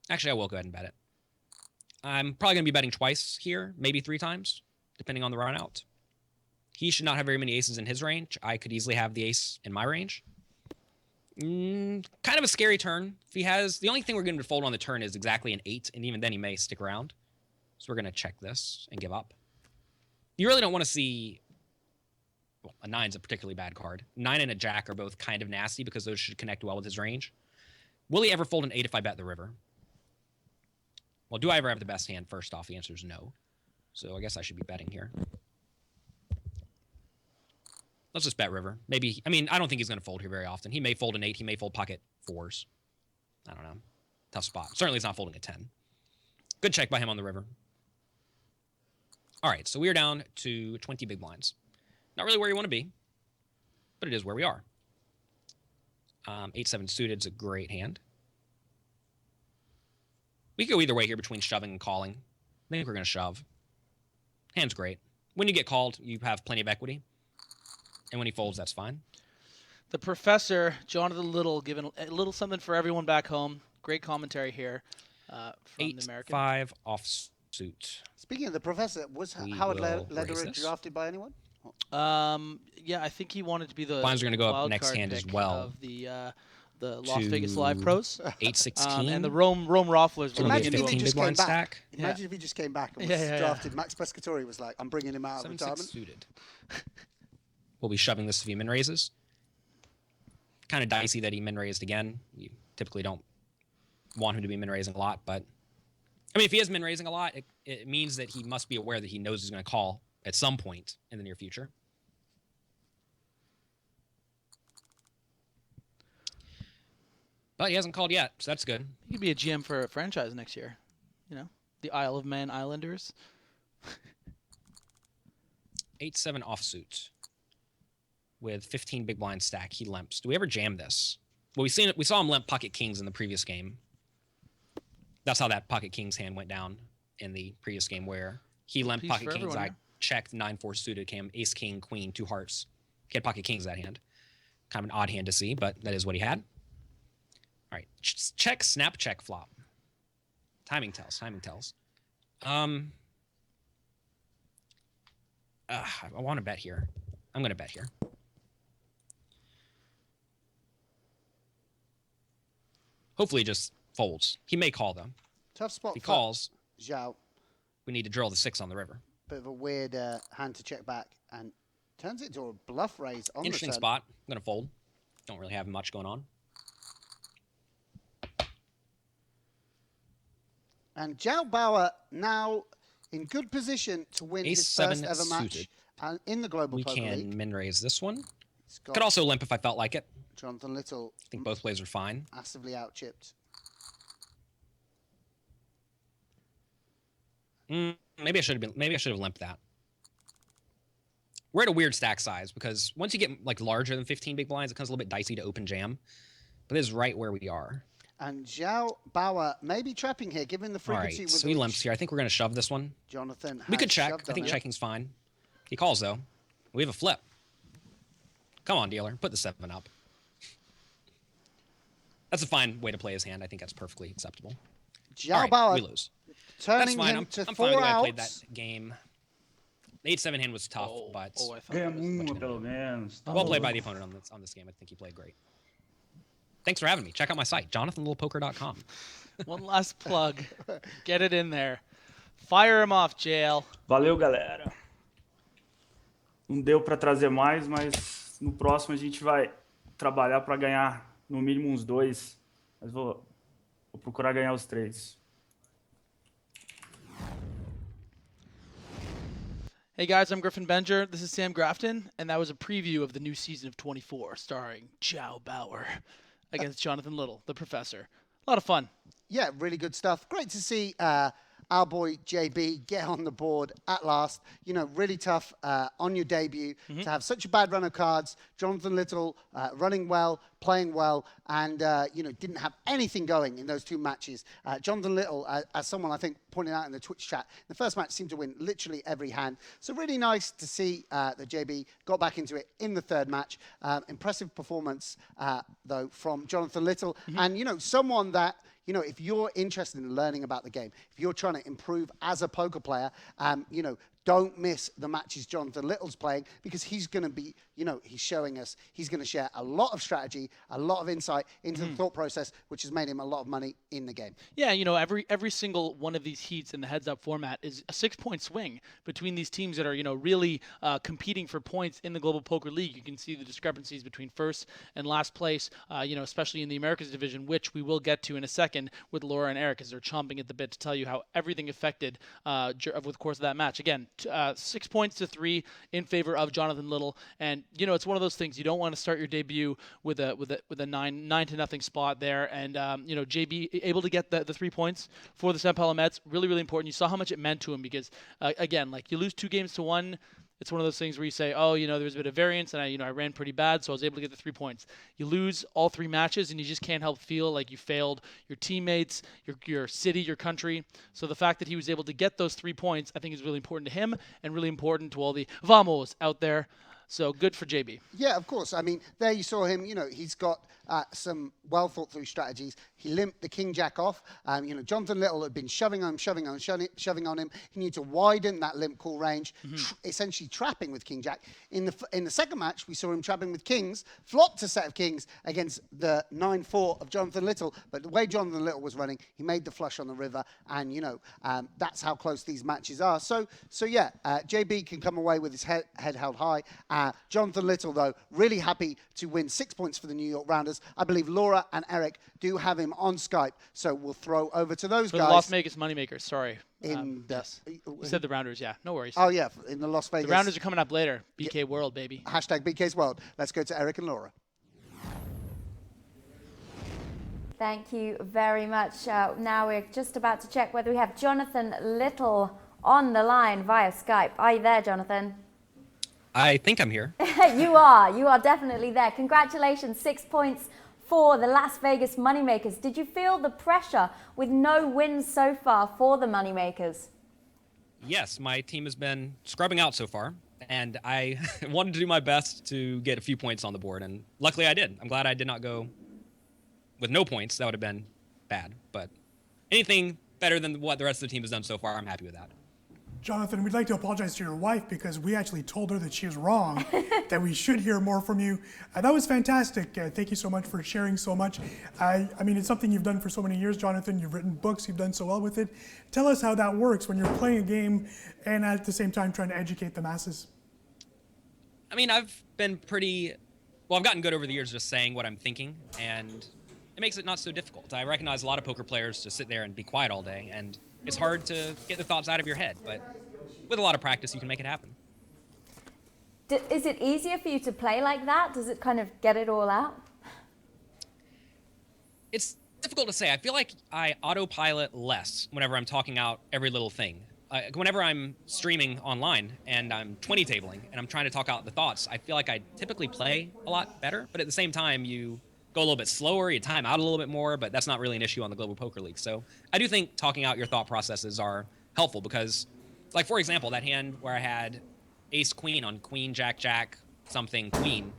Actually, I will go ahead and bet it. I'm probably going to be betting twice here, maybe 3 times, depending on the run out. He should not have very many aces in his range. I could easily have the ace in my range. Kind of a scary turn. If he has, the only thing we're going to fold on the turn is exactly an 8, and even then he may stick around. So we're going to check this and give up. You really don't want to see, well, a 9's a particularly bad card. 9 and a jack are both kind of nasty because those should connect well with his range. Will he ever fold an 8 if I bet the river? Well, do I ever have the best hand? First off, the answer is no. So I guess I should be betting here. Let's just bet river. Maybe, I mean, I don't think he's going to fold here very often. He may fold an 8. He may fold pocket 4s. I don't know. Tough spot. Certainly he's not folding a 10. Good check by him on the river. All right, so we are down to 20 big blinds. Not really where you want to be, but it is where we are. 8-7 suited is a great hand. We could go either way here between shoving and calling. I think we're going to shove. Hand's great. When you get called, you have plenty of equity. And when he folds, that's fine. The professor, Jonathan Little, giving a little something for everyone back home. Great commentary here from the American. 8-5 offsuit. Speaking of the professor, was We Howard will Lederer raise this. drafted by anyone? Yeah, I think he wanted to be the Blinds are gonna go up wild next card hand as pick well. of the Las Vegas Live Pros. 8-16. And the Rome Rofflers So were maybe Imagine a if he 15 just big blind came back. stack. Imagine if he just came back and was Yeah, yeah, yeah. drafted. Max Pescatori was like, I'm bringing him out of 7-6 retirement. suited. We'll be shoving this if he min raises. Kind of dicey that he min raised again. You typically don't want him to be min raising a lot, but I mean, if he is min raising a lot, it means that he must be aware that he knows he's going to call at some point in the near future. But he hasn't called yet, so that's good. He could be a GM for a franchise next year. You know, the Isle of Man Islanders. 8-7 offsuit with 15 big blind stack. He limps. Do we ever jam this? Well, we saw him limp pocket kings in the previous game. That's how that pocket kings hand went down in the previous game, where he limped Piece pocket for kings. everyone, I yeah. checked 9-4 suited, came ace king queen 2 hearts. He had pocket kings that hand. Kind of an odd hand to see, but that is what he had. All right, check snap check flop. Timing tells. I want to bet here. I'm going to bet here. Hopefully, he just folds. He may call though. Tough spot If he for calls, Joao. we need to drill the 6 on the river. Bit of a weird hand to check back, and turns it into a bluff raise on Interesting the turn. spot. I'm going to fold. Don't really have much going on. And Joao Bauer now in good position to win his Ace-7 first ever match suited. in the Global We Poker can League. min raise this one. He's got Could also limp if I felt like it. Jonathan Little I think both plays are fine. massively outchipped. Maybe I should have limped that. We're at a weird stack size because once you get like larger than 15 big blinds, it becomes a little bit dicey to open jam. But this is right where we are. And Joao Bauer may be trapping here, given the All right, frequency with so he which limps here. I think we're going to shove this one. Jonathan has We could check. shoved I think on it. checking's fine. He calls though. We have a flip. Come on, dealer. Put the 7 up. That's a fine way to play his hand. I think that's perfectly acceptable. Joao All right, Bauer we lose. That's turning fine. him I'm to fine with 4 the way I played that outs. game. The 8-7 hand was tough, but I thought Ganhamos that was much uma, pelo menos. Tá well played by louco. the opponent on this game. I think he played great. Thanks for having me. Check out my site, jonathanlittlepoker.com. One last plug. Get it in there. Fire him off, jail. Valeu, galera. Não deu para trazer mais, mas no próximo a gente vai trabalhar para ganhar no mínimo uns 2. Mas vou procurar ganhar os 3. Hey guys, I'm Griffin Benger. This is Sam Grafton, and that was a preview of the new season of 24, starring Joao Bauer against Jonathan Little, the professor. A lot of fun. Yeah, really good stuff. Great to see our boy JB get on the board at last. You know, really tough on your debut to have such a bad run of cards. Jonathan Little running well, playing well, and, you know, didn't have anything going in those 2 matches. Jonathan Little, as someone I think pointed out in the Twitch chat, the first match seemed to win literally every hand. So really nice to see that JB got back into it in the 3rd match. Impressive performance, though, from Jonathan Little. And, you know, someone that, you know, if you're interested in learning about the game, if you're trying to improve as a poker player, you know, don't miss the matches Jonathan Little's playing, because he's going to be, you know, he's showing us, he's going to share a lot of strategy, a lot of insight into the thought process, which has made him a lot of money in the game. Yeah, you know, every single one of these heats in the heads-up format is a 6-point swing between these teams that are, you know, really competing for points in the Global Poker League. You can see the discrepancies between first and last place, you know, especially in the Americas division, which we will get to in a second with Laura and Eric, as they're chomping at the bit to tell you how everything affected over the course of that match. Again, 6 points to 3 in favor of Jonathan Little, and it's one of those things. You don't want to start your debut with a 9-0 spot there. And JB able to get the 3 points for the St. Paulo Mets, really, really important. You saw how much it meant to him because, again, like you lose 2-1. It's one of those things where you say, oh, there was a bit of variance, and I ran pretty bad, so I was able to get the 3 points. You lose all 3 matches, and you just can't help feel like you failed your teammates, your city, your country. So the fact that he was able to get those 3 points, I think, is really important to him and really important to all the Vamos out there. So good for JB. Yeah, of course. I mean, there you saw him. He's got some well thought through strategies. He limped the King Jack off. Jonathan Little had been shoving on him. He needed to widen that limp call range, essentially trapping with King Jack. In the second match, we saw him trapping with Kings, flopped a set of Kings against the 9-4 of Jonathan Little. But the way Jonathan Little was running, he made the flush on the river, and that's how close these matches are. So yeah, JB can come away with his head held high. Jonathan Little, though, really happy to win 6 points for the New York Rounders. I believe Laura and Eric do have him on Skype, so we'll throw over to those guys. The Las Vegas Moneymakers, sorry. Yes. You said the Rounders, yeah. No worries. Oh, yeah, in the Las Vegas. The Rounders are coming up later. BK World, baby. Hashtag BK's World. Let's go to Eric and Laura. Thank you very much. Now we're just about to check whether we have Jonathan Little on the line via Skype. Are you there, Jonathan? I think I'm here. You are definitely there. Congratulations, 6 points for the Las Vegas Moneymakers. Did you feel the pressure with no wins so far for the Moneymakers? Yes, my team has been scrubbing out so far, and I wanted to do my best to get a few points on the board, and luckily I did. I'm glad I did not go with no points. That would have been bad, but anything better than what the rest of the team has done so far, I'm happy with that. Jonathan, we'd like to apologize to your wife because we actually told her that she was wrong, that we should hear more from you. That was fantastic. Thank you so much for sharing so much. I mean, it's something you've done for so many years, Jonathan. You've written books. You've done so well with it. Tell us how that works when you're playing a game and at the same time trying to educate the masses. I mean, I've been I've gotten good over the years just saying what I'm thinking, and it makes it not so difficult. I recognize a lot of poker players just sit there and be quiet all day, and it's hard to get the thoughts out of your head, but with a lot of practice, you can make it happen. Is it easier for you to play like that? Does it kind of get it all out? It's difficult to say. I feel like I autopilot less whenever I'm talking out every little thing. Whenever I'm streaming online and I'm 20 tabling and I'm trying to talk out the thoughts, I feel like I typically play a lot better, but at the same time, you go a little bit slower, you time out a little bit more, but that's not really an issue on the Global Poker League. So I do think talking out your thought processes are helpful because, like, for example, that hand where I had ace-queen on queen, jack, jack, something, queen,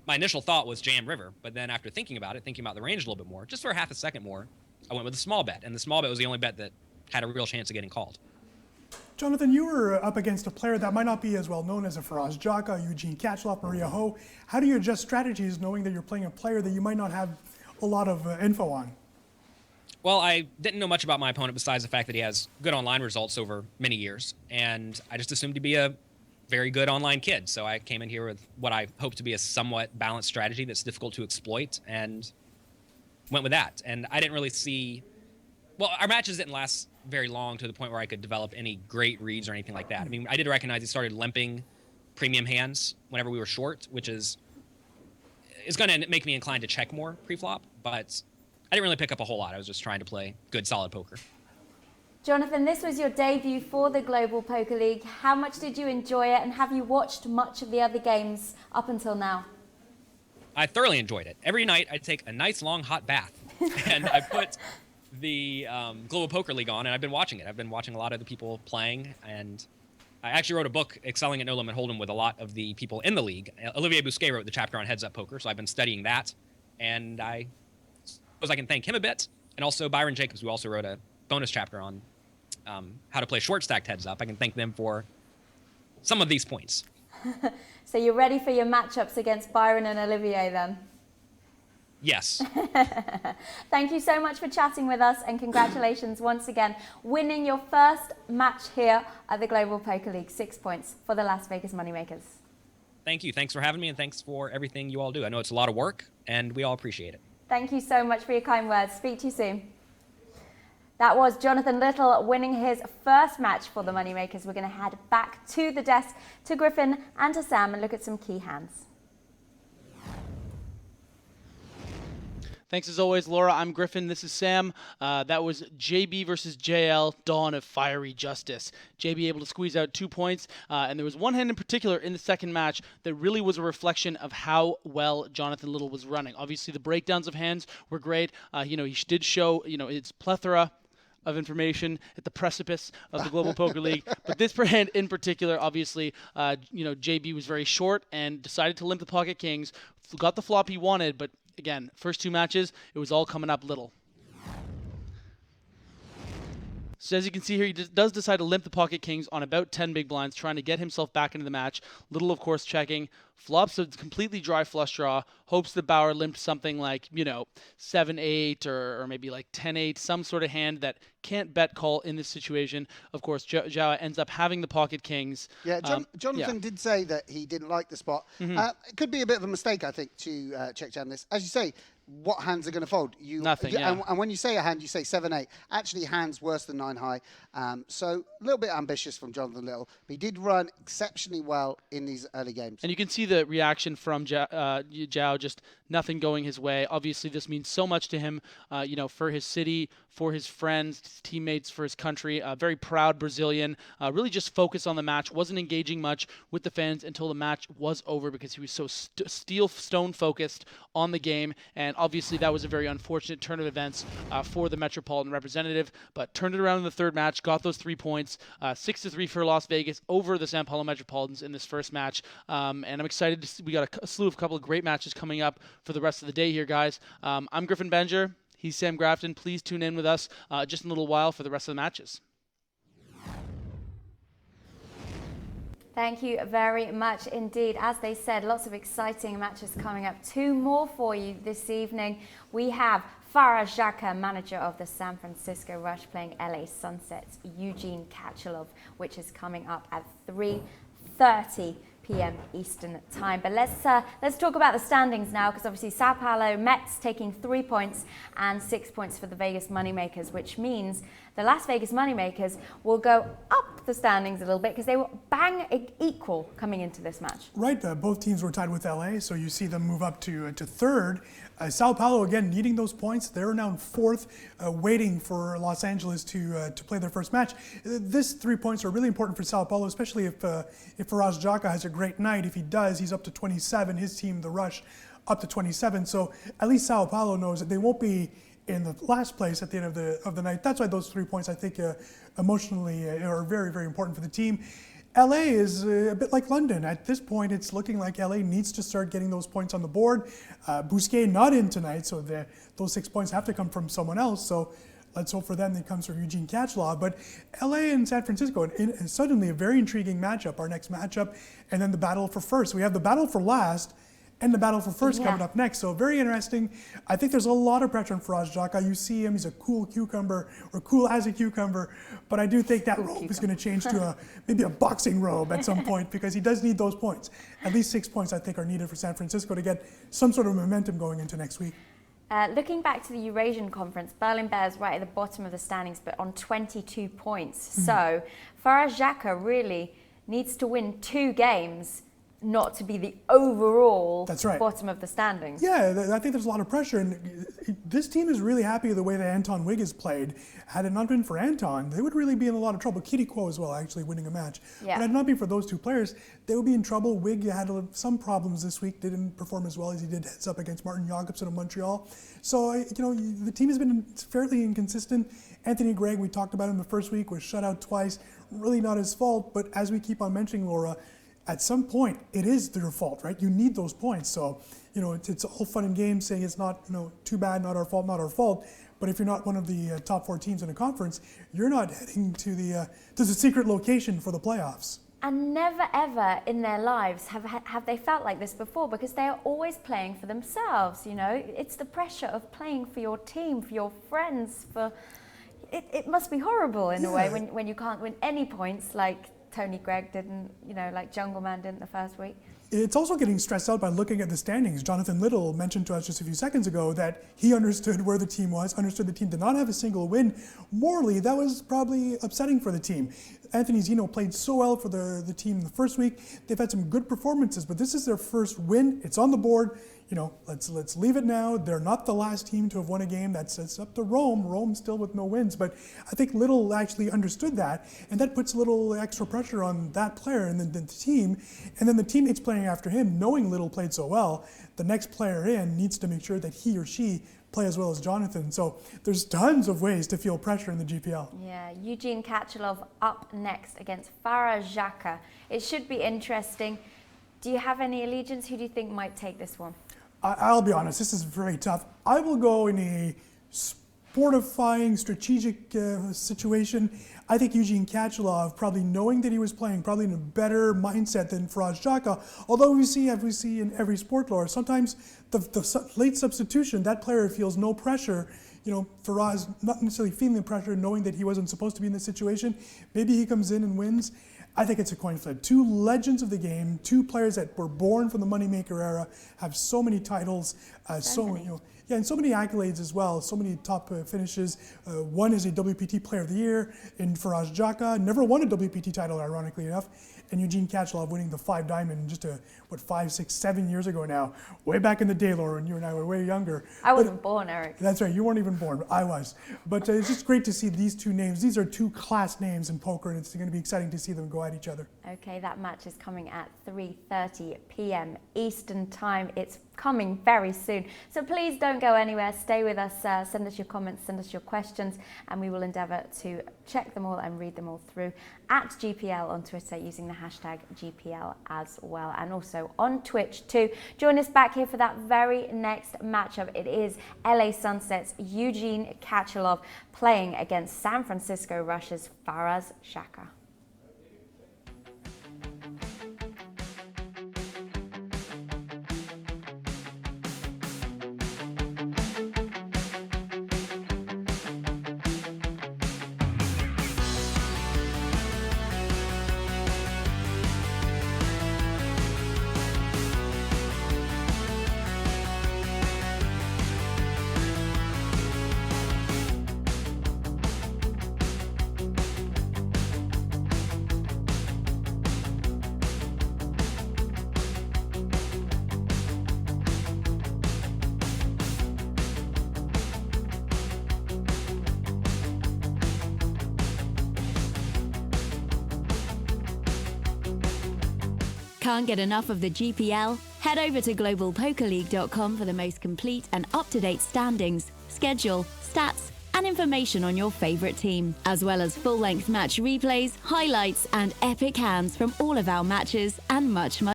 my initial thought was jam river, but then after thinking about the range a little bit more, just for half a second more, I went with a small bet, and the small bet was the only bet that had a real chance of getting called. Jonathan, you were up against a player that might not be as well known as a Faraz Jaka, Eugene Katchloff, Maria Ho. How do you adjust strategies knowing that you're playing a player that you might not have a lot of info on? Well, I didn't know much about my opponent besides the fact that he has good online results over many years, and I just assumed to be a very good online kid. So I came in here with what I hope to be a somewhat balanced strategy that's difficult to exploit, and went with that. And I didn't really see... Well, our matches didn't last very long to the point where I could develop any great reads or anything like that. I mean, I did recognize he started limping premium hands whenever we were short, which is going to make me inclined to check more pre-flop, but I didn't really pick up a whole lot. I was just trying to play good, solid poker. Jonathan, this was your debut for the Global Poker League. How much did you enjoy it, and have you watched much of the other games up until now? I thoroughly enjoyed it. Every night I take a nice long hot bath, and I put the Global Poker League on, and I've been watching it. I've been watching a lot of the people playing, and I actually wrote a book, Excelling at No Limit Hold'em, with a lot of the people in the league. Olivier Bousquet wrote the chapter on Heads Up Poker, so I've been studying that, and I suppose I can thank him a bit, and also Byron Jacobs, who also wrote a bonus chapter on how to play short-stacked Heads Up. I can thank them for some of these points. So you're ready for your matchups against Byron and Olivier then? Yes. Thank you so much for chatting with us, and congratulations once again, winning your first match here at the Global Poker League. 6 points for the Las Vegas Moneymakers. Thank you. Thanks for having me, and thanks for everything you all do. I know it's a lot of work, and we all appreciate it. Thank you so much for your kind words. Speak to you soon. That was Jonathan Little winning his first match for the Moneymakers. We're going to head back to the desk to Griffin and to Sam and look at some key hands. Thanks as always, Laura. I'm Griffin. This is Sam. That was JB versus JL, Dawn of Fiery Justice. JB able to squeeze out 2 points, and there was one hand in particular in the second match that really was a reflection of how well Jonathan Little was running. Obviously, the breakdowns of hands were great. He did show, its plethora of information at the precipice of the Global Poker League. But this hand in particular, obviously, JB was very short and decided to limp the pocket kings, got the flop he wanted, but again, first 2 matches, it was all coming up little. So as you can see here, he does decide to limp the pocket kings on about 10 big blinds, trying to get himself back into the match. Little, of course, checking. Flops a completely dry flush draw. Hopes that Bauer limped something like, 7-8 or maybe like 10-8, some sort of hand that can't bet call in this situation. Of course, Joao ends up having the pocket kings. Yeah, Jonathan did say that he didn't like the spot. It could be a bit of a mistake, I think, to check down this. As you say, what hands are going to fold? Nothing, yeah. And when you say a hand, you say 7-8. Actually, hands worse than 9 high. So a little bit ambitious from Jonathan Little. But he did run exceptionally well in these early games. And you can see the reaction from Joao, just nothing going his way. Obviously, this means so much to him, for his city, for his friends, his teammates, for his country. Very proud Brazilian. Really just focused on the match. Wasn't engaging much with the fans until the match was over because he was so stone focused on the game. And obviously, that was a very unfortunate turn of events for the Metropolitan representative. But turned it around in the third match, got those 3 points. 6-3 for Las Vegas over the Sao Paulo Metropolitans in this first match. And I'm excited to see, we got a slew of couple of great matches coming up for the rest of the day here, guys. I'm Griffin Benger. He's Sam Grafton. Please tune in with us just in a little while for the rest of the matches. Thank you very much indeed. As they said, lots of exciting matches coming up. 2 more for you this evening. We have Faraz Jaka, manager of the San Francisco Rush, playing LA Sunset's Eugene Kachalov, which is coming up at 3:30 p.m. Eastern time. But let's talk about the standings now, because obviously Sao Paulo Mets taking 3 points and 6 points for the Vegas Moneymakers, which means the Las Vegas Moneymakers will go up the standings a little bit because they were bang equal coming into this match. Right, both teams were tied with LA, so you see them move up to third. Sao Paulo, again, needing those points. They're now in fourth, waiting for Los Angeles to play their first match. These 3 points are really important for Sao Paulo, especially if Faraz Jaka has a great night. If he does, he's up to 27. His team, the Rush, up to 27. So at least Sao Paulo knows that they won't be in the last place at the end of the night. That's why those 3 points, I think, emotionally are very, very important for the team. LA is a bit like London. At this point, it's looking like LA needs to start getting those points on the board. Bousquet not in tonight, so those 6 points have to come from someone else. So let's hope for them that it comes from Eugene Kachalov. But LA and San Francisco, suddenly a very intriguing matchup, our next matchup, and then the battle for first. We have the battle for last and the battle for first coming up next. So very interesting. I think there's a lot of pressure on Faraz Jaka. You see him, he's a cool cucumber, or cool as a cucumber, but I do think that robe is going to change to maybe a boxing robe at some point, because he does need those points. At least 6 points, I think, are needed for San Francisco to get some sort of momentum going into next week. Looking back to the Eurasian conference, Berlin Bears right at the bottom of the standings, but on 22 points. So Faraz Jaka really needs to win 2 games not to be the overall bottom of the standings. Yeah, I think there's a lot of pressure, and this team is really happy with the way that Anton Wig has played. Had it not been for Anton, they would really be in a lot of trouble. Kitty Kuo as well, actually winning a match. But had it not been for those 2 players, they would be in trouble. Wig had some problems this week, didn't perform as well as he did heads up against Martin Jacobson of Montreal. So, the team has been fairly inconsistent. Anthony Gregg, we talked about him the first week, was shut out twice. Really not his fault, but as we keep on mentioning, Laura, at some point, it is their fault, right? You need those points. So, it's all fun and games saying it's not, too bad, not our fault. But if you're not one of the top 4 teams in a conference, you're not heading to the secret location for the playoffs. And never ever in their lives have they felt like this before, because they are always playing for themselves. It's the pressure of playing for your team, for your friends. It must be horrible in a way when you can't win any points, like Tony Gregg didn't, like Jungleman didn't the first week. It's also getting stressed out by looking at the standings. Jonathan Little mentioned to us just a few seconds ago that he understood where the team was, understood the team did not have a single win. Morally, that was probably upsetting for the team. Anthony Zeno played so well for the team the first week. They've had some good performances, but this is their first win. It's on the board. let's leave it now. They're not the last team to have won a game. That's up to Rome. Rome still with no wins. But I think Little actually understood that, and that puts a little extra pressure on that player and then the team. And then the teammates playing after him, knowing Little played so well, the next player in needs to make sure that he or she play as well as Jonathan. So there's tons of ways to feel pressure in the GPL. Yeah, Eugene Kachelov up next against Faraz Jaka. It should be interesting. Do you have any allegiance? Who do you think might take this one? I'll be honest, this is very tough. I will go in a sportifying, strategic situation. I think Eugene Kachelov, probably knowing that he was playing, probably in a better mindset than Faraz Jaka. Although we see, as we see in every sport lore, sometimes the late substitution, that player feels no pressure. Faraz not necessarily feeling the pressure, knowing that he wasn't supposed to be in this situation. Maybe he comes in and wins. I think it's a coin flip. Two legends of the game, two players that were born from the Moneymaker era, have so many titles, and so many accolades as well, so many top finishes. One is a WPT Player of the Year in Faraz Jaka, never won a WPT title, ironically enough, and Eugene Kachelov winning the 5 Diamond just 5, 6, 7 years ago now, way back in the day, Laura, when you and I were way younger. I wasn't born, Eric. That's right, you weren't even born, but I was. But it's just great to see these two names. These are two class names in poker, and it's going to be exciting to see them go at each other. Okay, that match is coming at 3:30 p.m. Eastern Time. It's coming very soon. So please don't go anywhere. Stay with us. Send us your comments, send us your questions, and we will endeavor to check them all and read them all through at GPL on Twitter using the hashtag GPL as well, and also on Twitch too. Join us back here for that very next matchup. It is LA Sunset's Eugene Kachelov playing against San Francisco Rush's Faraz Jaka. Can't get enough of the GPL? Head over to globalpokerleague.com for the most complete and up-to-date standings, schedule, stats, and information on your favorite team, as well as full-length match replays, highlights, and epic hands from all of our matches and much, much